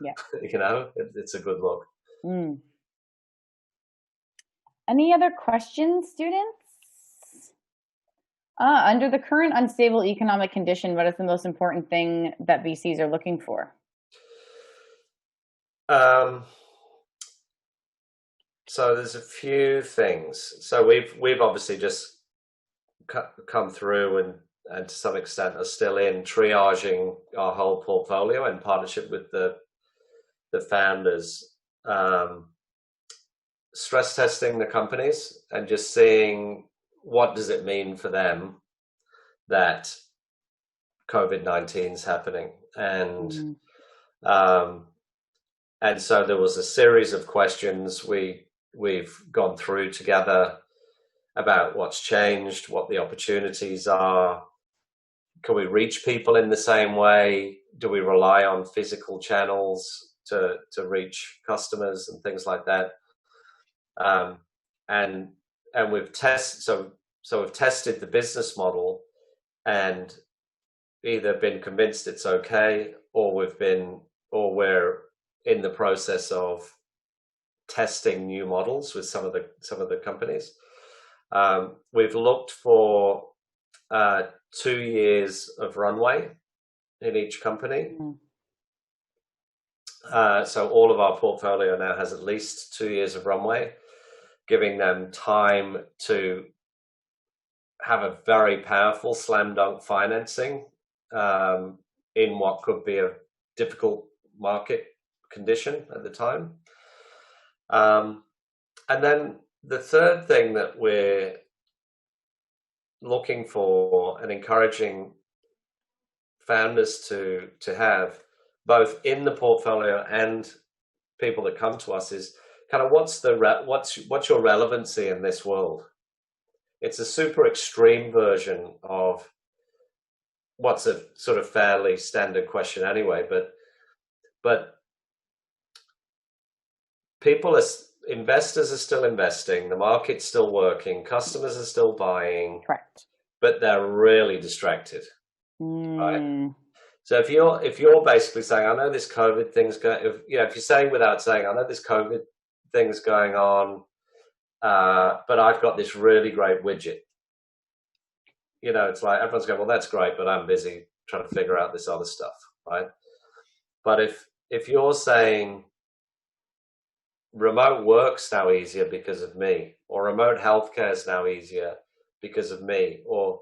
Yeah, you know, it's a good look. Any other questions, students? Under the current unstable economic condition, what is the most important thing that VCs are looking for? So there's a few things. So we've obviously just come through and to some extent are still in triaging our whole portfolio in partnership with the founders, stress testing the companies and just seeing what does it mean for them that COVID-19 is happening. And so there was a series of questions we've gone through together about what's changed, what the opportunities are. Can we reach people in the same way? Do we rely on physical channels to reach customers and things like that? And we've tested, so we've tested the business model and either been convinced it's okay, or we're in the process of testing new models with some of the companies. We've looked for 2 years of runway in each company. So all of our portfolio now has at least 2 years of runway, giving them time to have a very powerful slam dunk financing in what could be a difficult market condition at the time. And then the third thing that we're looking for and encouraging founders to have, both in the portfolio and people that come to us, is kind of what's your relevancy in this world? It's a super extreme version of what's a sort of fairly standard question anyway, but investors are still investing, the market's still working, customers are still buying, correct, but they're really distracted. Right? So if you're basically saying, I know this COVID thing's going, if you're saying without saying, I know this COVID thing's going on, but I've got this really great widget. You know, it's like everyone's going, well, that's great, but I'm busy trying to figure out this other stuff, right? But if you're saying remote work's now easier because of me, or remote healthcare is now easier because of me, or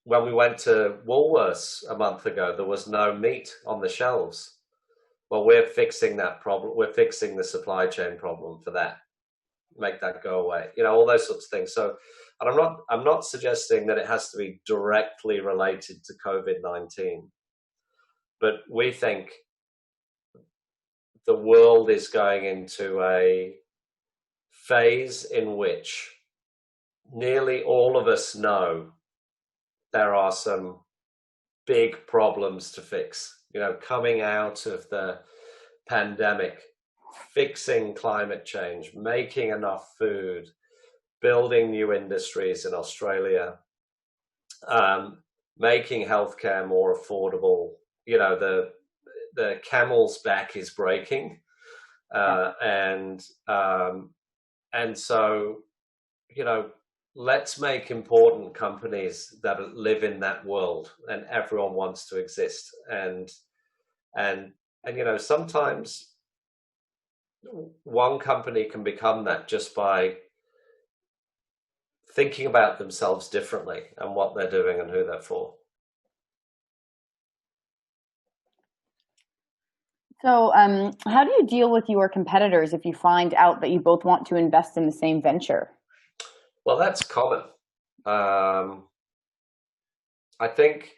when we went to Woolworths a month ago, there was no meat on the shelves. Well, we're fixing that problem. We're fixing the supply chain problem for that. Make that go away. You know, all those sorts of things. So, and I'm not suggesting that it has to be directly related to COVID-19, but we think the world is going into a phase in which nearly all of us know there are some big problems to fix. You know, coming out of the pandemic, fixing climate change, making enough food, building new industries in Australia, making healthcare more affordable. You know, the camel's back is breaking, and so, you know, let's make important companies that live in that world, and everyone wants to exist. And you know, sometimes one company can become that just by thinking about themselves differently and what they're doing and who they're for. So how do you deal with your competitors if you find out that you both want to invest in the same venture? Well, that's common. I think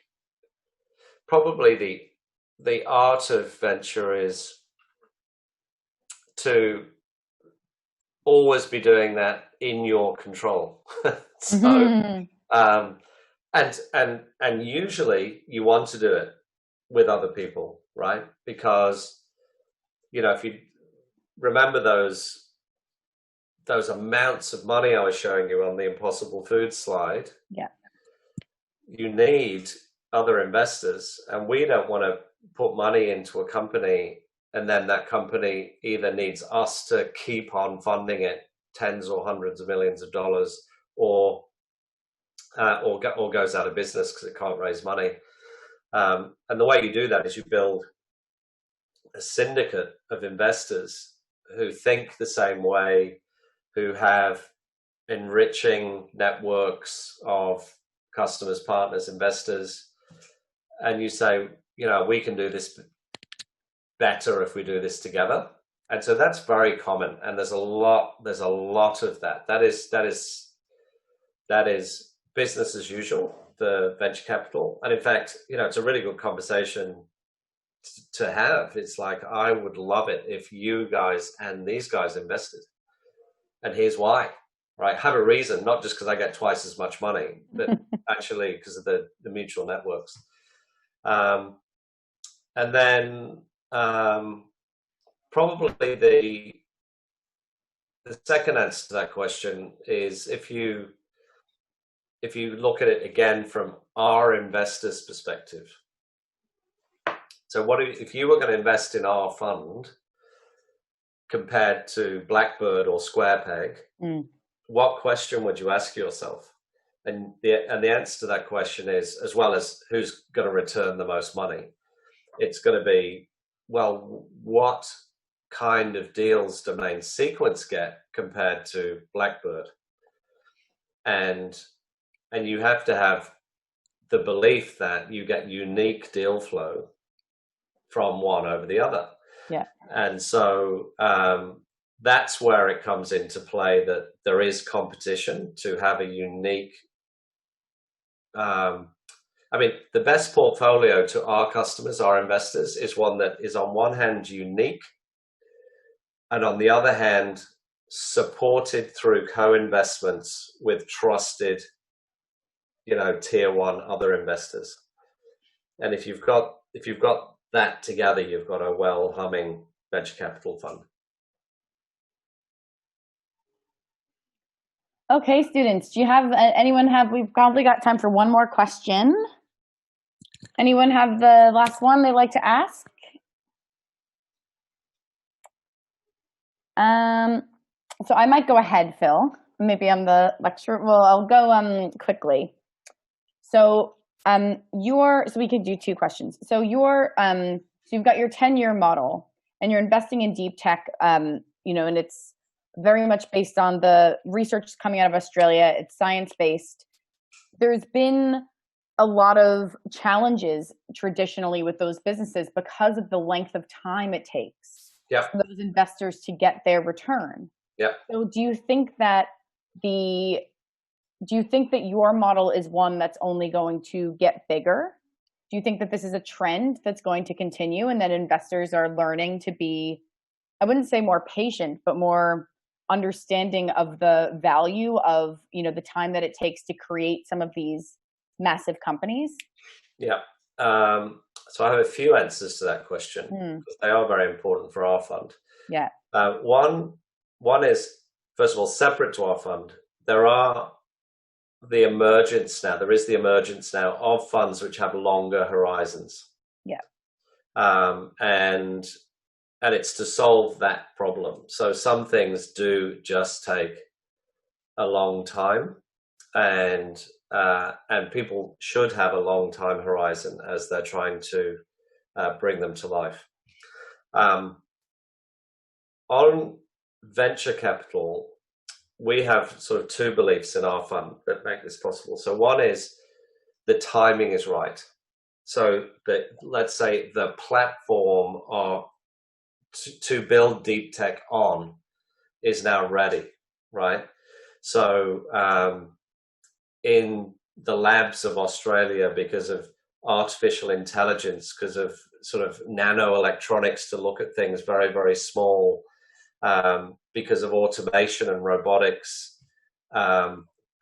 probably the art of venture is to always be doing that in your control. So And usually you want to do it with other people, right? Because, you know, if you remember those amounts of money I was showing you on the Impossible Foods slide, yeah, you need other investors, and we don't want to put money into a company and then that company either needs us to keep on funding it tens or hundreds of millions of dollars, or goes out of business because it can't raise money. And the way you do that is you build a syndicate of investors who think the same way, who have enriching networks of customers, partners, investors, and you say, you know, we can do this better if we do this together. And so that's very common, and there's a lot of that. That is business as usual, the venture capital. And in fact, you know, it's a really good conversation to have. It's like, I would love it if you guys and these guys invested, and here's why, right? Have a reason, not just because I get twice as much money, but actually because of the mutual networks. And then probably the second answer to that question is, if you look at it again from our investors' perspective. So what if you were going to invest in our fund compared to Blackbird or SquarePeg, what question would you ask yourself? And the answer to that question is, as well as who's going to return the most money, it's going to be, well, what kind of deals Domain Sequence get compared to Blackbird? And you have to have the belief that you get unique deal flow from one over the other. Yeah. And so that's where it comes into play, that there is competition to have a unique, I mean, the best portfolio to our customers, our investors, is one that is on one hand unique, and on the other hand supported through co-investments with trusted, you know, tier one other investors. And if you've got that together, you've got a well humming venture capital fund. Okay, students, do you have we've probably got time for one more question. Anyone have the last one they'd like to ask? So I might go ahead, Phil. Maybe I'm the lecturer. Well, I'll go quickly. So so we could do two questions. So so you've got your 10-year model, and you're investing in deep tech, you know, and it's very much based on the research coming out of Australia. It's science-based. There's been a lot of challenges traditionally with those businesses because of the length of time it takes for those investors to get their return. Yeah. So do you think that your model is one that's only going to get bigger? Do you think that this is a trend that's going to continue, and that investors are learning to be, I wouldn't say more patient, but more understanding of the value of, you know, the time that it takes to create some of these massive companies? Yeah. So I have a few answers to that question, because they are very important for our fund. Yeah. One is, first of all, separate to our fund, there is the emergence now of funds which have longer horizons. Yeah. And it's to solve that problem. So some things do just take a long time, and people should have a long time horizon as they're trying to bring them to life. On venture capital, we have sort of two beliefs in our fund that make this possible. So one is the timing is right. So let's say the platform to build deep tech on is now ready, right? So in the labs of Australia, because of artificial intelligence, because of sort of nano electronics to look at things very, very small, because of automation and robotics,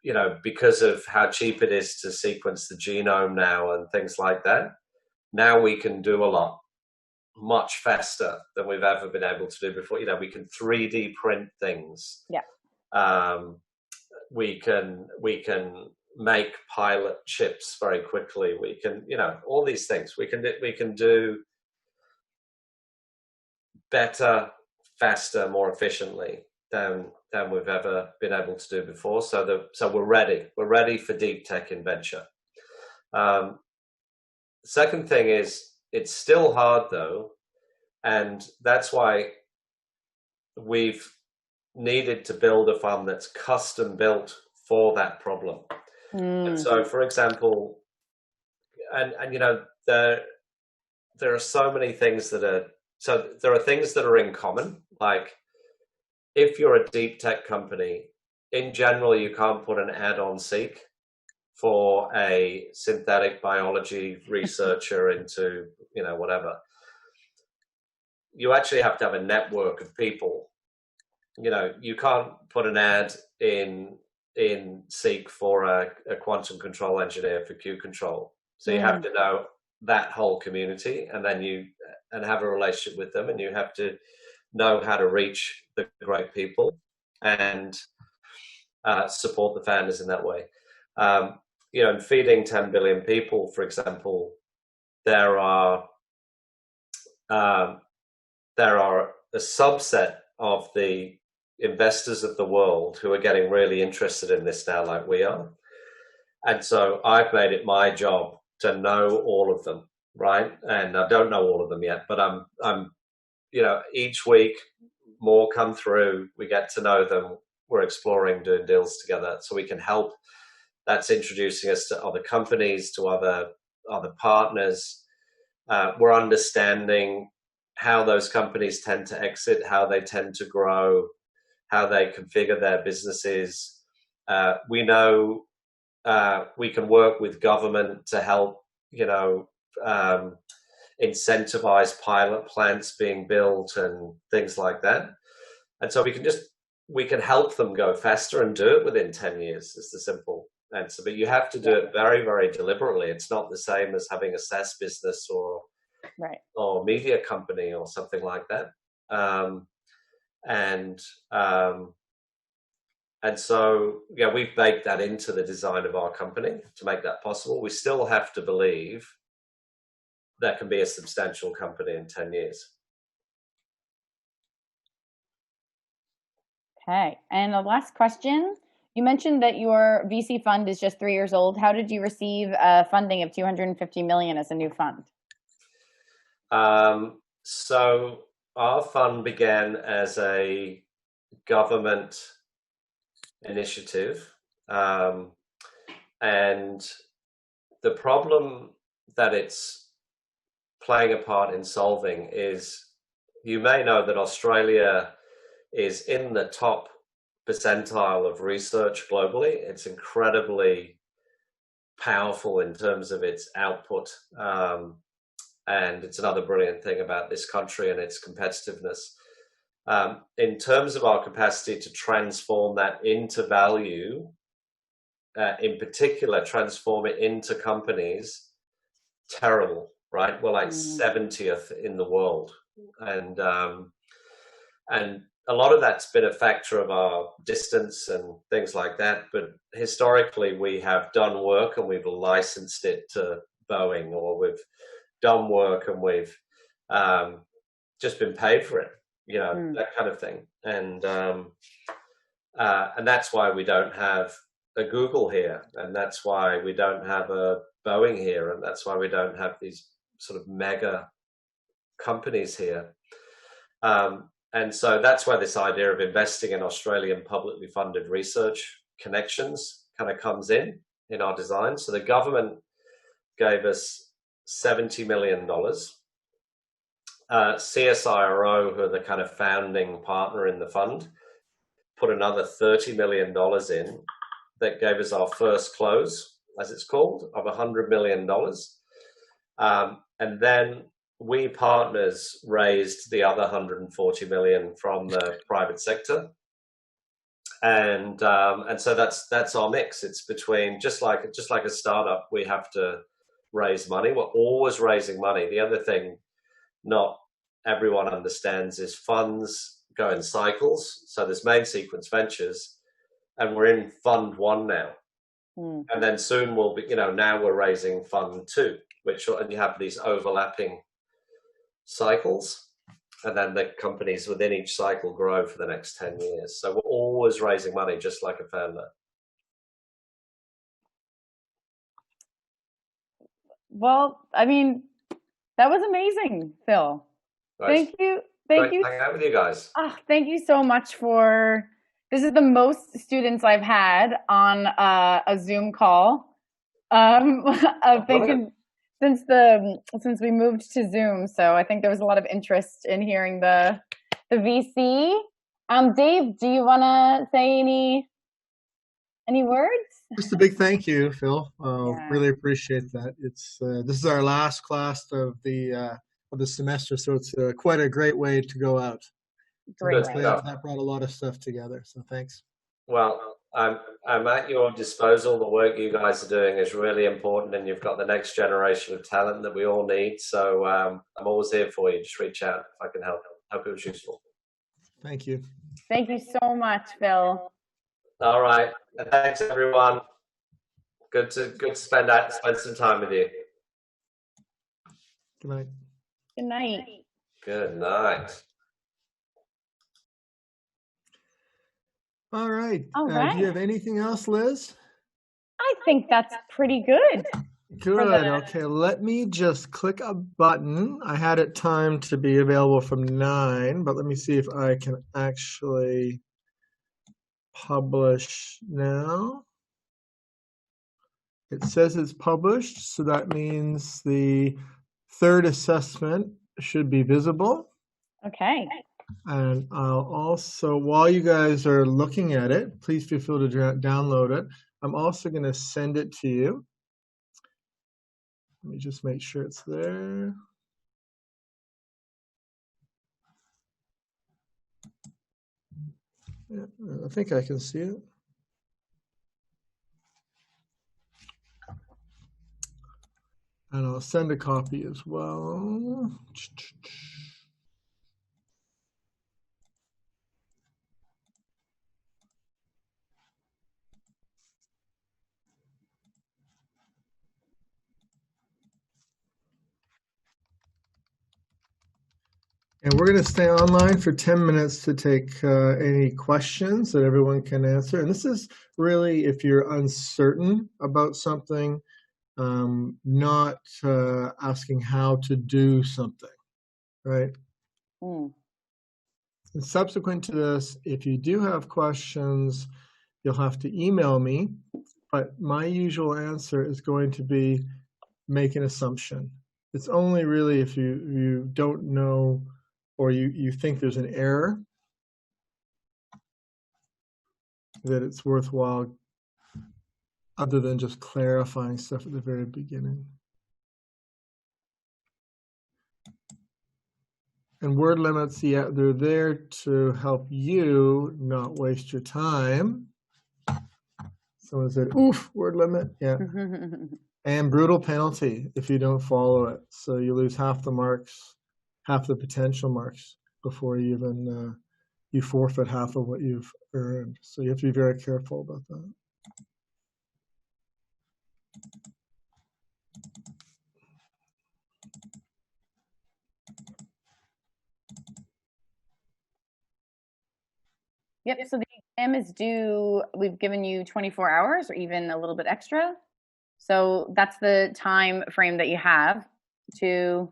you know, because of how cheap it is to sequence the genome now and things like that, now we can do a lot much faster than we've ever been able to do before. You know, we can 3D print things. Yeah. We can make pilot chips very quickly. We can, you know, all these things. We can do better, faster, more efficiently than we've ever been able to do before. So we're ready. We're ready for deep tech in venture. The second thing is, it's still hard though, and that's why we've needed to build a fund that's custom built for that problem. And so, for example, and you know, there are so many things that are, so there are things that are in common. Like, if you're a deep tech company, in general, you can't put an ad on Seek for a synthetic biology researcher into, you know, whatever. You actually have to have a network of people. You know, you can't put an ad in Seek for a quantum control engineer for Q control. So you have to know that whole community, and then and have a relationship with them, and you have to know how to reach the great people and support the founders in that way. You know, in feeding 10 billion people, for example, there are a subset of the investors of the world who are getting really interested in this now, like we are. And so I've made it my job to know all of them, right? And I don't know all of them yet, but I'm, you know, each week more come through, we get to know them, we're exploring doing deals together so we can help. That's introducing us to other companies, to other partners. We're understanding how those companies tend to exit, how they tend to grow, how they configure their businesses. We know we can work with government to help, you know, incentivize pilot plants being built and things like that. And so we can help them go faster and do it within 10 years is the simple answer. But you have to do it very, very deliberately. It's not the same as having a SaaS business or media company or something like that. And so, yeah, we've baked that into the design of our company to make that possible. We still have to believe that can be a substantial company in 10 years. Okay. And the last question, you mentioned that your VC fund is just 3 years old. How did you receive funding of $250 million as a new fund? So our fund began as a government initiative. And the problem that it's playing a part in solving is, you may know that Australia is in the top percentile of research globally. It's incredibly powerful in terms of its output. And it's another brilliant thing about this country and its competitiveness. In terms of our capacity to transform that into value, in particular, transform it into companies, terrible, right? We're like 70th in the world. And a lot of that's been a factor of our distance and things like that. But historically, we have done work and we've licensed it to Boeing, or we've done work and we've just been paid for it, you know, that kind of thing. And that's why we don't have a Google here, and that's why we don't have a Boeing here, and that's why we don't have these sort of mega companies here. And so that's where this idea of investing in Australian publicly funded research connections kind of comes in our design. So the government gave us $70 million. CSIRO, who are the kind of founding partner in the fund, put another $30 million in. That gave us our first close, as it's called, of $100 million. And then we partners raised the other $140 million from the private sector. And so that's our mix. It's between just like a startup, we have to raise money. We're always raising money. The other thing not everyone understands is funds go in cycles. So there's Main Sequence Ventures, and we're in Fund 1 now. And then soon we'll be, now we're raising Fund 2, and you have these overlapping cycles, and then the companies within each cycle grow for the next 10 years. So we're always raising money, just like a founder. Well, I mean, that was amazing, Phil. Nice. Thank you. Hang out with you guys. Oh, thank you so much this is the most students I've had on a Zoom call. Since we moved to Zoom. So I think there was a lot of interest in hearing the VC. Dave, do you want to say any words? Just a big thank you, Phil. Really appreciate that. It's this is our last class of the semester, so it's quite a great way to go out. Great. That brought a lot of stuff together. So thanks. Well, I'm at your disposal. The work you guys are doing is really important, and you've got the next generation of talent that we all need. So I'm always here for you. Just reach out if I can help. Hope it was useful. Thank you. Thank you so much, Phil. All right. Thanks, everyone. Good to spend some time with you. Good night. Good night. Good night. All right. Do you have anything else, Liz? I think that's pretty good. Good. Okay, let me just click a button. I had it timed to be available from 9, but let me see if I can actually publish now. It says it's published, so that means the third assessment should be visible. Okay. And I'll also, while you guys are looking at it, please feel free to download it. I'm also going to send it to you. Let me just make sure it's there. Yeah, I think I can see it. And I'll send a copy as well. And we're going to stay online for 10 minutes to take any questions that everyone can answer. And this is really if you're uncertain about something, not asking how to do something, right? And subsequent to this, if you do have questions, you'll have to email me. But my usual answer is going to be make an assumption. It's only really if you don't know or you think there's an error that it's worthwhile, other than just clarifying stuff at the very beginning. And word limits, yeah, they're there to help you not waste your time. Someone said, oof, word limit, yeah. And brutal penalty if you don't follow it. So you lose half the marks, half the potential marks before you even, you forfeit half of what you've earned. So you have to be very careful about that. Yep, so the exam is due, we've given you 24 hours or even a little bit extra. So that's the time frame that you have to,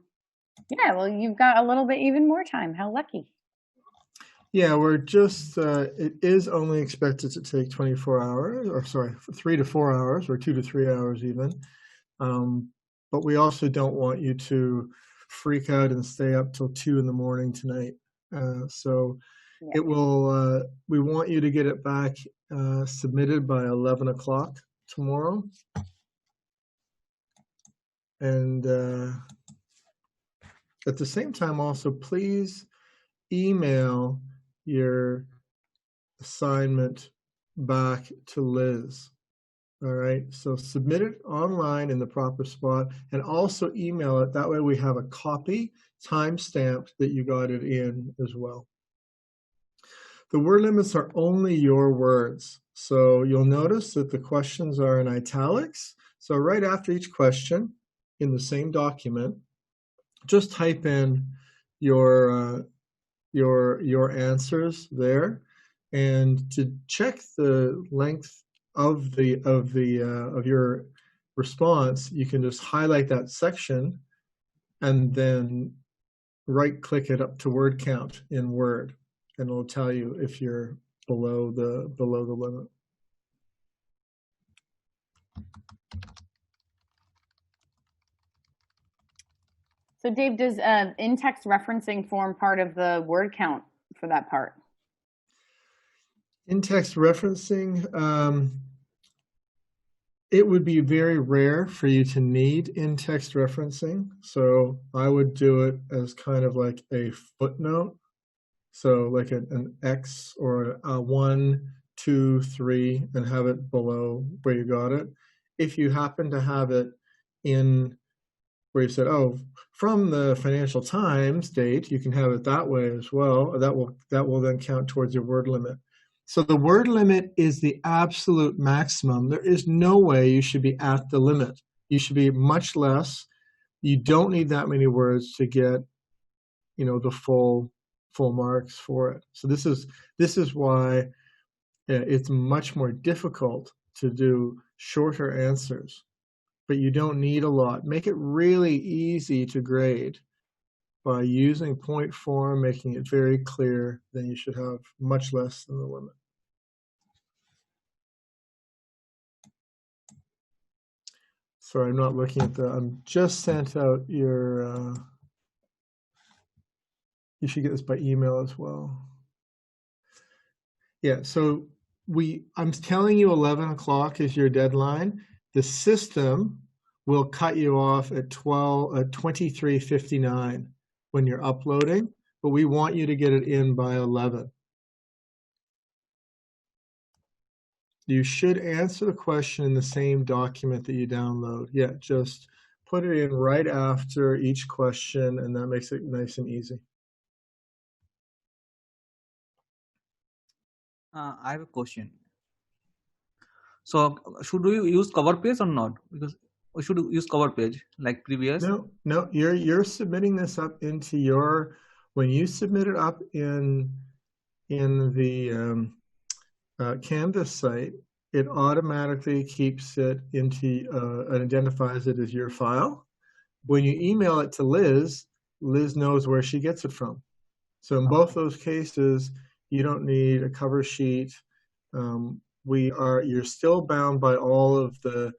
yeah, well, you've got a little bit even more time. How lucky. Yeah, we're just, it is only expected to take 24 hours, or sorry, 3 to 4 hours, or 2 to 3 hours even. But we also don't want you to freak out and stay up till 2 in the morning tonight. So yeah. It will, we want you to get it back submitted by 11 o'clock tomorrow. And at the same time also, please email your assignment back to Liz. All right, so submit it online in the proper spot and also email it. That way we have a copy time-stamped that you got it in as well. The word limits are only your words. So you'll notice that the questions are in italics. So right after each question in the same document, just type in your answers there. And to check the length of your response, you can just highlight that section and then right click it up to word count in Word, and it'll tell you if you're below the limit. So Dave, does in-text referencing form part of the word count for that part? In-text referencing, it would be very rare for you to need in-text referencing. So I would do it as kind of like a footnote. So like an X or a 1, 2, 3, and have it below where you got it. If you happen to have it in where you said, oh, from the Financial Times date, you can have it that way as well. That will then count towards your word limit. So the word limit is the absolute maximum. There is no way you should be at the limit. You should be much less. You don't need that many words to get, the full marks for it. So this is why it's much more difficult to do shorter answers. But you don't need a lot. Make it really easy to grade by using point form, making it very clear. Then you should have much less than the limit. Sorry, I'm not looking at that. I'm just sent out your, you should get this by email as well. Yeah, so I'm telling you 11 o'clock is your deadline. The system will cut you off at 23:59 when you're uploading, but we want you to get it in by 11. You should answer the question in the same document that you download. Yeah, just put it in right after each question, and that makes it nice and easy. I have a question. So should we use cover page or not? Because we should use cover page like previous. No, you're submitting this up into your, when you submit it up in the Canvas site, it automatically keeps it into and identifies it as your file. When you email it to Liz, Liz knows where she gets it from. So in both those cases, you don't need a cover sheet. You're still bound by all of the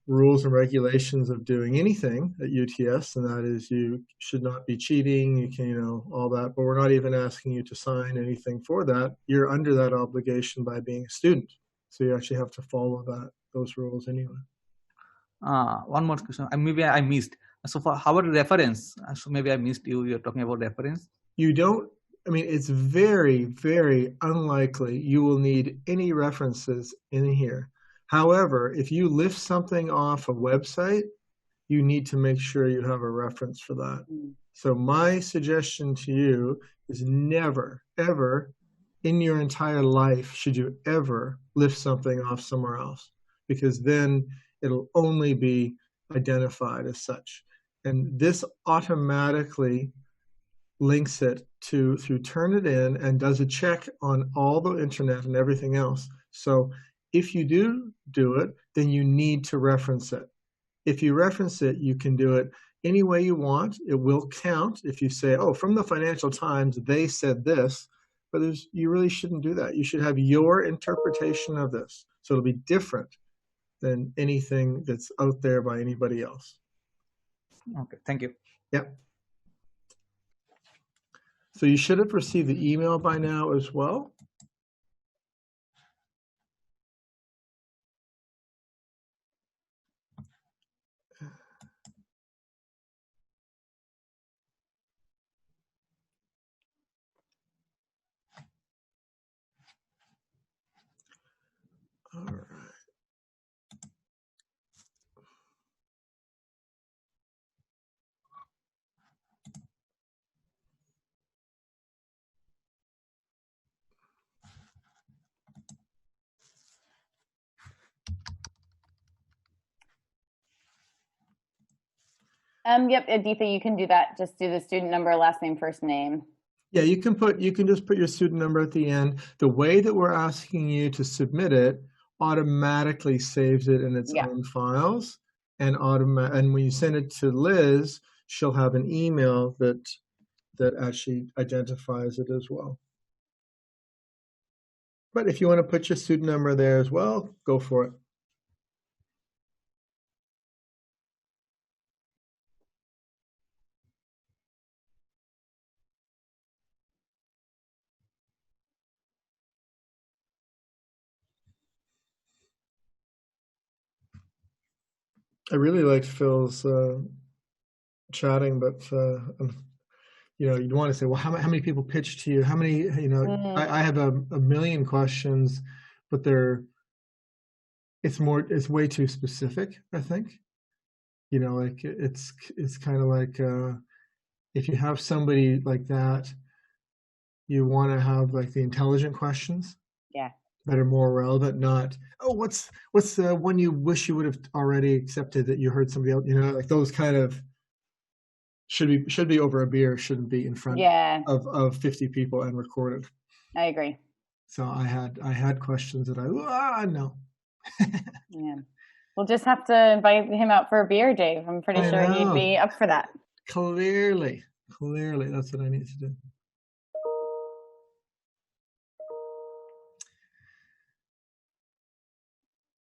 rules and regulations of doing anything at UTS, and that is you should not be cheating, you can, all that, but we're not even asking you to sign anything for that. You're under that obligation by being a student. So you actually have to follow those rules anyway. One more question. Maybe I missed. So for our reference, so maybe I missed you're talking about reference. It's very, very unlikely you will need any references in here. However, if you lift something off a website, you need to make sure you have a reference for that. So my suggestion to you is never, ever in your entire life should you ever lift something off somewhere else, because then it'll only be identified as such. And this automatically links it through Turnitin and does a check on all the internet and everything else. So if you do it, then you need to reference it. If you reference it, you can do it any way you want. It will count if you say, oh, from the Financial Times, they said this, but you really shouldn't do that. You should have your interpretation of this. So it'll be different than anything that's out there by anybody else. Okay, thank you. Yep. So you should have received the email by now as well. Yep, Aditha, you can do that. Just do the student number, last name, first name. Yeah, you can just put your student number at the end. The way that we're asking you to submit it automatically saves it in its own files, and when you send it to Liz, she'll have an email that actually identifies it as well. But if you want to put your student number there as well, go for it. I really liked Phil's chatting, but you know, you'd want to say, well, how many people pitched to you? How many, you know, I have a million questions, but it's way too specific, I think. You know, like it's kind of like if you have somebody like that, you want to have like the intelligent questions. Yeah. That are more relevant, not, oh, what's the one you wish you would have already accepted that you heard somebody else, you know, like those kind of should be over a beer, shouldn't be in front of 50 people and recorded. I agree. So I had questions that no. Yeah. We'll just have to invite him out for a beer, Dave. I'm pretty sure he'd be up for that. Clearly, that's what I need to do.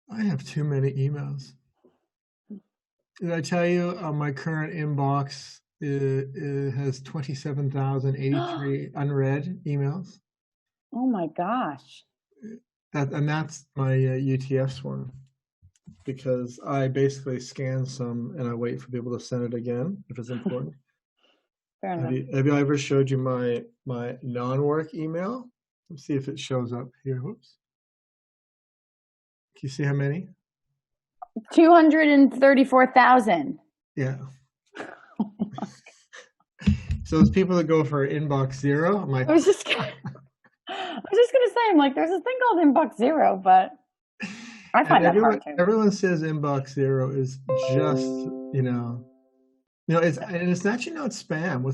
I have too many emails. Did I tell you my current inbox it has 27,083 unread emails? Oh my gosh. That's my UTS one, because I basically scan some and I wait for people to send it again if it's important. Fair enough. Have I ever showed you my non-work email? Let's see if it shows up here. Whoops. Can you see how many? 234,000. Yeah. So it's people that go for inbox zero. I was just gonna say, I'm like, there's a thing called inbox zero, but I find that hard too. Everyone says inbox zero is just, you know, it's actually not spam.